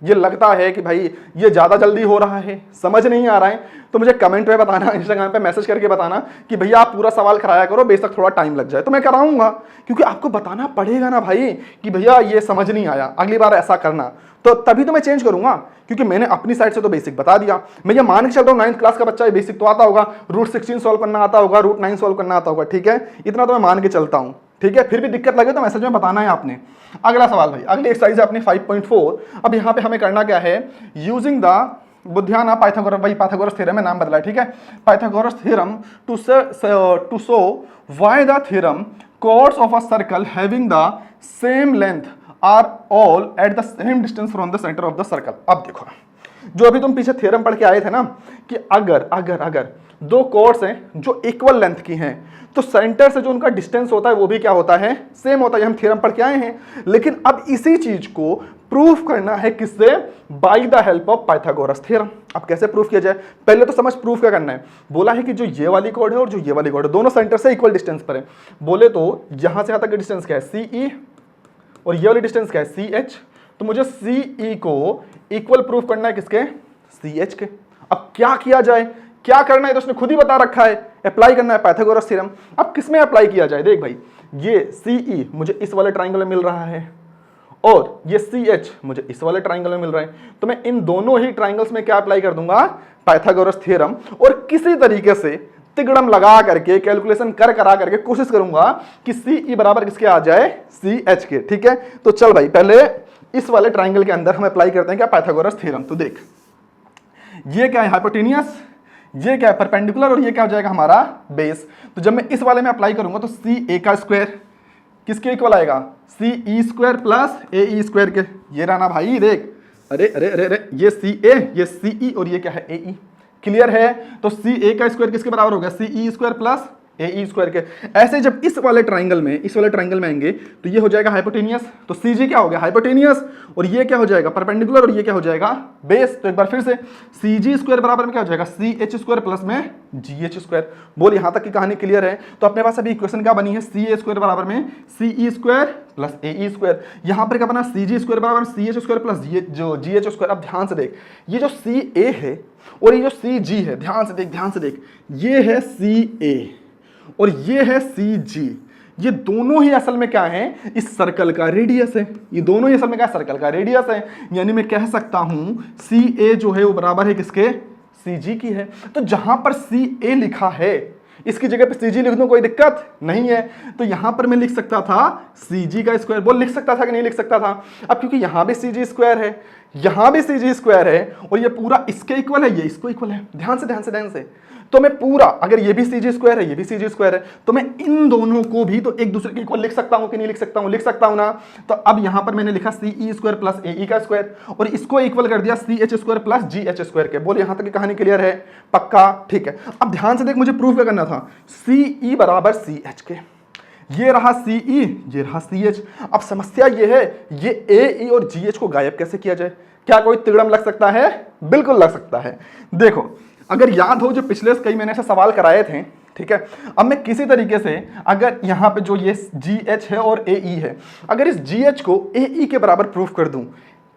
ये लगता है कि भाई ये ज़्यादा जल्दी हो रहा है, समझ नहीं आ रहा है, तो मुझे कमेंट पे बताना, इंस्टाग्राम पे मैसेज करके बताना कि भैया आप पूरा सवाल कराया करो, बेशक थोड़ा टाइम लग जाए, तो मैं कराऊंगा, क्योंकि आपको बताना पड़ेगा ना भाई कि भैया ये समझ नहीं आया, अगली बार ऐसा करना, तो तभी तो मैं चेंज करूंगा, क्योंकि मैंने अपनी साइड से तो बेसिक बता दिया। मैं ये मान के चल रहा हूँ 9th क्लास का बच्चा बेसिक तो आता होगा, रूट 16 सॉल्व करना आता होगा, रूट 9 सॉल्व करना आता होगा, ठीक है, इतना तो मैं मान के चलता हूँ, ठीक है। फिर भी दिक्कत लगे तो मैसेज में बताना है आपने। अगला सवाल भाई, अगली एक्सरसाइज है अपनी 5.4। अब यहाँ पे हमें करना क्या है, यूजिंग द बुद्धियाना पाइथागोरस, भाई पाइथागोरस थ्योरम में नाम बदला है, ठीक है, Pythagoras theorem to show why the theorem chords of a circle having the same length are all at the same distance from the center of the circle। अब देखो, जो अभी तुम पीछे थ्योरम पढ़ के आए थे ना कि अगर दो कॉर्ड्स हैं जो इक्वल लेंथ की हैं, तो सेंटर से जो उनका डिस्टेंस होता है वो भी क्या होता है, सेम होता है। हम थ्योरम पढ़ के आए हैं, लेकिन अब इसी चीज को प्रूफ करना है किससे, by the help of Pythagoras theorem. अब कैसे प्रूफ किया जाए, पहले तो समझ प्रूफ क्या करना है। बोला है कि जो ये वाली कॉर्ड है और जो ये वाली कॉर्ड है दोनों सेंटर से इक्वल डिस्टेंस पर है। बोले तो यहां से यहां तक का डिस्टेंस क्या है, CE, और ये वाली डिस्टेंस क्या है, CH। तो मुझे CE को इक्वल प्रूफ करना है किसके, CH के। अब क्या किया जाए, क्या करना है, तो उसने खुद ही बता रखा है, अप्लाई करना है पाइथागोरस थ्योरम। अब किसमें अप्लाई किया जाए, देख भाई, ये CE मुझे इस वाले ट्राइंगल में मिल रहा है और ये CH मुझे इस वाले ट्राइंगल में मिल रहा है, तो मैं इन दोनों ही ट्राइंगल्स में क्या अप्लाई कर दूंगा, पाइथागोरस थ्योरम। और किसी तरीके से तिगड़म लगा करके कैलकुलेशन करा करके कोशिश करूंगा कि CE बराबर किसके आ जाए, CH के, ठीक है। तो चल भाई पहले इस वाले ट्राइंगल के अंदर हम अप्लाई करते हैं क्या, पाइथागोरस थ्योरम। तो देख, ये क्या है, हाइपोटेनियस, ये क्या है, परपेंडिकुलर, और ये क्या हो जाएगा हमारा बेस। तो जब मैं इस वाले में अप्लाई करूंगा तो CA का स्क्वायर किसके इक्वल आएगा, CE square plus AE square के। ये रहा ना भाई, देख, अरे अरे अरे अरे, ये CA, ये CE, और ये क्या है, AE। क्लियर है, तो CA का स्क्वायर किसके बराबर हो गया, CE square plus AE square के। ऐसे जब इस वाले ट्राइंगल में आएंगे तो ये हो जाएगा हाइपोटेनियस, तो CG क्या हो गया, हाइपोटेनियस, और ये क्या हो जाएगा, परपेंडिकुलर, और ये क्या हो जाएगा, बेस। तो एक बार फिर से CG स्क्वायर बराबर में क्या हो जाएगा, CH स्क्वायर प्लस में GH स्क्वायर। बोल यहाँ तक की कहानी क्लियर है। तो अपने पास अभी इक्वेशन क्या बनी है, CA स्क्वायर बराबर में CE square plus AE square. यहाँ पर क्या बना, CG स्क्वायर बराबर में CH square plus GH square. अब ध्यान से देख, ये जो CA है और ये जो CG है, ध्यान से देख, ये है CA और ये है CG। ये दोनों ही असल में क्या है, इस सर्कल का रेडियस है। ये दोनों ही असल में क्या, सर्कल का रेडियस है। यानी मैं कह सकता हूं CA जो है वो बराबर है किसके, CG की है। तो जहां पर CA लिखा है इसकी जगह पे CG लिख दूं, कोई दिक्कत नहीं है। तो यहां पर मैं लिख सकता था CG का स्क्वायर। बोल, लिख सकता था कि नहीं लिख सकता था। अब क्योंकि यहां भी CG स्क्वायर है, यहां भी CG स्क्वायर है, और ये पूरा इसके इक्वल है, ये इसको इक्वल है। ध्यान से तो मैं पूरा, अगर ये भी CG स्क्वायर है, ये भी CG स्क्वायर है, तो मैं इन दोनों को भी तो एक दूसरे के इक्वल लिख सकता हूं कि नहीं लिख सकता हूं, लिख सकता हूं ना। तो अब यहां पर मैंने लिखा CE स्क्वायर प्लस AE का स्क्वायर, और इसको इक्वल कर दिया CH square plus GH square के। बोल, यहां तक की कहानी क्लियर है, पक्का, ठीक है। अब ध्यान से देख, मुझे प्रूफ क्या करना था, CE बराबर CH के। ये रहा CE, ये रहा CH। अब समस्या ये है, ये AE और GH को गायब कैसे किया जाए। क्या कोई तिगड़म लग सकता है, बिल्कुल लग सकता है। देखो, अगर याद हो जो पिछले कई मैंने ऐसे सवाल कराए थे, ठीक है। अब मैं किसी तरीके से, अगर यहाँ पे जो ये GH है और AE है, अगर इस GH को AE के बराबर प्रूफ कर दूं,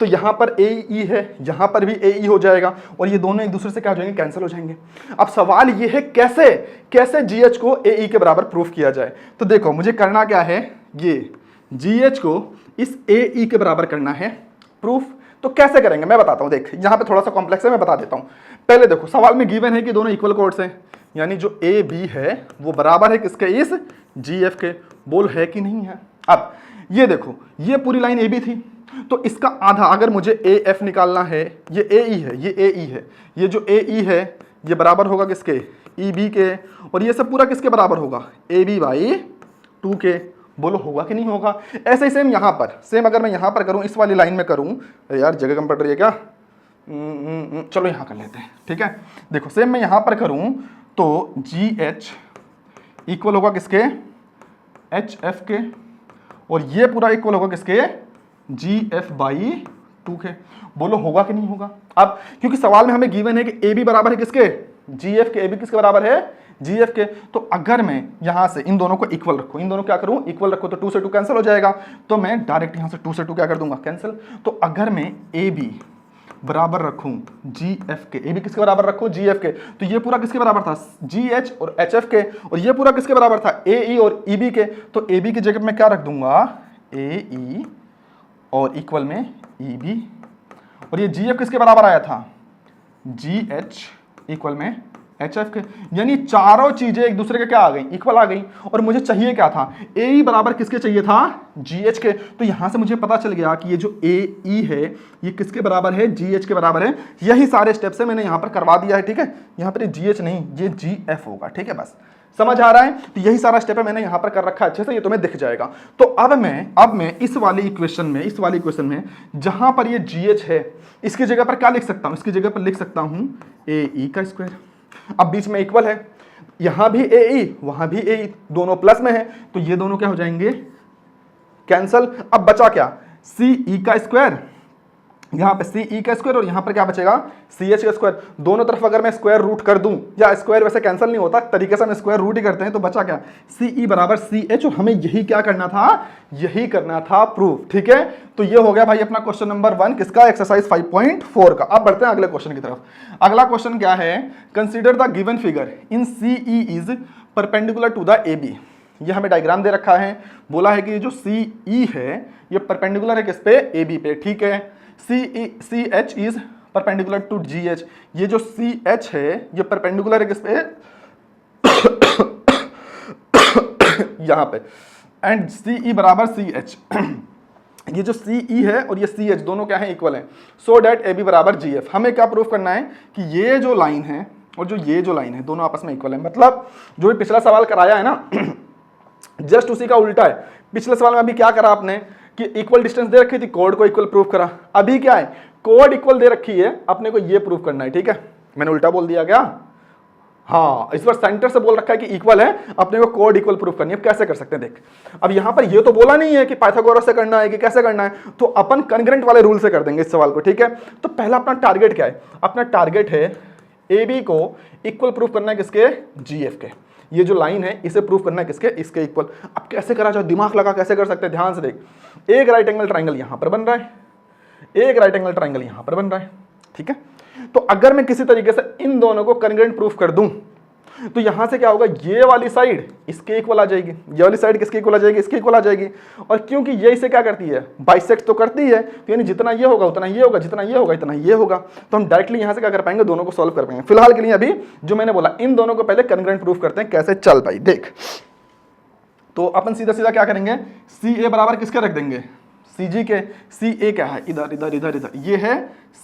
तो यहाँ पर AE है, यहाँ पर भी AE हो जाएगा, और ये दोनों एक दूसरे से क्या हो जाएंगे, कैंसिल हो जाएंगे। अब सवाल ये है कैसे GH को AE के बराबर प्रूफ किया जाए। तो देखो, मुझे करना क्या है, ये GH को इस AE के बराबर करना है प्रूफ। तो कैसे करेंगे मैं बताता हूं। देख, यहां पे थोड़ा सा कॉम्प्लेक्स है, मैं बता देता हूं। पहले देखो, सवाल में गिवन है कि दोनों इक्वल कोड्स हैं, यानी जो AB है वो बराबर है किसके, इस GF के। बोल, है कि नहीं है। अब ये देखो, ये पूरी लाइन AB थी, तो इसका आधा अगर मुझे AF निकालना है, ये AE है, ये AE है, ये जो AE है ये बराबर होगा किसके, EB के, और ये सब पूरा किसके बराबर होगा, AB बाई 2 के। बोलो, होगा कि नहीं होगा। ऐसे ही सेम यहाँ पर, सेम अगर मैं यहाँ पर करूँ, इस वाली लाइन में करूँ, यार जगह कम पड़ रही है क्या, चलो यहाँ कर लेते हैं, ठीक है। देखो, सेम मैं यहाँ पर करूँ तो GH इक्वल होगा किसके, HF के, और ये पूरा इक्वल होगा किसके, GF बाई 2 के। बोलो, होगा कि नहीं होगा। अब क्योंकि सवाल में हमें गिवन है कि AB बराबर है किसके, GF के। AB किसके बराबर है, GF के। तो अगर मैं यहां से इन दोनों को इक्वल रखूं, इन दोनों क्या करूं, इक्वल रखो, तो 2 से 2 कैंसिल हो जाएगा, तो मैं डायरेक्ट यहां से 2 से 2 क्या कर दूंगा, कैंसिल। तो अगर मैं AB बराबर रखूं GF के, AB किसके बराबर रखूं, GF के, तो ये पूरा किसके बराबर था, GH और HF के, और ये पूरा किसके बराबर था, AE और EB के। तो AB की जगह मैं क्या रख दूंगा, AE और इक्वल में EB, और ये GF किसके बराबर आया था, GH इक्वल में HF के। यानी चारों चीजें एक दूसरे के क्या आ गई, इक्वल आ गई। और मुझे चाहिए क्या था, AE बराबर किसके चाहिए था, GH के। तो यहां से मुझे पता चल गया कि ये जो AE है ये किसके बराबर है, GH के बराबर है। यही सारे स्टेप से मैंने यहां पर करवा दिया है, ठीक है। यहां पर GH नहीं, ये GF होगा, ठीक है। बस समझ आ रहा है, तो यही सारा स्टेप है मैंने यहां पर कर रखा है अच्छे से, ये तुम्हें दिख जाएगा। तो अब मैं इस वाली इक्वेशन में जहां पर ये GH है इसकी जगह पर क्या लिख सकता हूं, इसकी जगह पर लिख सकता हूं AE का स्क्वायर। अब बीच में इक्वल है, यहां भी AE वहां भी AE, दोनों प्लस में है, तो ये दोनों क्या हो जाएंगे, कैंसल। अब बचा क्या, CE का स्क्वायर, यहां पे CE का स्क्वायर, और यहां पर क्या बचेगा, CH का स्क्वायर। दोनों तरफ अगर मैं स्क्वायर रूट कर दूं, या स्क्वायर वैसे कैंसिल नहीं होता, तरीके से हम स्क्वायर रूट ही करते हैं, तो बचा क्या, CE बराबर CH, और हमें यही क्या करना था, यही करना था प्रूफ, ठीक है। तो ये हो गया भाई अपना क्वेश्चन नंबर 1 किसका, एक्सरसाइज 5.4 का। अब बढ़ते हैं अगले क्वेश्चन की तरफ। अगला क्वेश्चन क्या है, consider the given figure in CE is perpendicular to the AB। ये हमें डायग्राम दे रखा है, बोला है कि ये जो CE है ये परपेंडिकुलर है किस पे, AB पे, ठीक है। CH is perpendicular to GH, ये जो CH है ये परपेंडिकुलर है किस पे, यहां पे, एंड CE बराबर CH। ये जो CE है और ये CH दोनों क्या है, इक्वल है, सो डेट AB बराबर GF। हमें क्या प्रूफ करना है कि ये जो लाइन है और जो ये जो लाइन है दोनों आपस में इक्वल है। मतलब जो पिछला सवाल कराया है ना, जस्ट उसी का उल्टा है। पिछले सवाल में अभी क्या करा आपने कि इक्वल डिस्टेंस दे रखी थी, कोड को इक्वल प्रूफ करा। अभी क्या है, कोड इक्वल दे रखी है, अपने को ये प्रूफ करना है, ठीक है। मैंने उल्टा बोल दिया क्या, हाँ, इस बार सेंटर से बोल रखा है कि इक्वल है, अपने को कोड इक्वल प्रूफ करनी है। अब कैसे कर सकते हैं देख, अब यहां पर ये तो बोला नहीं है कि पाइथागोरस से करना है कि कैसे करना है, तो अपन कॉन्ग्रुएंट वाले रूल से कर देंगे इस सवाल को, ठीक है। तो पहला अपना टारगेट क्या है, अपना टारगेट है AB को इक्वल प्रूफ करना है किसके, GF के। ये जो लाइन है इसे प्रूफ करना है किसके, इसके इक्वल। अब कैसे करा जाए, दिमाग लगा कैसे कर सकते हैं, ध्यान से देख। एक राइट एंगल ट्राइंगल यहां पर बन रहा है, एक राइट एंगल ट्राइंगल यहां पर बन रहा है, ठीक है। तो अगर मैं किसी तरीके से इन दोनों को कॉन्ग्रुएंट प्रूफ कर दूं, तो यहां से क्या होगा, ये वाली साइड इसके इक्वल आ जाएगी, ये वाली साइड किसके इक्वल आ जाएगी, इसके इक्वल आ जाएगी। और क्योंकि ये इसे क्या करती है, बाइसेक्ट तो करती है, तो यानी जितना ये होगा उतना ये होगा, जितना ये होगा इतना ये होगा। तो हम डायरेक्टली यहां से क्या कर पाएंगे, दोनों को सॉल्व कर पाएंगे। फिलहाल के लिए अभी जो मैंने बोला, इन दोनों को पहले कॉन्ग्रुएंट प्रूफ करते हैं, कैसे, चल भाई देख। तो अपन सीधा सीधा क्या करेंगे, CA बराबर किसके रख देंगे, CG के। CA क्या है, इधर इधर इधर इधर, ये है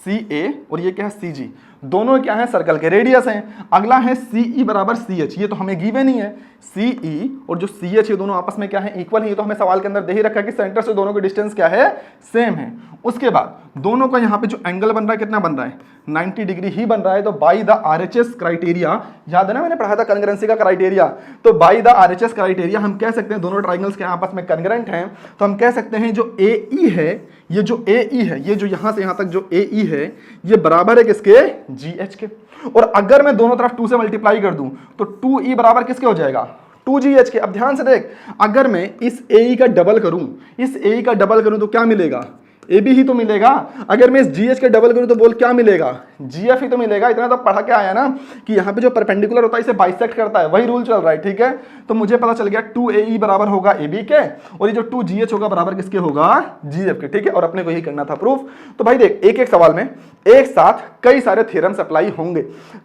CA और ये क्या है CG, दोनों क्या है, सर्कल के रेडियस हैं। अगला है CE बराबर CH, ये तो हमें गिवन ही है। CE और जो CH ये दोनों आपस में क्या है, इक्वल ही। ये तो हमें सवाल के अंदर दे ही रखा है कि सेंटर से दोनों की डिस्टेंस क्या है, सेम है। उसके बाद दोनों का यहाँ पे जो एंगल बन रहा है कितना बन रहा है, 90 डिग्री ही बन रहा है। तो बाई द RHS क्राइटेरिया, याद है ना मैंने पढ़ा था कॉन्ग्रुएंसी का क्राइटेरिया, तो बाई द RHS क्राइटेरिया हम कह सकते हैं दोनों ट्राइंगल्स के आपस में कॉन्ग्रुएंट हैं। तो हम कह सकते हैं जो AE है, ये जो AE है, ये जो यहां से यहां तक जो AE है ये बराबर है किसके, GH के। और अगर मैं दोनों तरफ 2 से मल्टीप्लाई कर दूं तो 2E बराबर किसके हो जाएगा, 2GH के। अब ध्यान से देख, अगर मैं इस AE का डबल करूं, इस AE का डबल करूं तो क्या मिलेगा, AB ही तो मिलेगा। अगर मैं इस GH के डबल करूं तो बोल क्या मिलेगा, GF ही तो मिलेगा। इतना तो पढ़ा के आया ना कि यहाँ पे जो परपेंडिकुलर होता है इसे बाइसेक्ट करता है, वही रूल चल रहा है, ठीक है। तो मुझे पता चल गया 2AE बराबर होगा AB के, और ये जो 2GH होगा बराबर किसके होगा, GF के, ठीक है। और अपने को यही करना था प्रूफ। तो भाई देख, एक एक सवाल में एक साथ कई सारे थ्योरम्स अप्लाई होंगे।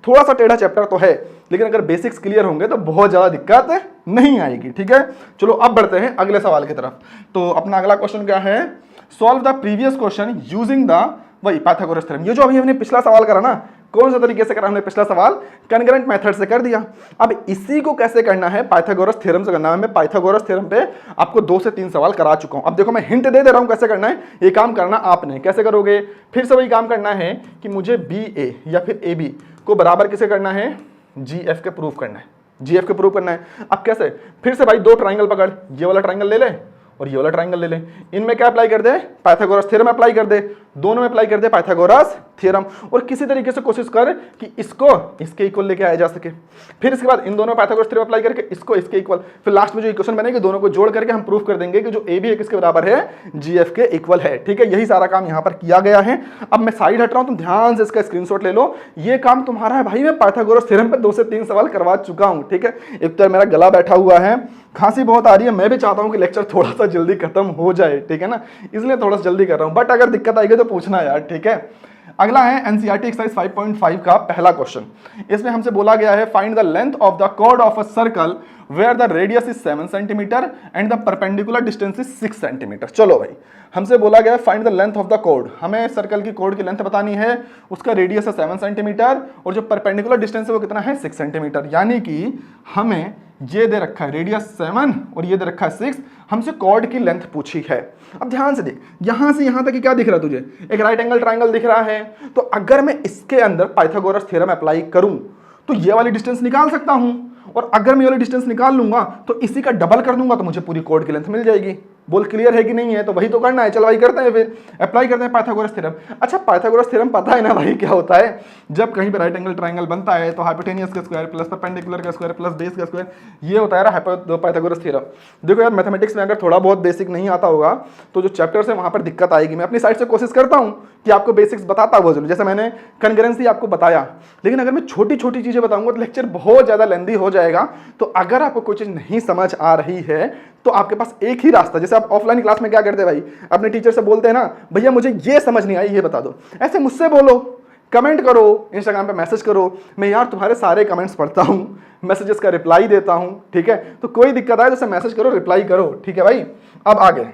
थोड़ा सा टेढ़ा चैप्टर तो है, लेकिन अगर बेसिक्स क्लियर होंगे तो बहुत ज्यादा दिक्कत नहीं आएगी, ठीक है। चलो अब बढ़ते हैं अगले सवाल की तरफ। तो अपना अगला क्वेश्चन क्या है, solve the previous question using the वही पाइथागोरस थ्योरम। ये जो अभी हमने पिछला सवाल करा ना, कौन सा तरीके से करा हमने पिछला सवाल, कॉन्ग्रुएंट मेथड से कर दिया। अब इसी को कैसे करना है, पाइथागोरस थ्योरम से करना है। मैं पाइथागोरस थ्योरम पे आपको 2 से 3 सवाल करा चुका हूं। अब देखो मैं हिंट दे रहा हूं कैसे करना है, ये काम करना आपने। कैसे करोगे, फिर से वही काम करना है कि मुझे BA या फिर AB को बराबर किसे करना है, GF के प्रूफ करना है, GF के प्रूफ करना है। अब कैसे, फिर से भाई 2 ट्राइंगल पकड़, ये वाला ट्राइंगल ले ले और ये वाला ट्राइंगल ले लें, इनमें क्या अप्लाई कर दे, पाइथागोरस थ्योरम अप्लाई कर दे, दोनों में अप्लाई कर दे पाइथागोरस थ्योरम, और किसी तरीके से कोशिश कर कि इसको इसके इक्वल लेके आया जा सके। फिर इसके बाद इन दोनों पाइथागोरस थ्योरम अप्लाई करके इसको इसके इक्वल, फिर लास्ट में जो इक्वेशन बनेगी दोनों को जोड़ करके हम प्रूफ कर देंगे कि जो ए बी किसके बराबर है, जीएफ के इक्वल है। ठीक है, यही सारा काम यहाँ पर किया गया है। अब मैं साइड हट रहा हूँ, तुम ध्यान से इसका स्क्रीनशॉट ले लो, ये काम तुम्हारा है भाई। मैं पाइथागोरस थ्योरम पे 2 से 3 सवाल करवा चुका हूँ। ठीक है, एक तो मेरा गला बैठा हुआ है, खांसी बहुत आ रही है, मैं भी चाहता हूँ कि लेक्चर थोड़ा सा जल्दी खत्म हो जाए। ठीक है ना, इसलिए थोड़ा सा जल्दी कर रहा हूँ, बट अगर दिक्कत आएगी तो पूछना यार। ठीक है, अगला है एनसीईआरटी एक्सरसाइज 5.5 का पहला क्वेश्चन। इसमें हमसे बोला गया है find the length of the chord of a circle where the radius is 7 centimetre and the perpendicular distance is 6 centimetre. चलो भाई, हमसे बोला गया है find the length of the chord, हमें सर्कल की कॉर्ड की लेंथ बतानी है, उसका रेडियस है 7 सेंटीमीटर और जो परपेंडिकुलर डिस्टेंस है वो कितना है, 6 सेंटीमीटर। यानी कि हमें ये दे रखा है रेडियस 7 और ये दे रखा है 6, हमसे कॉर्ड की लेंथ पूछी है। अब ध्यान से देख, यहां से यहां तक क्या दिख रहा है तुझे, एक राइट एंगल ट्राइंगल दिख रहा है। तो अगर मैं इसके अंदर पाइथागोरस थ्योरम अप्लाई करूं तो ये वाली डिस्टेंस निकाल सकता हूं, और अगर मैं ये वाली डिस्टेंस निकाल लूंगा तो इसी का डबल कर दूंगा तो मुझे पूरी कॉर्ड की लेंथ मिल जाएगी। बोल क्लियर है कि नहीं है, तो वही तो करना है। चल भाई करते हैं, फिर अप्लाई करते हैं पाइथागोरस थ्योरम। अच्छा, पाइथागोरस थ्योरम पता है ना भाई क्या होता है, जब कहीं पे राइट एंगल ट्राइंगल बनता है तो हाइपोटेनियस का स्क्वायर प्लस परपेंडिकुलर का स्क्वायर प्लस बेस का स्क्वायर, ये होता है यार पाइथागोरस थ्योरम। देखो यार, मैथमेटिक्स में अगर थोड़ा बहुत बेसिक नहीं आता होगा तो जो चैप्टर्स है वहां पर दिक्कत आएगी। मैं अपनी साइड से कोशिश करता हूं कि आपको बेसिक्स बताता हुआ जरूर, जैसे मैंने कन्करेंसी आपको बताया, लेकिन अगर मैं छोटी छोटी चीजें बताऊंगा तो लेक्चर बहुत ज्यादा लेंदी हो जाएगा। तो अगर आपको कोई चीज नहीं समझ आ रही है तो आपके पास एक ही रास्ता, जैसे आप ऑफलाइन क्लास में क्या करते हैं भाई, अपने टीचर से बोलते हैं ना, भैया मुझे ये समझ नहीं आई ये बता दो, ऐसे मुझसे बोलो, कमेंट करो, इंस्टाग्राम पे मैसेज करो, मैं यार तुम्हारे सारे कमेंट्स पढ़ता हूं, मैसेजेस का रिप्लाई देता हूं। ठीक है, तो कोई दिक्कत आए तो मैसेज करो, रिप्लाई करो। ठीक है भाई, अब आगे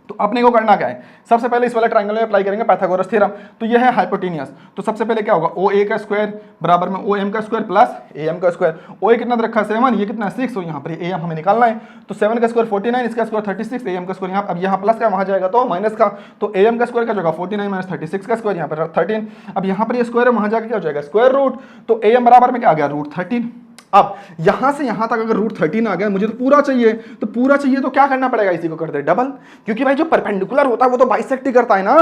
तो अपने को करना क्या है, सबसे पहले इस वाले ट्रायंगल में अप्लाई करेंगे पाइथागोरस थ्योरम। तो ये है हाइपोटेनियस, तो सबसे पहले क्या होगा, ओ ए का स्क्वायर बराबर में ओ एम का स्क्वायर प्लस ए एम का स्क्वायर। ओ ए कितना रखा है 7, ये कितना 6, तो यहाँ पर ए एम हमें निकालना है। तो 7 का स्क्वायर 49, इसका स्क्वायर 36, ए एम का स्क्वायर यहाँ, अब यहाँ प्लस का वहाँ जाएगा तो माइनस का, तो ए एम का स्क्वायर का होगा 49 माइनस 36 का स्क्वायर, यहाँ पर 13। अब यहाँ पर ये स्क्वायर है, वहाँ जाकर क्या हो जाएगा स्क्वायर रूट, तो ए एम बराबर में क्या आ गया √13। अब यहां से यहां तक अगर √13 आ गया, मुझे तो पूरा चाहिए, तो पूरा चाहिए तो क्या करना पड़ेगा, इसी को कर दे डबल, क्योंकि भाई जो परपेंडिकुलर होता है वो तो बाइसेक्ट ही करता है ना,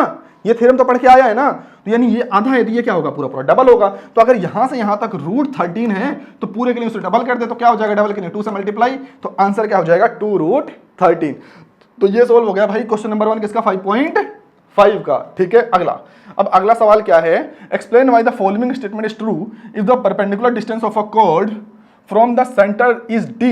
ये थ्योरम तो पढ़ के आया है ना, तो यानी ये आधा है तो ये क्या होगा, पूरा पूरा डबल होगा। तो अगर यहां से यहां तक √13 है तो पूरे के लिए उसे डबल कर दे, तो क्या हो जाएगा, डबल के लिए 2 से मल्टीप्लाई, तो आंसर क्या हो जाएगा 2√13। तो ये सोल्व हो गया भाई क्वेश्चन नंबर 1 किसका, 5.5 का। ठीक है, अब अगला सवाल क्या है, explain why the following statement is true if the perpendicular distance of a chord from the centre is d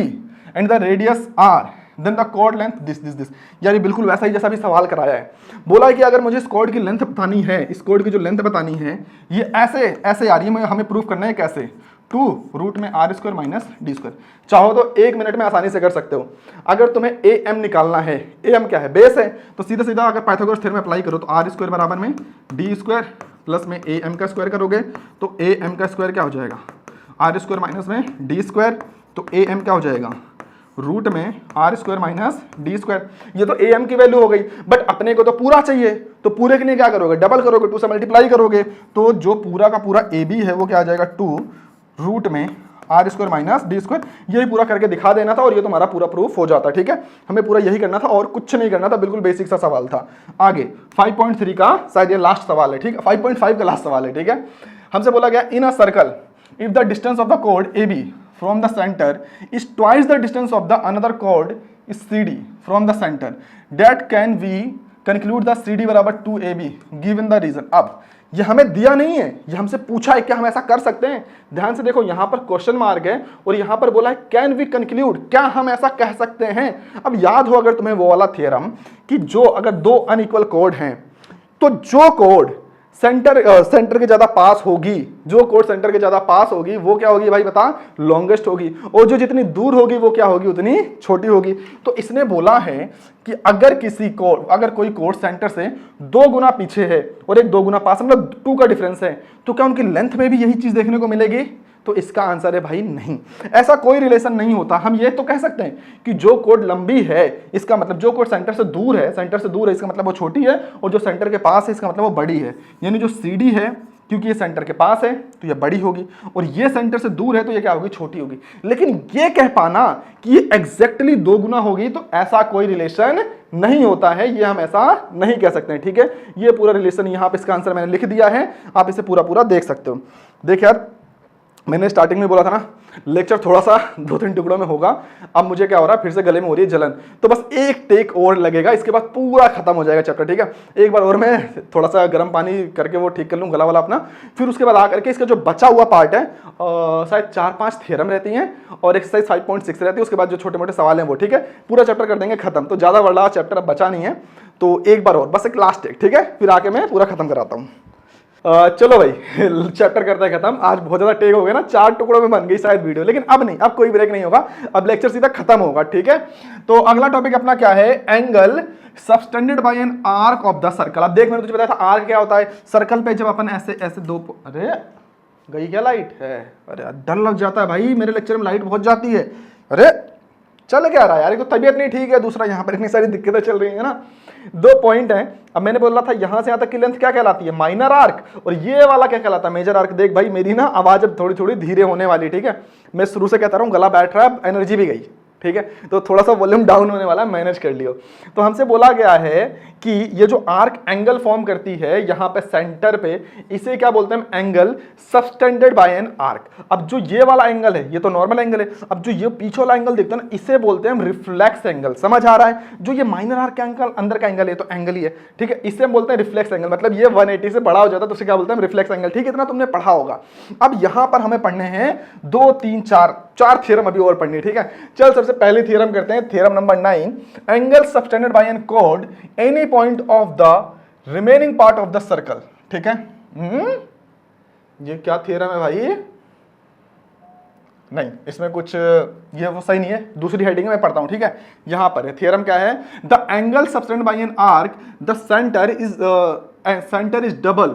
and the radius r then the chord length this. यार ये बिल्कुल वैसा ही जैसा भी सवाल कराया है। बोला है कि अगर मुझे इस कॉर्ड की लेंथ बतानी है, इस कॉर्ड की जो लेंथ बतानी है ये ऐसे ऐसे आ रही है, हमें प्रूफ करना है कैसे, 2√r² माइनस d²। चाहो तो 1 मिनट में आसानी से कर सकते हो। अगर तुम्हें ए एम निकालना है, ए एम क्या है, बेस है, तो सीधा सीधा अगर पाइथागोरस थ्योरम अप्लाई करो तो r² बराबर में d² प्लस में ए एम का स्क्वायर करोगे तो ए एम का स्क्वायर क्या हो जाएगा, r² माइनस में d², तो ए एम क्या हो जाएगा, रूट में r² माइनस d²। ये तो ए एम की वैल्यू हो गई, बट अपने को तो पूरा चाहिए, तो पूरे के लिए क्या करोगे, डबल करोगे, 2 से मल्टीप्लाई करोगे, तो जो पूरा का पूरा ए बी है वो क्या आ जाएगा 2 रूट में r² माइनस d²। यही पूरा करके दिखा देना था और ये तुम्हारा पूरा प्रूफ हो जाता। ठीक है, हमें पूरा यही करना था और कुछ नहीं करना था, बिल्कुल बेसिक सा सवाल था। आगे 5.3 का शायद ये लास्ट सवाल है। ठीक है, 5.5 का लास्ट सवाल है। ठीक है, हमसे बोला गया in a circle if the distance of the chord AB from the center is twice the distance of the another chord is CD from the center, that can we conclude the CD बराबर 2AB given the reason। अब ये हमें दिया नहीं है, ये हमसे पूछा है क्या हम ऐसा कर सकते हैं। ध्यान से देखो, यहाँ पर क्वेश्चन मार्क है और यहाँ पर बोला है कैन वी कंक्लूड, क्या हम ऐसा कह सकते हैं। अब याद हो अगर तुम्हें वो वाला थ्योरम कि जो अगर 2 अनइक्वल कोड हैं तो जो कोड सेंटर के ज्यादा पास होगी, जो कोड सेंटर के ज्यादा पास होगी वो क्या होगी भाई बता, लॉन्गेस्ट होगी, और जो जितनी दूर होगी वो क्या होगी, उतनी छोटी होगी। तो इसने बोला है कि अगर कोई कोड सेंटर से 2 गुना पीछे है और एक 2 गुना पास, मतलब 2 का डिफरेंस है, तो क्या उनकी लेंथ में भी यही चीज देखने को मिलेगी। तो इसका आंसर है भाई नहीं, ऐसा कोई रिलेशन नहीं होता। हम ये तो कह सकते हैं कि जो कोड लंबी है इसका मतलब जो कोड सेंटर से दूर है इसका मतलब वो छोटी है, और जो सेंटर के पास है इसका मतलब वो बड़ी है। यानी जो CD है क्योंकि ये सेंटर के पास है तो ये बड़ी होगी, और ये सेंटर से दूर है तो ये क्या होगी, छोटी होगी। लेकिन ये कह पाना कि ये एग्जैक्टली 2 गुना होगी, तो ऐसा कोई रिलेशन नहीं होता है, ये हम ऐसा नहीं कह सकते हैं, ठीक है। ये पूरा रिलेशन यहाँ पे इसका आंसर मैंने लिख दिया है, आप इसे पूरा पूरा देख सकते हो। देख यार, मैंने स्टार्टिंग में बोला था ना लेक्चर थोड़ा सा 2-3 टुकड़ों में होगा, अब मुझे क्या हो रहा है, फिर से गले में हो रही है जलन, तो बस एक टेक और लगेगा, इसके बाद पूरा खत्म हो जाएगा चैप्टर, ठीक है। एक बार और मैं थोड़ा सा गर्म पानी करके वो ठीक कर लूँ गला वाला अपना, फिर उसके बाद आकर के इसका जो बचा हुआ पार्ट है, शायद 4-5 थ्योरम रहती हैं और एक्सरसाइज 5.6 रहती है, उसके बाद जो छोटे मोटे सवाल हैं वो, ठीक है, पूरा चैप्टर कर देंगे खत्म। तो ज़्यादा बड़ा चैप्टर अब बचा नहीं है, तो एक बार और बस एक लास्ट टेक, ठीक है, फिर आके मैं पूरा खत्म कराता हूँ। चलो भाई चैप्टर करते हैं खत्म। आज बहुत ज्यादा टेक हो गया ना, 4 टुकड़ों में बन गई शायद वीडियो, लेकिन अब नहीं, अब कोई ब्रेक नहीं होगा, अब लेक्चर सीधा खत्म होगा, ठीक है। तो अगला टॉपिक अपना क्या है, angle subtended by an arc of the circle. अब देख, मैंने तुझे बताया था आर्क क्या होता है, सर्कल पे जब अपन ऐसे ऐसे दो, अरे गई क्या लाइट है, अरे डर लग जाता है भाई, मेरे लेक्चर में लाइट बहुत जाती है, अरे चल क्या रहा है यार, एक तो तबीयत नहीं ठीक है, दूसरा यहाँ पर इतनी सारी दिक्कतें चल रही है ना। 2 पॉइंट हैं। अब मैंने बोला था यहां से यहां तक की लेंथ क्या कहलाती है, माइनर आर्क, और ये वाला क्या कहलाता है, मेजर आर्क। देख भाई, मेरी ना आवाज अब थोड़ी थोड़ी धीरे होने वाली, ठीक है, मैं शुरू से कहता रहा हूं, गला बैठ रहा है, एनर्जी भी गई, ठीक है, तो थोड़ा सा वॉल्यूम डाउन होने वाला है, मैनेज कर लियो। तो हमसे बोला गया है कि ये जो आर्क एंगल फॉर्म करती है यहां पे सेंटर पे, इसे क्या बोलते हैं, angle subtended by an arc. अब जो ये वाला एंगल है ये तो नॉर्मल एंगल है, अब जो ये पीछे वाला एंगल देखते हैं ना, इसे बोलते हैं हम रिफ्लेक्स एंगल। समझ आ रहा है, जो ये माइनर आर्क का एंगल अंदर का एंगल है तो एंगल ही है, ठीक है, इसे हम बोलते हैं रिफ्लेक्स एंगल, मतलब ये 180 से बड़ा हो जाता है तो उसे क्या बोलते हैं, रिफ्लेक्स एंगल, ठीक है, इतना तुमने पढ़ा होगा। अब यहां पर हमें पढ़ने हैं 2, 3, 4 थ्योरम अभी और पढ़नी, ठीक है। चल सबसे पहले थ्योरम करते हैं, theorem number 9, angle subtended by an chord any point of the remaining part of the circle, ठीक है। ये क्या थ्योरम है भाई, नहीं इसमें कुछ ये वो सही नहीं है, दूसरी हेडिंग में पढ़ता हूं, ठीक है। यहां पर है थ्योरम क्या है, the angle subtended by an arc the centre is double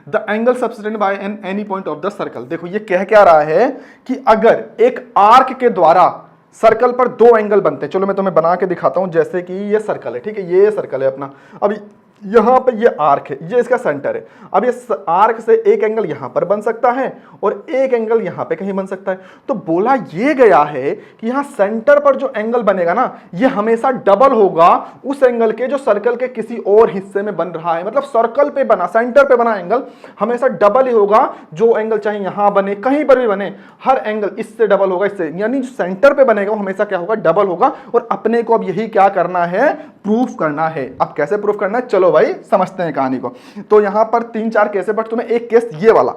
the angle subtended by an any point of the circle. देखो ये कह क्या रहा है कि अगर एक आर्क के द्वारा सर्कल पर 2 एंगल बनते हैं, चलो मैं तुम्हें बना के दिखाता हूं, जैसे कि ये सर्कल है, ठीक है, ये सर्कल है अपना, अब यहां पर ये आर्क है, ये इसका सेंटर है। अब ये आर्क से एक एंगल यहां पर बन सकता है और एक एंगल यहां पे कहीं बन सकता है। तो बोला ये गया है कि यहां सेंटर पर जो एंगल बनेगा ना, ये हमेशा डबल होगा उस एंगल के जो सर्कल के किसी और हिस्से में बन रहा है। मतलब सर्कल पे बना, सेंटर पे बना एंगल हमेशा डबल ही होगा, जो एंगल चाहे यहां बने कहीं पर भी बने, हर एंगल इससे डबल होगा, इससे, यानी जो सेंटर पे बनेगा वो हमेशा क्या होगा, डबल होगा। और अपने को अब यही क्या करना है, प्रूफ करना है। अब कैसे प्रूफ करना है, चलो भाई समझते हैं कहानी को। तो यहां पर 3-4 केस है, बट तुम्हें एक केस ये वाला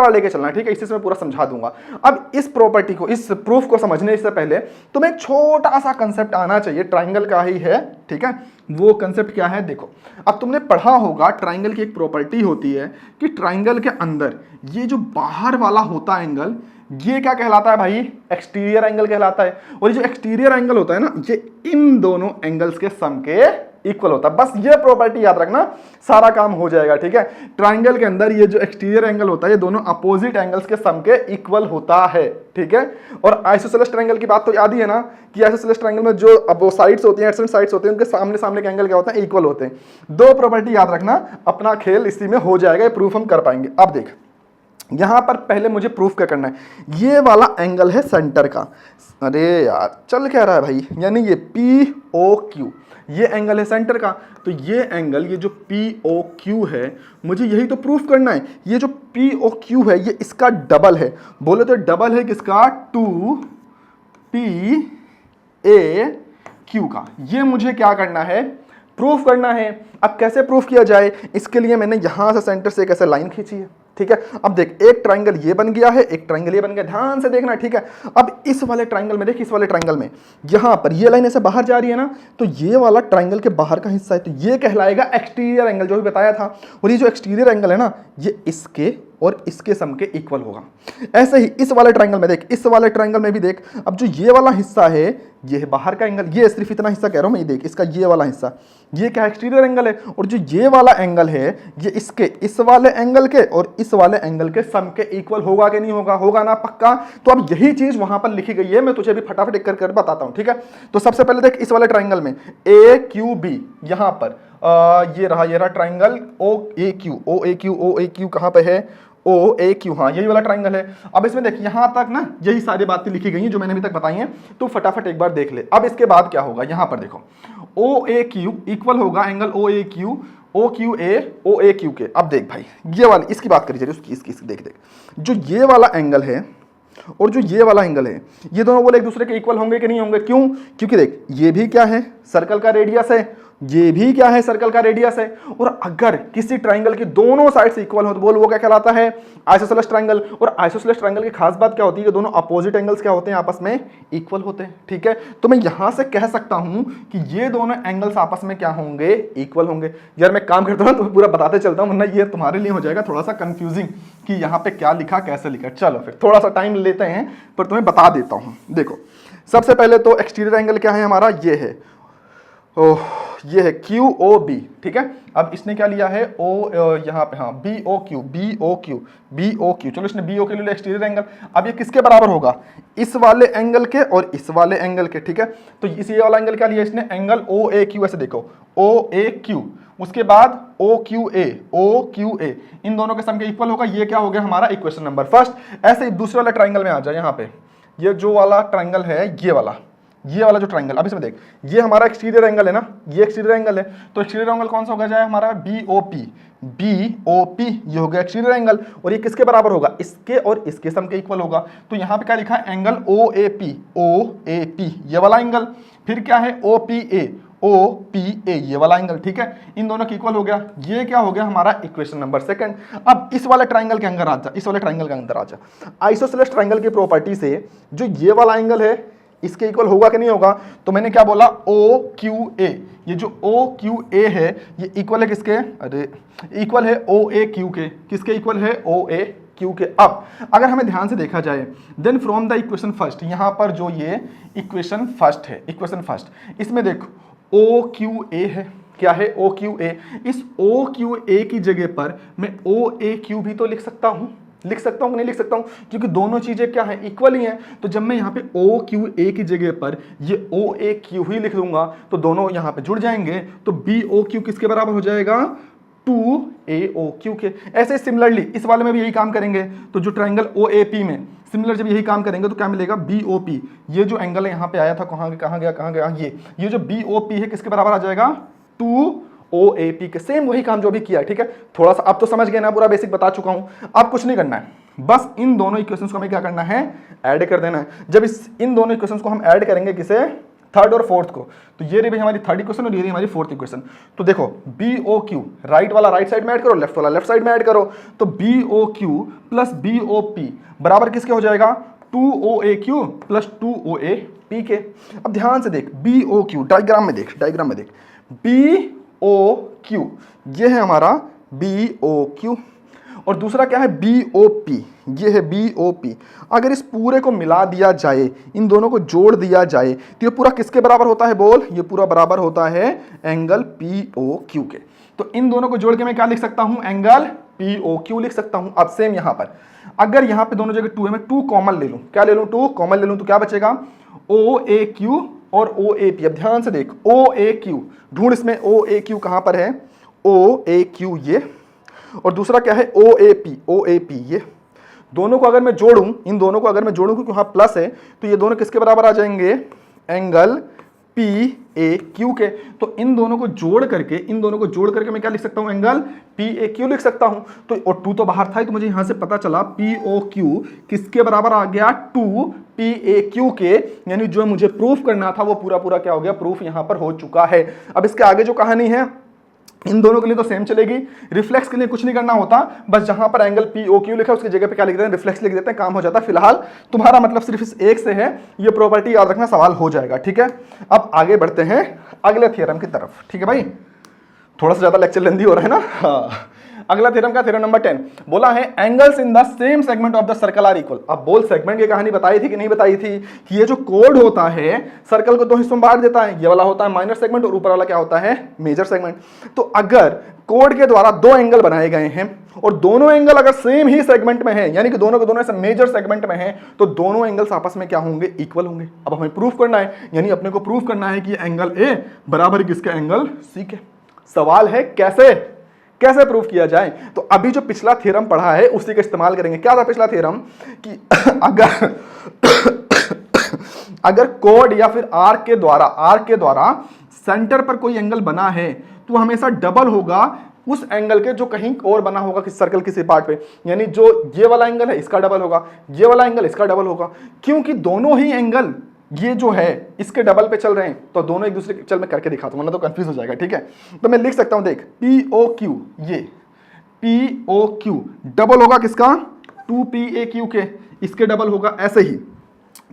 लेके चलना है, ठीक है, इसी से मैं पूरा समझा दूंगा। अब इस प्रॉपर्टी को, इस प्रूफ को समझने से पहले तुम्हें एक छोटा सा कंसेप्ट आना चाहिए, ट्राइंगल का ही है, ठीक है। वो कंसेप्ट क्या है, देखो अब तुमने पढ़ा होगा ट्राइंगल की एक प्रॉपर्टी होती है कि ट्राइंगल के अंदर ये जो बाहर वाला होता है एंगल, ये क्या कहलाता है भाई, एक्सटीरियर एंगल कहलाता है। और ये जो एक्सटीरियर एंगल होता है ना, ये इन दोनों एंगल्स के सम के इक्वल होता है। बस ये प्रॉपर्टी याद रखना, सारा काम हो जाएगा, ठीक है। ट्राइंगल के अंदर ये जो एक्सटीरियर एंगल होता है ये दोनों अपोजिट एंगल्स के सम के इक्वल होता है, ठीक है। और आइसोसेलेस ट्राइंगल की बात तो याद ही है ना कि आइसोसेलेस ट्राइंगल में जो अब साइड्स होती हैं, एडजेसेंट साइड्स होते हैं, उनके सामने सामने के एंगल क्या होते हैं, इक्वल होते हैं। 2 प्रॉपर्टी याद रखना, अपना खेल इसी में हो जाएगा, ये प्रूफ हम कर पाएंगे। अब देख यहां पर पहले मुझे प्रूफ क्या करना है, ये वाला एंगल है सेंटर का, अरे यार चल क्या रहा है भाई, यानी ये POQ, ये एंगल है सेंटर का, तो ये एंगल, ये जो POQ है, मुझे यही तो प्रूफ करना है। ये जो POQ है ये इसका डबल है, बोले तो डबल है किसका, 2PAQ का। ये मुझे क्या करना है, प्रूफ करना है। अब कैसे प्रूफ किया जाए, इसके लिए मैंने यहां से सेंटर से एक ऐसे लाइन खींची है, ठीक है। अब देख एक ट्राइंगल ये बन गया है, एक ट्राइंगल ये बन गया, ध्यान से देखना, ठीक है। अब इस वाले ट्राइंगल में देख, इस वाले ट्राइंगल में यहां पर ये लाइन ऐसे बाहर जा रही है ना, तो ये वाला ट्राइंगल के बाहर का हिस्सा है, तो ये कहलाएगा एक्सटीरियर एंगल, जो भी बताया था। और ये जो एक्सटीरियर एंगल है ना, ये इसके और इसके सम के इक्वल होगा। ऐसे ही इस वाले ट्राइंगल में देख, इस वाले ट्राइंगल में भी देख, अब जो ये वाला हिस्सा है ये है बाहर का एंगल, ये सिर्फ इतना हिस्सा कह रहा हूं मैं, ये देख इसका ये वाला हिस्सा, ये क्या एक्सटीरियर एंगल है। और जो ये वाला एंगल है ये इसके, इस वाले एंगल के और इस वाले एंगल के सम के इक्वल होगा कि नहीं होगा, होगा ना, पक्का। तो अब यही चीज वहां पर लिखी गई है, मैं तुझे भी फटाफट एक कर बताता हूं, ठीक है। तो सबसे पहले देख इस वाले ट्राइंगल में AQB यहां पर, ये रहा ट्राइंगल ओ ए क्यू कहाँ पे है, ओ ए क्यू, हाँ यही वाला ट्राइंगल है। अब इसमें देखिए यहाँ तक ना यही सारी बातें लिखी गई हैं जो मैंने अभी तक बताई हैं, तो फटाफट एक बार देख ले। अब इसके बाद क्या होगा, यहाँ पर देखो ओ ए क्यू इक्वल होगा एंगल ओ ए क्यू के। अब देख भाई ये वाली इसकी बात करी जाए, उसकी इसकी देख जो ये वाला एंगल है और जो ये वाला एंगल है, ये दोनों बोले एक दूसरे के इक्वल होंगे कि नहीं होंगे, क्यों? क्योंकि देख ये भी क्या है, सर्कल का रेडियस है, ये भी क्या है, सर्कल का रेडियस है। और अगर किसी ट्राइंगल की दोनों साइड से इक्वल हो तो बोल वो क्या कहलाता है, आइसोसेलेस ट्राइंगल। और आइसोसेलेस ट्राइंगल की खास बात क्या होती है कि दोनों अपोजिट एंगल्स क्या होते हैं, आपस में इक्वल होते हैं। ठीक है, तो मैं यहां से कह सकता हूं कि ये दोनों एंगल्स आपस में क्या होंगे, इक्वल होंगे। यार मैं काम करता हूं तो पूरा बताते चलता हूं, वरना ये तुम्हारे लिए हो जाएगा थोड़ा सा कंफ्यूजिंग कि यहाँ पे क्या लिखा कैसे लिखा। चलो फिर थोड़ा सा टाइम लेते हैं पर तुम्हें बता देता हूं। देखो सबसे पहले तो एक्सटीरियर एंगल क्या है हमारा, ये है ये है क्यू ओ बी। ठीक है, अब इसने क्या लिया है ओ यहाँ पे, हाँ बी ओ क्यू। चलो इसने बी ओ के लिए एक्सटीरियर एंगल। अब ये किसके बराबर होगा, इस वाले एंगल के और इस वाले एंगल के। ठीक है, तो इस ये वाला एंगल क्या लिया इसने, एंगल ओ ए क्यू। ऐसे देखो ओ ए क्यू, उसके बाद ओ क्यू ए, इन दोनों के सम के इक्वल होगा। ये क्या हो गया हमारा इक्वेशन नंबर फर्स्ट। ऐसे ही दूसरे वाले ट्राइंगल में आ जाए, यहाँ पे ये जो वाला ट्राइंगल है, ये वाला जो ट्राइंगल, अब इसमें देख ये हमारा एक्सटीरियर एंगल है ना, ये एक्सटीरियर एंगल है, तो एक्सटीरियर एंगल कौन सा होगा जाए हमारा, बी ओ पी, ये हो गया एक्सटीरियर एंगल। और ये किसके बराबर होगा, इसके और इसके सम के इक्वल होगा। तो यहाँ पे क्या लिखा है, एंगल ओ ए पी, ये वाला एंगल। फिर क्या है ओ पी ए, ये वाला एंगल। ठीक है, इन दोनों के इक्वल हो गया। ये क्या हो गया हमारा इक्वेशन नंबर सेकंड। अब इस वाले ट्राइंगल के अंदर आ जा, आइसोसेलेस ट्राइंगल की प्रॉपर्टी से जो ये वाला एंगल है इसके इक्वल होगा कि नहीं होगा, तो मैंने क्या बोला, ओ क्यू ए। ये जो ओ क्यू ए है ये इक्वल है किसके, अरे इक्वल है ओ ए क्यू के। किसके इक्वल है, ओ ए क्यू के। अब अगर हमें ध्यान से देखा जाए, then from the equation first, यहां पर जो ये इक्वेशन फर्स्ट है, इक्वेशन फर्स्ट, इसमें देखो ओ क्यू ए है, क्या है ओ क्यू ए। इस ओ क्यू ए की जगह पर मैं ओ ए क्यू भी तो लिख सकता हूं कि नहीं लिख सकता हूं, क्योंकि दोनों चीजें क्या है, इक्वल ही हैं। तो जब मैं यहाँ पे ओ क्यू ए की जगह पर ये ओ ए क्यू ही लिख दूंगा तो दोनों यहाँ पे जुड़ जाएंगे। तो बी ओ क्यू किसके बराबर हो जाएगा, 2AO क्यू के। ऐसे सिमिलरली इस वाले में भी यही काम करेंगे। तो जो ट्राइंगल OAP में सिमिलर जब यही काम करेंगे तो क्या मिलेगा, BOP। ये जो एंगल है यहाँ पे आया था, कहाँ गया, ये जो BOP है किसके बराबर आ जाएगा, 2OAP के। सेम वही काम जो भी किया है। ठीक है, थोड़ा सा अब तो समझ गए ना, पूरा बेसिक बता चुका हूं। अब कुछ नहीं करना है, बस इन दोनों इक्वेशंस को हमें क्या करना है, ऐड कर देना है। जब इन दोनों इक्वेशंस को हम ऐड करेंगे किसे, थर्ड और फोर्थ को, तो ये रही हमारी थर्ड इक्वेशन और ये रही हमारी फोर्थ इक्वेशन। तो देखो BOQ राइट वाला राइट साइड में ऐड करो, लेफ्ट वाला लेफ्ट साइड में ऐड करो। तो BOQ प्लस BOP बराबर किसके हो जाएगा, 2OAQ प्लस 2OAP के। अब ध्यान से देख, BOQ डायग्राम में देख BOQ ये है हमारा BOQ और दूसरा क्या है BOP, ये है BOP। अगर इस पूरे को मिला दिया जाए, इन दोनों को जोड़ दिया जाए तो ये पूरा किसके बराबर होता है, बोल, ये पूरा बराबर होता है एंगल POQ के। तो इन दोनों को जोड़ के मैं क्या लिख सकता हूं, एंगल POQ लिख सकता हूं। अब सेम यहां पर, अगर यहां पे दोनों जगह 2 है, मैं 2 कॉमन ले लूं, क्या ले लूं, 2 कॉमन ले लूं, तो क्या बचेगा, OAQ और OAP। अब ध्यान से देख, OAQ ढूंढ, इसमें OAQ कहां पर है, OAQ ये, और दूसरा क्या है OAP ये। दोनों को अगर मैं जोड़ूं, इन दोनों को अगर मैं जोड़ूं क्योंकि वहां प्लस है, तो ये दोनों किसके बराबर आ जाएंगे, एंगल PAQ के। तो इन दोनों को जोड़ करके मैं क्या लिख सकता हूं, एंगल PAQ लिख सकता हूं। तो और 2 तो बाहर था, तो मुझे यहां से पता चला POQ किसके बराबर आ गया, 2PAQ के। यानी जो मुझे प्रूफ करना था वो पूरा क्या हो गया, प्रूफ यहां पर हो चुका है। अब इसके आगे जो कहानी है इन दोनों के लिए तो सेम चलेगी। रिफ्लेक्स के लिए कुछ नहीं करना होता, बस जहां पर एंगल POQ लिखा है उसकी जगह पे क्या लिख देते हैं, रिफ्लेक्स लिख देते हैं, काम हो जाता है। फिलहाल तुम्हारा मतलब सिर्फ इस एक से है, ये प्रॉपर्टी याद रखना, सवाल हो जाएगा। ठीक है, अब आगे बढ़ते हैं अगले थ्योरम की तरफ। ठीक है भाई, थोड़ा सा ज्यादा लेक्चर लेंदी हो रहा है ना। हाँ, अगला थ्योरम का थ्योरम नंबर 10 बोला है, angles in the same segment of the circle are equal. अब बोल, सेगमेंट की कहानी बताई थी कि नहीं बताई थी, कि ये जो कोड होता है सर्कल को 2 हिस्सों में बांट देता है। ये वाला होता है माइनर सेगमेंट और ऊपर वाला क्या होता है, मेजर सेगमेंट। तो अगर कोड के द्वारा 2 एंगल बनाए गए हैं और दोनों एंगल अगर सेम ही सेगमेंट में है, यानी कि दोनों के दोनों ऐसे मेजर सेगमेंट में है, तो दोनों एंगल्स आपस में क्या होंगे, इक्वल होंगे। अब हमें प्रूफ करना है, यानी अपने को प्रूफ करना है कि एंगल A बराबर किसके, एंगल C के। सवाल है कैसे कैसे प्रूफ किया जाए। तो अभी जो पिछला थ्योरम पढ़ा है उसी का इस्तेमाल करेंगे। क्या था पिछला थ्योरम कि अगर कोड या फिर आर्क के द्वारा सेंटर पर कोई एंगल बना है तो हमेशा डबल होगा उस एंगल के जो कहीं और बना होगा किस सर्कल किसी पार्ट पे। यानी जो ये वाला एंगल है इसका डबल होगा, ये वाला एंगल इसका डबल होगा, क्योंकि दोनों ही एंगल ये जो है इसके डबल पे चल रहे हैं। तो दोनों एक दूसरे के, चल मैं करके दिखाता हूं वरना तो कंफ्यूज हो जाएगा। ठीक है, तो मैं लिख सकता हूं, देख POQ, ये POQ डबल होगा किसका, 2PAQ के, इसके डबल होगा। ऐसे ही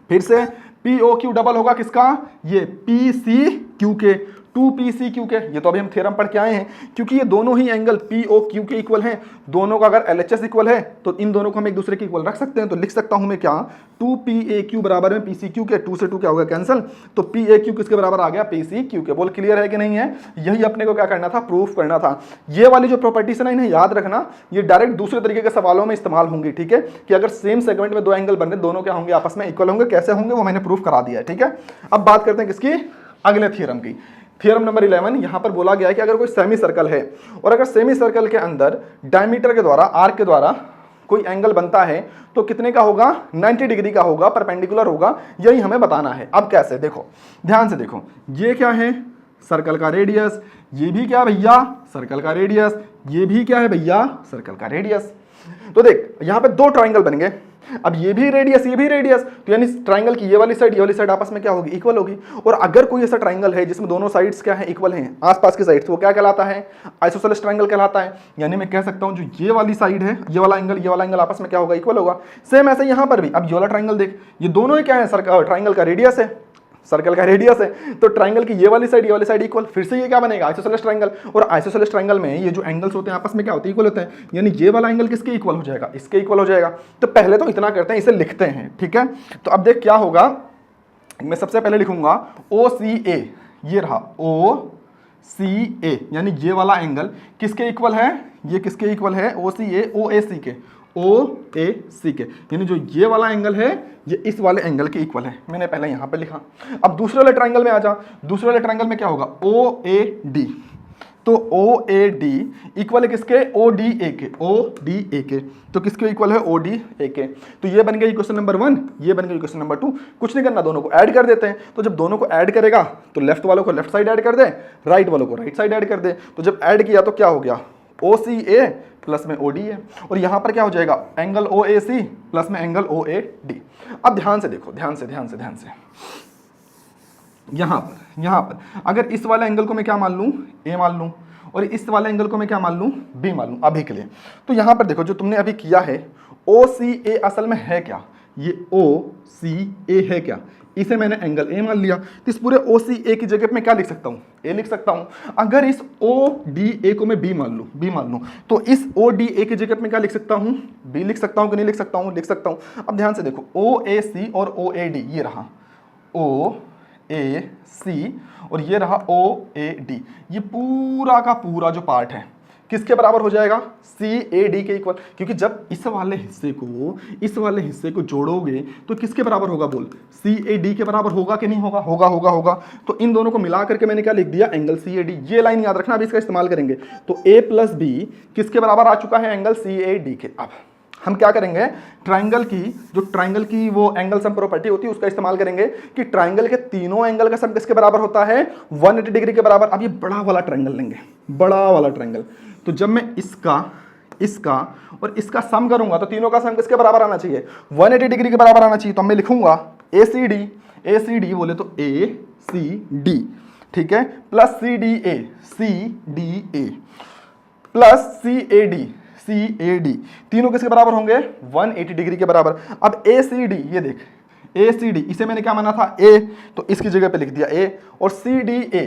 फिर से POQ डबल होगा किसका, ये PCQ के, 2PCQ के। ये तो अभी हम थ्योरम पढ़ के आए हैं, क्योंकि ये दोनों ही एंगल POQ के इक्वल हैं। दोनों का अगर LHS इक्वल है तो इन दोनों को हम एक दूसरे के इक्वल रख सकते हैं। तो लिख सकता हूं मैं क्या, 2PAQ बराबर में PCQ के, 2 से 2 क्या होगा कैंसिल, तो PAQ किसके बराबर आ गया, PCQ के। बोल क्लियर है कि नहीं है, यही अपने को क्या करना था, प्रूफ करना था। ये वाली जो प्रॉपर्टीज है ना, इन्हें याद रखना, ये डायरेक्ट दूसरे तरीके के सवालों में इस्तेमाल होंगी। ठीक है, कि अगर सेम सेगमेंट में दो एंगल बन रहे, दोनों क्या होंगे, आपस में इक्वल होंगे। कैसे होंगे वो मैंने प्रूफ करा दिया है। ठीक है, अब बात करते हैं किसकी, अगले थ्योरम की। थ्योरम नंबर 11, यहां पर बोला गया है कि अगर कोई सेमी सर्कल है और अगर सेमी सर्कल के अंदर डायमीटर के द्वारा, आर्क के द्वारा कोई एंगल बनता है तो कितने का होगा, 90 डिग्री का होगा, परपेंडिकुलर होगा। यही हमें बताना है। अब कैसे, देखो ध्यान से देखो, ये क्या है, सर्कल का रेडियस, ये भी क्या भैया, सर्कल का रेडियस, ये भी क्या है भैया, सर्कल का रेडियस। तो देख यहां पे दो ट्राइंगल बनेंगे, अब ये भी रेडियस ये भी रेडियस, तो यानी ट्राइंगल की ये वाली साइड आपस में क्या होगी, इक्वल होगी। और अगर कोई ऐसा ट्राइंगल है जिसमें दोनों साइड्स क्या है, इक्वल हैं, आसपास की साइड्स, तो वो क्या कहलाता है, आइसोसेलेस ट्राइंगल कहलाता है। यानी मैं कह सकता हूं जो ये वाली साइड है, ये वाला एंगल आपस में क्या होगा, इक्वल होगा। सेम ऐसे यहां पर भी, अब ये वाला ट्राइंगल देख, ये दोनों ही क्या है, ट्राइंगल का रेडियस है, सर्कल का रेडियस है। तो ट्राइंगल की ये वाली साइड इक्वल, फिर से ये क्या बनेगा, आइसोसेलेस ट्राइंगल। और आइसोसेलेस ट्राइंगल में ये जो एंगल्स होते हैं आपस में क्या होते हैं, इक्वल होते हैं। यानी ये वाला एंगल किसके इक्वल हो जाएगा, इसके इक्वल हो जाएगा। तो पहले तो इतना करते हैं, इसे लिखते हैं। ठीक है, तो अब देख क्या होगा, मैं सबसे पहले लिखूंगा OCA, ये रहा OCA, यानी ये वाला एंगल किसके इक्वल है, ये किसके इक्वल है, OCA OAC के, OAC के। यानी जो ये वाला एंगल है ये इस वाले एंगल के इक्वल है। मैंने पहले यहां पे लिखा। अब दूसरे वाले ट्रायंगल में आ जा, दूसरे वाले ट्रायंगल में क्या होगा, OAD। तो OAD इक्वल है किसके, ODA के, ODA के। तो किसके इक्वल है, ODA के। तो ये बन गया क्वेश्चन नंबर 1, ये बन गया क्वेश्चन नंबर 2। कुछ नहीं करना, दोनों को ऐड कर देते हैं। तो जब दोनों को ऐड करेगा तो लेफ्ट वालों को लेफ्ट साइड ऐड कर दे, राइट वालों को राइट साइड ऐड कर दे। तो जब ऐड किया तो क्या हो गया, OCA प्लस में ODA, और यहां पर क्या हो जाएगा, एंगल OAC प्लस में एंगल OAD। अब ध्यान से देखो, ध्यान से यहां पर अगर इस वाले एंगल को मैं क्या मान लूं, A मान लूं, और इस वाले एंगल को मैं क्या मान लूं, B मान लूं अभी के लिए। तो यहां पर देखो जो तुमने अभी किया है, OCA असल में है क्या, ये OCA है क्या, इसे मैंने एंगल A मान लिया। तो इस पूरे OCA की जगह पे मैं क्या लिख सकता हूँ, A लिख सकता हूँ। अगर इस ODA को मैं B मान लूँ, तो इस ODA की जगह पे मैं क्या लिख सकता हूँ, B लिख सकता हूँ कि नहीं लिख सकता हूँ, लिख सकता हूँ। अब ध्यान से देखो, OAC और OAD, ये रहा OAC और ये रहा OAD, ये पूरा का पूरा जो पार्ट है किसके बराबर हो जाएगा, CAD के इक्वल। क्योंकि जब इस वाले हिस्से को जोड़ोगे तो किसके बराबर होगा, बोल, CAD के बराबर होगा कि नहीं होगा, होगा। तो इन दोनों को मिला करके मैंने क्या लिख दिया, एंगल CAD। ये लाइन याद रखना, अभी इसका इस्तेमाल करेंगे। तो A प्लस B किसके बराबर आ चुका है, एंगल CAD के। अब हम क्या करेंगे, ट्राइंगल की वो एंगल सम प्रॉपर्टी होती है उसका इस्तेमाल करेंगे कि ट्राइंगल के तीनों एंगल का सम किसके बराबर होता है, 180 डिग्री के बराबर। अब ये बड़ा वाला ट्राइंगल लेंगे, बड़ा वाला ट्राइंगल। तो जब मैं इसका और इसका सम करूंगा तो तीनों का सम किसके बराबर आना चाहिए, 180 डिग्री के बराबर आना चाहिए। तो मैं लिखूंगा ACD बोले तो ACD, ठीक है, प्लस CDA प्लस CAD, तीनों किसके बराबर होंगे, 180 डिग्री के बराबर। अब ACD, ये देख ACD, इसे मैंने क्या माना था, A, तो इसकी जगह पे लिख दिया A। और CDA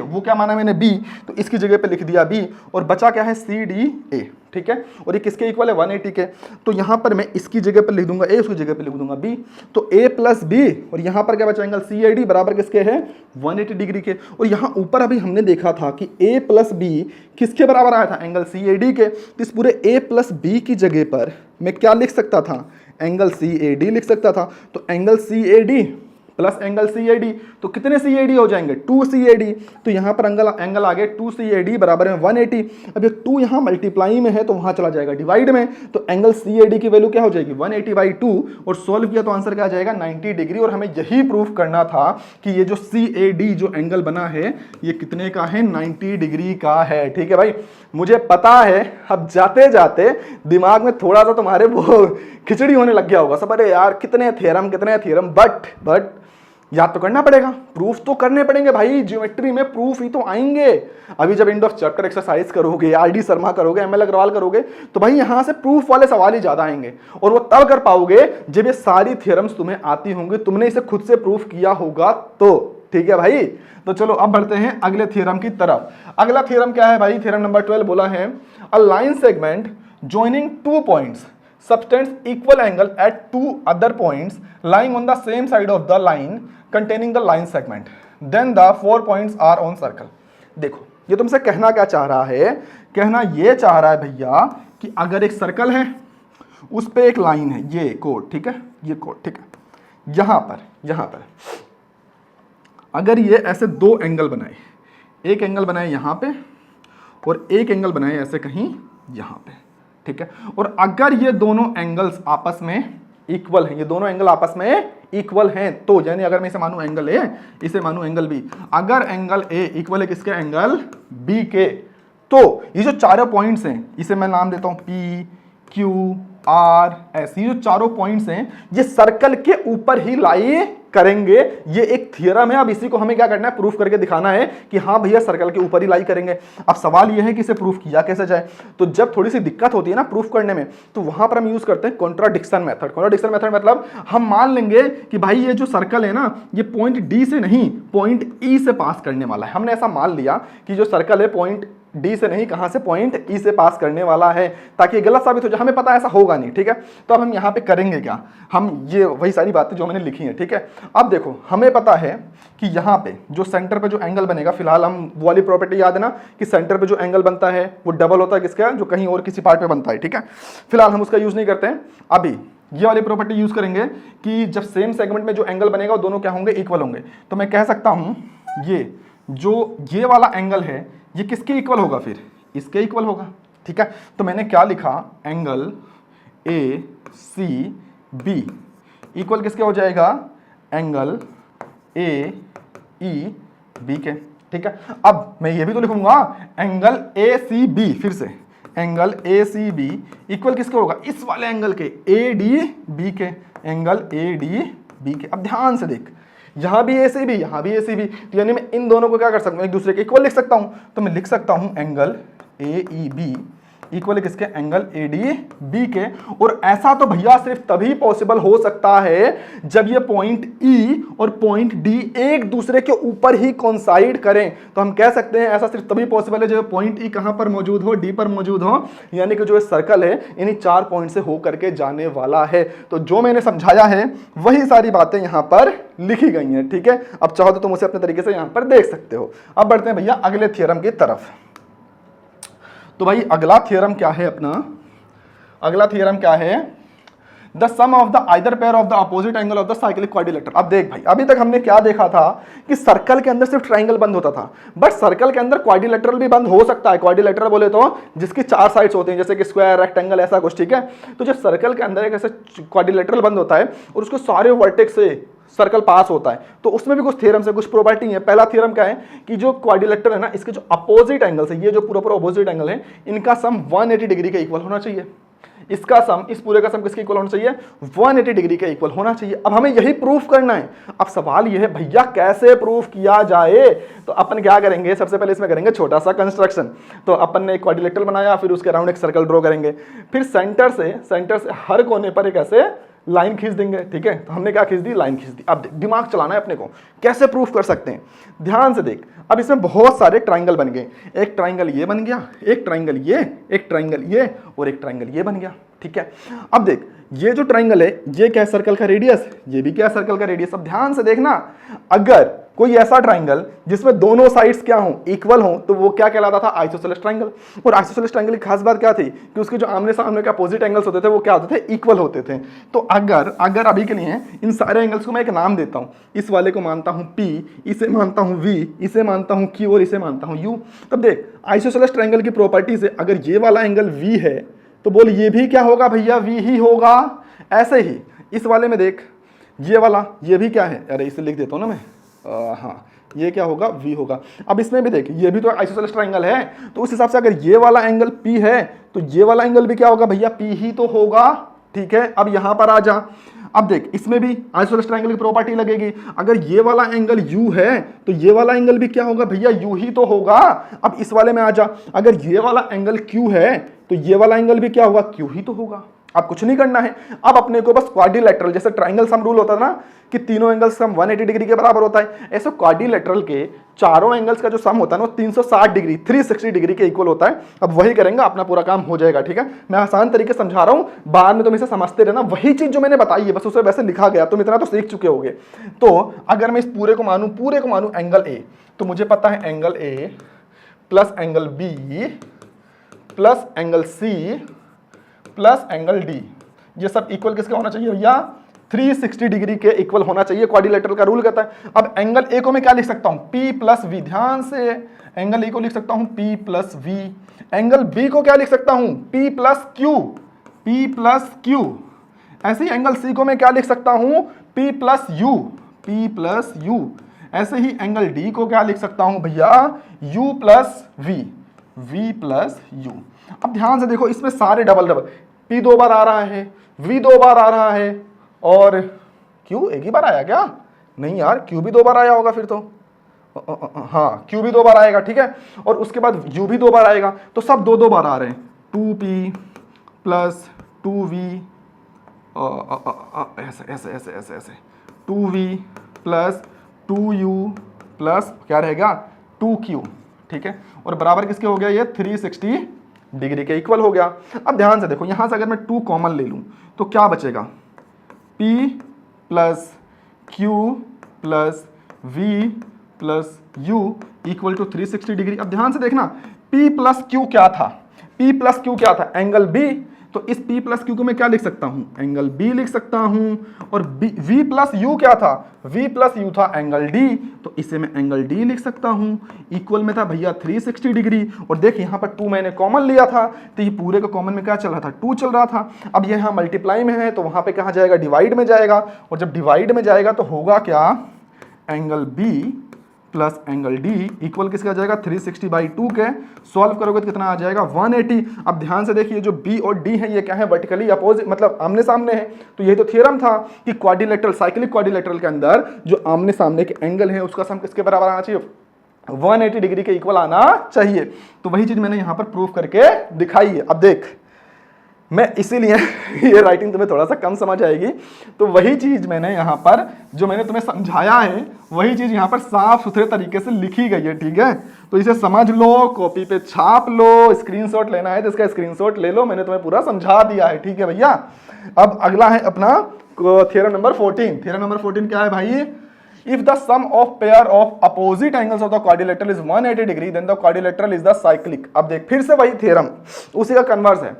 वो क्या माना मैंने, B, तो इसकी जगह पे लिख दिया B। और बचा क्या है, CDA, ठीक है। और ये किसके इक्वल है, 180 के। तो यहां पर मैं इसकी जगह पे लिख दूंगा A, उसकी जगह पे लिख दूंगा B। तो A प्लस B, और यहां पर क्या बचा, एंगल CAD बराबर किसके है, 180 डिग्री के। और यहां ऊपर अभी हमने देखा था कि A प्लस B किसके बराबर आया था, एंगल CAD के। तो इस पूरे A प्लस B की जगह पर मैं क्या लिख सकता था, एंगल CAD लिख सकता था। तो angle CAD plus angle CAD, तो कितने CAD हो जाएंगे 2 CAD, तो यहां पर एंगल आ गए 2 CAD बराबर में 180। अब ये 2 यहां मल्टीप्लाई में है तो वहां चला जाएगा डिवाइड में, तो एंगल CAD की वैल्यू क्या हो जाएगी 180/2, और सॉल्व किया तो आंसर क्या आ जाएगा 90 डिग्री। और हमें यही प्रूफ करना था कि ये जो CAD जो एंगल बना है ये कितने का है 90 डिग्री का है। ठीक है भाई, मुझे पता है अब जाते जाते दिमाग में थोड़ा सा तुम्हारे वो खिचड़ी होने लग गया होगा सब, अरे यार कितने थ्योरम, बट याद तो करना पड़ेगा, प्रूफ तो करने पड़ेंगे भाई, ज्योमेट्री में प्रूफ ही तो आएंगे। अभी जब एंड ऑफ चैप्टर एक्सरसाइज करोगे, RD शर्मा करोगे, ML अग्रवाल करोगे, तो भाई यहां से प्रूफ वाले सवाल ही ज्यादा आएंगे, और वो तब कर पाओगे जब ये सारी थ्योरम्स तुम्हें आती होंगी, तुमने इसे खुद से प्रूफ किया होगा तो। ठीक है भाई, तो चलो अब बढ़ते हैं अगले थ्योरम की तरफ। अगला थ्योरम क्या है भाई, थ्योरम नंबर 12 बोला है a line segment joining 2 points subtends equal angle at 2 other points lying on the same side of the line containing the line segment, then the 4 points are on circle। देखो ये तुमसे कहना क्या चाह रहा है, कहना ये चाह रहा है भैया कि अगर एक सर्कल है उस पे एक लाइन है, ये कोड, ठीक है, ये कोड, ठीक है, यहां पर अगर ये ऐसे 2 एंगल बनाए, एक एंगल बनाए यहां पे और एक एंगल बनाए ऐसे कहीं यहां पे, ठीक है, और अगर ये दोनों एंगल्स आपस में इक्वल हैं, ये दोनों एंगल आपस में इक्वल हैं, तो यानी अगर मैं इसे मानूं एंगल ए, इसे मानूं एंगल बी, अगर एंगल ए इक्वल है किसके, एंगल बी के, तो ये जो चारों पॉइंट्स हैं इसे मैं नाम देता हूं P, Q, R, S, ये जो चारों पॉइंट्स हैं ये सर्कल के ऊपर ही लाई करेंगे। ये एक थ्योरम है, अब इसी को हमें क्या करना है, प्रूफ करके दिखाना है कि हाँ भैया सर्कल के ऊपर ही लाई करेंगे। अब सवाल ये है कि इसे प्रूफ किया कैसे जाए, तो जब थोड़ी सी दिक्कत होती है ना प्रूफ करने में, तो वहां पर हम यूज करते हैं कॉन्ट्राडिक्शन मेथड। कॉन्ट्राडिक्शन मेथड मतलब हम मान लेंगे कि भाई ये जो सर्कल है ना ये पॉइंट डी से नहीं पॉइंट ई से पास करने वाला है। हमने ऐसा मान लिया कि जो सर्कल है पॉइंट डी से नहीं, कहां से, पॉइंट ई से पास करने वाला है, ताकि गलत साबित हो जाए। हमें पता है ऐसा होगा नहीं, ठीक है, तो अब हम यहां पे करेंगे क्या, हम ये वही सारी बातें जो मैंने लिखी हैं, ठीक है। अब देखो हमें पता है कि यहां पे जो सेंटर पे जो एंगल बनेगा, फिलहाल हम वो वाली प्रॉपर्टी याद है ना कि सेंटर पे जो एंगल बनता है वो डबल होता है किसका, जो कहीं और किसी पार्ट पे बनता है, ठीक है। फिलहाल हम उसका यूज नहीं करते हैं, अभी ये वाली प्रॉपर्टी यूज करेंगे कि जब सेम सेगमेंट में जो एंगल बनेगा वो दोनों क्या होंगे, इक्वल होंगे। तो मैं कह सकता हूं ये जो ये वाला एंगल है ये किसके इक्वल होगा, फिर इसके इक्वल होगा, ठीक है। तो मैंने क्या लिखा, एंगल ACB इक्वल किसके हो जाएगा, एंगल AEB के, ठीक है। अब मैं ये भी तो लिखूंगा एंगल ACB, फिर से एंगल ACB इक्वल किसके होगा, इस वाले एंगल के ADB के, एंगल ADB के। अब ध्यान से देख, यहां भी ACB, यहां भी ACB, तो यानी मैं इन दोनों को क्या कर सकता हूं, एक दूसरे के इक्वल लिख सकता हूं। तो मैं लिख सकता हूं एंगल AEB इक्वल किसके, एंगल ADB के। और ऐसा तो भैया सिर्फ तभी पॉसिबल हो सकता है जब ये पॉइंट E और पॉइंट D एक दूसरे के ऊपर ही कोइंसाइड करें। तो हम कह सकते हैं ऐसा सिर्फ तभी पॉसिबल है जब पॉइंट E कहां पर मौजूद हो, D पर मौजूद हो, यानी कि जो सर्कल है इन्हीं 4 पॉइंट से होकर के जाने वाला है। तो जो मैंने समझाया है वही सारी बातें यहां पर लिखी गई हैं, ठीक है। अब चाहो तो तुम उसे अपने तरीके से यहां पर देख सकते हो। अब बढ़ते हैं भैया अगले थ्योरम की तरफ। तो भाई अगला थ्योरम क्या है अपना, अगला थ्योरम क्या है, the sum of the either pair of the opposite angle of the cyclic quadrilateral. अब देख भाई, अभी तक हमने क्या देखा था कि सर्कल के अंदर सिर्फ ट्रायंगल बंद होता था, बट सर्कल के अंदर क्वाड्रिलेटरल भी बंद हो सकता है। क्वाड्रिलेटरल बोले तो जिसकी 4 साइड्स होती हैं, जैसे कि स्क्वायर, रेक्टेंगल, ऐसा कुछ, ठीक है। तो जब सर्कल के अंदर एक ऐसा क्वाड्रिलेटरल बंद होता है और उसको सारे वर्टेक्स से सर्कल पास होता है, तो उसमें भी कुछ थ्योरम्स है, कुछ प्रॉपर्टी है। पहला थ्योरम क्या है कि जो क्वाड्रिलेटरल है ना, इसके जो अपोजिट एंगल्स है, ये जो पूरा अपोजिट एंगल है, इनका सम 180 डिग्री के इक्वल होना चाहिए। इसका सम, इस पूरे का सम किसके इक्वल होना चाहिए, 180 डिग्री के इक्वल होना चाहिए। अब हमें यही प्रूफ करना है। अब सवाल यह है भैया कैसे प्रूफ किया जाए, तो अपन क्या करेंगे, सबसे पहले इसमें करेंगे छोटा सा कंस्ट्रक्शन। तो अपन ने एक क्वाड्रिलेटरल बनाया, फिर उसके अराउंड एक सर्कल ड्रॉ करेंगे, फिर सेंटर से हर कोने पर एक ऐसे लाइन खींच देंगे, ठीक है। तो हमने क्या खींच दी, लाइन खींच दी। अब दिमाग चलाना है अपने को, कैसे प्रूफ कर सकते हैं, ध्यान से देख। अब इसमें बहुत सारे ट्रायंगल बन गए, एक ट्रायंगल ये बन गया, एक ट्रायंगल ये, एक ट्रायंगल ये, और एक ट्रायंगल ये बन गया, ठीक है। अब देख ये जो ट्रायंगल है ये क्या है, सर्कल का रेडियस, ये भी क्या है, सर्कल का रेडियस। अब ध्यान से देखना, अगर कोई ऐसा ट्राइंगल जिसमें दोनों साइड्स क्या हो, इक्वल हो, तो वो क्या कहलाता था, आइसोसेलेस ट्राइंगल। और आइसोसेलेस ट्राइंगल की खास बात क्या थी कि उसके जो आमने सामने के अपोजिट एंगल्स होते थे वो क्या होते थे, इक्वल होते थे। तो अगर अभी के लिए इन सारे एंगल्स को मैं एक नाम देता हूं, इस वाले को मानता हूं P, इसे मानता हूं V, इसे मानता हूं Q और इसे मानता हूं U। तब देख आइसोसेलेस ट्राइंगल की प्रॉपर्टी से अगर ये वाला एंगल V है तो बोल ये भी क्या होगा भैया, V ही होगा। ऐसे ही इस वाले में देख ये वाला, ये भी क्या है, अरे इसे लिख देता हूं ना मैं, हाँ ये क्या होगा, V होगा। अब इसमें भी देख ये भी तो आइसोसेलेस ट्राइंगल है, तो उस हिसाब से अगर ये वाला एंगल P है तो ये वाला एंगल भी क्या होगा भैया, P ही तो होगा। ठीक है, अब यहां पर आ जा, अब देख इसमें भी आइसोसेलेस ट्राइंगल की प्रॉपर्टी लगेगी। अगर ये वाला एंगल U है तो ये वाला एंगल भी क्या होगा भैया, U ही तो होगा। अब इस वाले में आ जा, अगर ये वाला एंगल Q है तो ये वाला एंगल भी क्या होगा, Q ही तो होगा। अब कुछ नहीं करना है, अब अपने को बस क्वाड्रिलेटरल, जैसे ट्राइंगल सम रूल होता था ना कि तीनों एंगल्स सम 180 डिग्री के बराबर होता है, ऐसे क्वाड्रिलेटरल के चारों एंगल्स का जो सम होता है ना वो 360 डिग्री 360 डिग्री के इक्वल होता है। अब वही करेंगे, अपना पूरा काम हो जाएगा। ठीक है, मैं आसान तरीके से समझा रहा हूं, बाद में तुम इसे समझते रहना। वही चीज जो मैंने बताई है बस उसे वैसे लिखा गया, तुम इतना तो सीख चुके होगे। तो अगर मैं इस पूरे को मानूं एंगल ए, तो मुझे पता है angle A plus angle B plus angle C plus angle D, ये सब इक्वल किसका होना चाहिए भैया, 360 डिग्री के इक्वल होना चाहिए। क्वाड्रिलेटरल का रूल कहता है। अब एंगल ए को मैं क्या लिख सकता हूं, P प्लस वी, ध्यान से एंगल ए को लिख सकता हूं P plus V. Angle B को क्या लिख सकता हूं, P plus Q, P plus Q. ऐसे ही एंगल सी को मैं क्या लिख सकता हूं, P plus you, P plus you. ऐसे ही एंगल डी को क्या लिख सकता हूं भैया, U plus V, V plus U. अब ध्यान से देखो, इसमें सारे डबल P 2 बार आ रहा है, V 2 बार आ रहा है, और Q एक ही बार आया क्या, नहीं यार Q भी 2 बार आया होगा फिर तो, हाँ Q भी 2 बार आएगा। ठीक है, और उसके बाद U भी 2 बार आएगा, तो सब 2 बार आ रहे हैं। 2P प्लस 2V, ऐसे ऐसे ऐसे ऐसे ऐसे 2V प्लस 2U प्लस क्या रहेगा 2Q। ठीक है, और बराबर किसके हो गया, ये 360 डिग्री के इक्वल हो गया। अब ध्यान से देखो, यहां से अगर मैं 2 कॉमन ले लूं तो क्या बचेगा, P plus Q plus V plus U equal to 360 degree. अब ध्यान से देखना, P प्लस Q क्या था, P प्लस Q क्या था, एंगल B। तो इस P प्लस Q को मैं क्या लिख सकता हूं, एंगल B लिख सकता हूं। और V प्लस U क्या था, V प्लस U था एंगल D, तो इसे मैं एंगल D लिख सकता हूं। इक्वल में था भैया 360 डिग्री। और देख यहाँ पर 2 मैंने कॉमन लिया था, तो ये पूरे का कॉमन में क्या चल रहा था, 2 चल रहा था। अब ये यहाँ मल्टीप्लाई में है तो वहां पे कहाँ जाएगा, डिवाइड में जाएगा। और जब डिवाइड में जाएगा तो होगा क्या, angle B plus angle D equal किसका जाएगा, 360/2 के। सॉल्व करोगे तो कितना आ जाएगा, 180। अब ध्यान से देखिए, जो B और D है ये क्या है, वर्टिकली अपोजिट, मतलब आमने सामने है। तो यही तो थ्योरम था कि क्वाड्रिलेटरल, साइक्लिक क्वाड्रिलेटरल के अंदर जो आमने सामने के एंगल है उसका सम किसके बराबर आना चाहिए, 180 डिग्री के इक्वल आना चाहिए। तो वही चीज मैंने यहां पर प्रूफ करके दिखाई है। अब देख, मैं इसीलिए ये राइटिंग तुम्हें थोड़ा सा कम समझ आएगी, तो वही चीज मैंने यहाँ पर जो मैंने तुम्हें समझाया है वही चीज यहाँ पर साफ सुथरे तरीके से लिखी गई है। ठीक है, तो इसे समझ लो, कॉपी पे छाप लो, स्क्रीनशॉट लेना है तो इसका स्क्रीनशॉट ले लो, मैंने तुम्हें पूरा समझा दिया है। ठीक है भैया, अब अगला है अपना थ्योरम नंबर 14। थ्योरम नंबर 14 क्या है भाई, if the sum of pair of opposite angles of the quadrilateral is 180 degree then the quadrilateral is the cyclic। अब देख फिर से वही थ्योरम, उसी का कन्वर्स है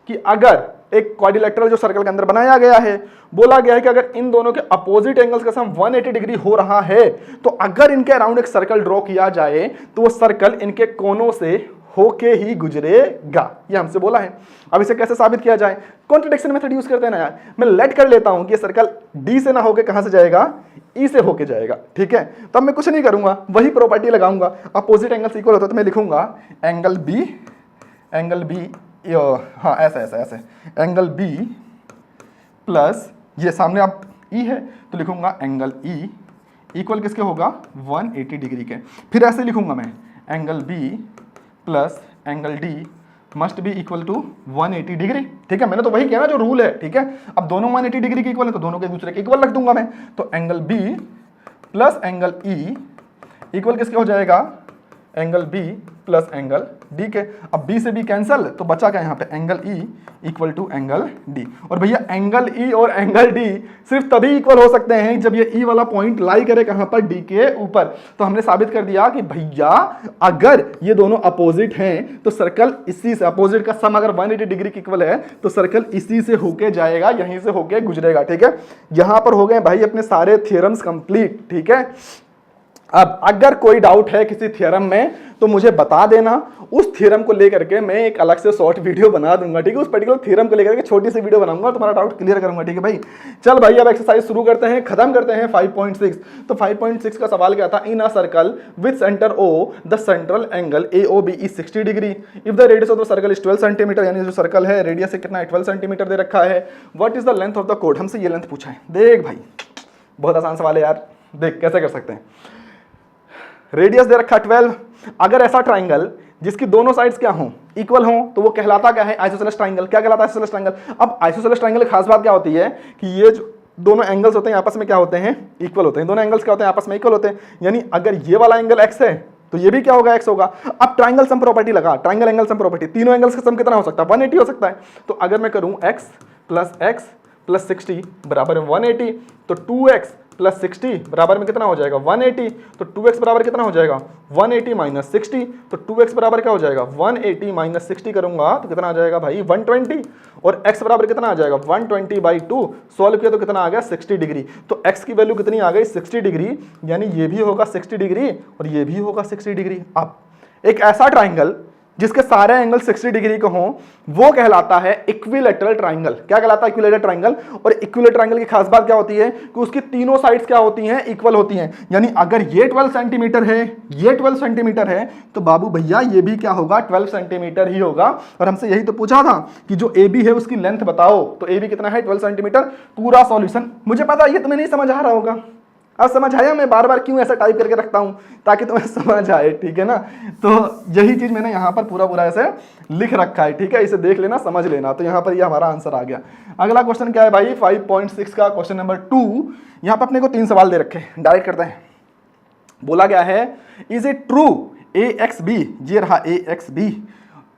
कि अगर एक क्वाड्रिलेटरल जो सर्कल के अंदर बनाया गया है, बोला गया है कि अगर इन दोनों के अपोजिट एंगल्स का सम 180 डिग्री हो रहा है, तो अगर इनके अराउंड एक सर्कल ड्रॉ किया जाए तो वो सर्कल इनके कोनों से होके ही गुजरेगा, ये हमसे बोला है। अब इसे कैसे साबित किया जाए, कॉन्ट्रडिक्शन मेथड यूज करते हैं ना यार। मैं लेट कर लेता हूं कि ये सर्कल डी से ना होके कहां से जाएगा, ई से होके जाएगा। ठीक है, तब मैं कुछ नहीं करूंगा, वही प्रॉपर्टी लगाऊंगा। अपोजिट एंगल्स इक्वल होता है तो मैं लिखूंगा एंगल बी, हाँ ऐसे ऐसे ऐसे, एंगल बी प्लस ये सामने आप ई है तो लिखूंगा एंगल ई इक्वल किसके होगा, 180 डिग्री के। फिर ऐसे लिखूंगा मैं angle B plus angle D must be equal to 180 degree. ठीक है, मैंने तो वही किया ना जो रूल है। ठीक है, अब दोनों 180 डिग्री के इक्वल है तो दोनों के दूसरे के इक्वल रख दूंगा मैं। तो angle B plus angle E equal किसके हो जाएगा, angle B plus angle D के। अब बी से बी कैंसल, तो बचा क्या यहाँ पे, angle E equal to angle D. और भैया एंगल ई और एंगल डी सिर्फ तभी इक्वल हो सकते हैं जब ये ई वाला पॉइंट लाई करे कहां पर, डी के ऊपर। तो हमने साबित कर दिया कि भैया अगर ये दोनों अपोजिट हैं तो सर्कल इसी से, अपोजिट का सम अगर 180 डिग्री की इक्वल है तो सर्कल इसी से होके जाएगा, यहीं से होके गुजरेगा। ठीक है, यहां पर हो गए भाई अपने सारे थ्योरम्स कंप्लीट। ठीक है, अब अगर कोई डाउट है किसी थ्योरम में तो मुझे बता देना, उस थ्योरम को लेकर के मैं एक अलग से शॉर्ट वीडियो बना दूंगा। ठीक है, उस पर्टिकुलर थ्योरम को लेकर के छोटी सी वीडियो बनाऊंगा और तुम्हारा डाउट क्लियर करूंगा। ठीक है भाई, चल भाई अब एक्सरसाइज शुरू करते हैं, खत्म करते हैं 5.6। तो 5.6 का सवाल क्या था, in a circle with centre O the central angle AOB is 60 degree if the radius of the circle is 12 centimetre, यानी जो सर्कल है रेडियस से कितना है 12 सेंटीमीटर दे रखा है। What is the length of the code, हमसे ये लेंथ पूछा है। देख भाई बहुत आसान सवाल है यार, देख कैसे कर सकते हैं। रेडियस दे रखा 12, अगर ऐसा ट्राइंगल जिसकी दोनों साइड्स क्या हों, इक्वल हों, तो वो कहलाता क्या है, आइसोसेलेस ट्राइंगल। क्या कहलाता है आइसोसेलेस ट्राइंगल। अब आइसोसेलेस ट्राइंगल की खास बात क्या होती है कि ये जो दोनों एंगल्स होते हैं आपस में क्या होते हैं, इक्वल होते हैं। दोनों एंगल्स क्या होते हैं, आपस में इक्वल होते हैं, यानी अगर ये वाला एंगल x है तो ये भी क्या होगा, x होगा। अब ट्राइंगल सम प्रॉपर्टी लगा, ट्राइंगल एंगल सम प्रॉपर्टी, तीनों एंगल्स का सम कितना हो सकता है, 180 हो सकता है। तो अगर मैं करूं x प्लस 60 बराबर 180, तो 2x प्लस 60 बराबर में कितना हो जाएगा 180, तो 2x बराबर कितना हो जाएगा 180 माइनस 60, तो 2x बराबर क्या हो जाएगा 180 माइनस 60 करूंगा तो कितना आ जाएगा भाई 120, और x बराबर कितना आ जाएगा 120/2, सॉल्व किया तो कितना आ गया 60 डिग्री। तो x की वैल्यू कितनी आ गई 60 डिग्री, यानी ये भी होगा 60 डिग्री और ये भी होगा 60 डिग्री। अब एक ऐसा ट्राइंगल जिसके सारे एंगल 60 डिग्री के हों वो कहलाता है इक्विलैटरल ट्राइंगल। क्या कहलाता है, इक्विलैटरल ट्राइंगल। और इक्विलैटरल ट्राइंगल की खास बात क्या होती है कि उसकी तीनों साइड्स क्या होती हैं, इक्वल होती हैं। यानी अगर ये 12 सेंटीमीटर है, ये 12 सेंटीमीटर है, तो बाबू भैया ये भी क्या होगा 12 सेंटीमीटर ही होगा। और हमसे यही तो पूछा था कि जो AB है उसकी लेंथ बताओ, तो AB कितना है 12 सेंटीमीटर। पूरा सॉल्यूशन मुझे पता है ये तुम्हें नहीं समझ आ रहा होगा, अब समझ आया मैं बार बार क्यों ऐसा टाइप करके रखता हूं ताकि तुम्हें समझ आए। ठीक है ना, तो यही चीज मैंने यहां पर पूरा ऐसे लिख रखा है। ठीक है, इसे देख लेना, समझ लेना। तो यहां पर ये हमारा आंसर आ गया। अगला क्वेश्चन क्या है भाई 5.6 का क्वेश्चन नंबर 2। यहां पर अपने को 3 सवाल दे रखे हैं, डायरेक्ट करते हैं। बोला गया है इज इट ट्रू AXB, ये रहा AXB,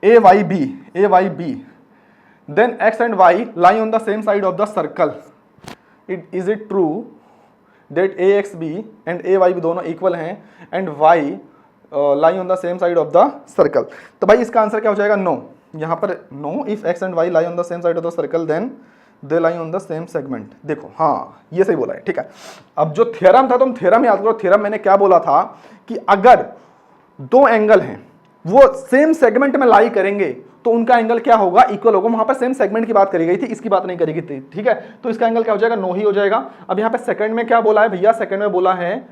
AYB then X and Y lie on the same side of the circle, is it true that AXB and AYB दोनों इक्वल हैं and Y lie on the same side of the circle। तो भाई इसका answer क्या हो जाएगा, no. यहाँ पर no, if X and Y lie on the same side of the circle then they lie on the same segment। देखो हाँ ये सही बोला है। ठीक है, अब जो थ्योरम था तुम थ्योरम याद करो। थ्योरम मैंने क्या बोला था कि अगर दो एंगल हैं वो सेम सेगमेंट में लाई करेंगे तो उनका एंगल क्या होगा, इक्वल होगा। वहां पर सेम सेगमेंट की बात करी गई थी, इसकी बात नहीं करी गई थी। ठीक है, तो इसका एंगल क्या हो जाएगा, नो ही हो जाएगा। अब यहाँ पे सेकंड में क्या बोला है भैया, सेकंड में बोला है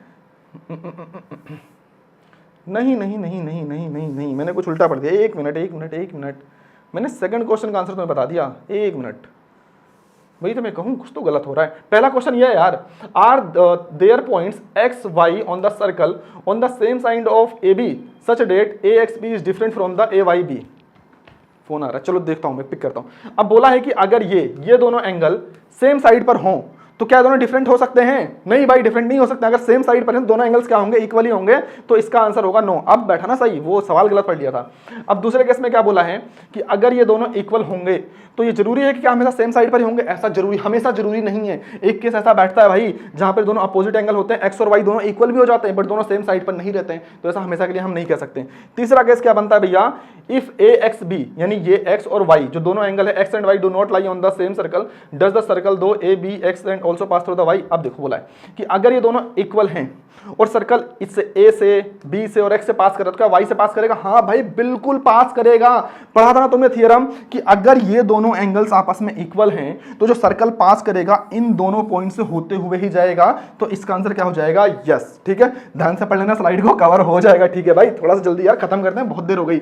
नहीं, मैंने कुछ उल्टा पढ़ दिया। एक मिनट, मैंने सेकंड क्वेश्चन का आंसर तुम्हें बता दिया। एक मिनट, वही तो मैं कहूँ कुछ तो गलत हो रहा है। पहला क्वेश्चन ये है यार, are there points x y on the circle on the same side of AB such that AXB is different from the AYB। Phone आ रहा है, चलो देखता हूं, मैं पिक करता हूं। अब बोला है कि अगर ये दोनों एंगल सेम साइड पर हों तो क्या दोनों डिफरेंट हो सकते हैं, नहीं भाई डिफरेंट नहीं हो सकते। अगर सेम साइड पर हैं दोनों एंगल्स क्या होंगे, इक्वली होंगे, तो इसका आंसर होगा नो। अब बैठा ना सही, वो सवाल गलत पढ़ लिया था। अब दूसरे केस में क्या बोला है कि अगर ये दोनों इक्वल होंगे तो ये जरूरी है कि क्या हमेशा सेम साइड पर ही होंगे, ऐसा जरूरी हमेशा जरूरी नहीं है। एक केस ऐसा बैठता है भाई जहां पर दोनों अपोजिट एंगल होते हैं, एक्स और वाई दोनों इक्वल भी हो जाते हैं बट दोनों सेम साइड पर नहीं रहते हैं, तो ऐसा हमेशा के लिए हम नहीं कह सकते। तीसरा केस क्या बनता है भैया, इफ AXB यानी ये x और y जो दोनों एंगल है x and y do not lie on the same circle does the circle दो ABX and also pass through the y। अब देखो बोला है कि अगर ये दोनों इक्वल हैं और सर्कल इससे A से B से और X से पास कर रहा है तो क्या Y से पास करेगा, हाँ भाई बिल्कुल पास करेगा। पढ़ा था ना तुमने थ्योरम कि अगर ये दोनों एंगल्स आपस में इक्वल हैं तो जो सर्कल पास करेगा इन दोनों पॉइंट से होते हुए ही जाएगा। तो इसका आंसर क्या हो जाएगा, यस। ठीक है, ध्यान से पढ़ लेना, स्लाइड को कवर हो जाएगा। ठीक है भाई, थोड़ा सा जल्दी यार खत्म करते हैं, बहुत देर हो गई।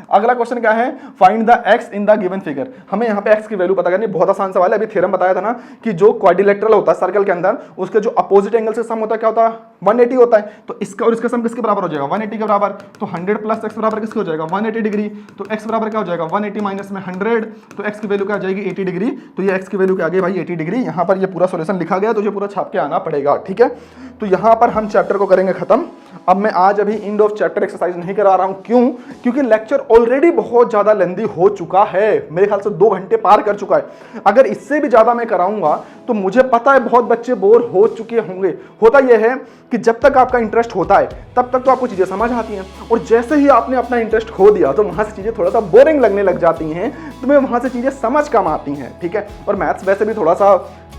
अगला क्वेश्चन क्या है, find the x in the given figure. हमें यहाँ पे x की वैल्यू पता करनी, बहुत आसान सवाल है। अभी थ्योरम बताया था ना कि जो क्वाड्रिलेटरल होता है सर्कल के अंदर उसके जो अपोजिट एंगल से सम होता है क्या होता है, 180 होता है, तो इसका और इसका सम किसके बराबर हो जाएगा 180 के बराबर। तो 100 प्लस x बराबर किसके हो जाएगा 180 डिग्री। तो x बराबर क्या हो जाएगा 180 माइनस में 100, तो x की वैल्यू क्या आ जाएगी 80 डिग्री। तो ये x की वैल्यू क्या आ गई भाई 80 डिग्री। यहाँ पर ये पूरा सॉल्यूशन लिखा गया, तो ये पूरा छाप के आना पड़ेगा, ठीक है। तो यहाँ पर हम चैप्टर को करेंगे खत्म। अब मैं आज अभी एंड ऑफ चैप्टर एक्सरसाइज नहीं करा रहा हूँ, क्यों? क्योंकि लेक्चर ऑलरेडी बहुत ज्यादा लेंदी हो चुका है, मेरे ख्याल से 2 घंटे पार कर चुका है। अगर इससे भी ज्यादा मैं कराऊंगा तो मुझे पता है बहुत बच्चे बोर हो चुके होंगे। होता यह है कि जब तक आपका इंटरेस्ट होता है तब तक तो आपको चीजें समझ आती हैं, और जैसे ही आपने अपना इंटरेस्ट खो दिया तो वहां से चीजें थोड़ा सा बोरिंग लगने लग जाती हैं, तुम्हें वहां से चीजें समझ कम आती हैं, ठीक है। और मैथ्स वैसे भी थोड़ा सा,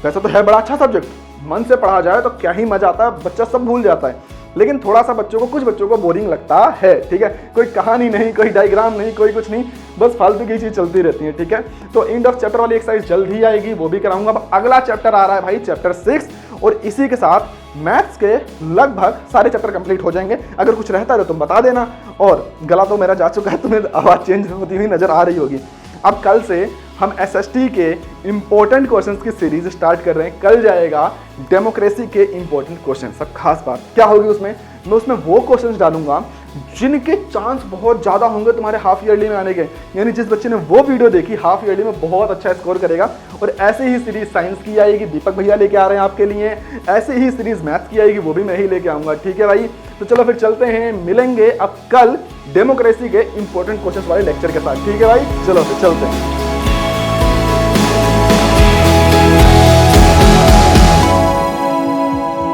वैसे तो है बड़ा अच्छा सब्जेक्ट, मन से पढ़ा जाए तो क्या ही मजा आता है, बच्चा सब भूल जाता है, लेकिन थोड़ा सा बच्चों को, कुछ बच्चों को बोरिंग लगता है, ठीक है। कोई कहानी नहीं, कोई डायग्राम नहीं, कोई कुछ नहीं, बस फालतू की चीज चलती रहती है, ठीक है। तो एंड ऑफ चैप्टर वाली एक्सरसाइज जल्द ही आएगी, वो भी कराऊंगा। अब अगला चैप्टर आ रहा है भाई चैप्टर 6, और इसी के साथ मैथ्स के लगभग सारे चैप्टर कंप्लीट हो जाएंगे। अगर कुछ रहता है तो तुम बता देना, और गला तो मेरा जा चुका है, तुम्हें आवाज चेंज होती हुई नजर आ रही होगी। अब कल से हम एसएसटी के इंपॉर्टेंट क्वेश्चंस की सीरीज स्टार्ट कर रहे हैं। कल जाएगा डेमोक्रेसी के इंपॉर्टेंट क्वेश्चन। सब खास बात क्या होगी उसमें, मैं उसमें वो क्वेश्चंस डालूंगा जिनके चांस बहुत ज्यादा होंगे तुम्हारे हाफ ईयरली में आने के। यानी जिस बच्चे ने वो वीडियो देखी हाफ ईयरली में बहुत अच्छा स्कोर करेगा। और ऐसे ही सीरीज साइंस की आएगी, दीपक भैया लेके आ रहे हैं आपके लिए। ऐसे ही सीरीज मैथ्स की आएगी, वो भी मैं ही लेके आऊंगा, ठीक है भाई। तो चलो फिर चलते हैं, मिलेंगे अब कल डेमोक्रेसी के इंपॉर्टेंट क्वेश्चंस वाले लेक्चर के साथ, ठीक है भाई। चलो फिर चलते हैं।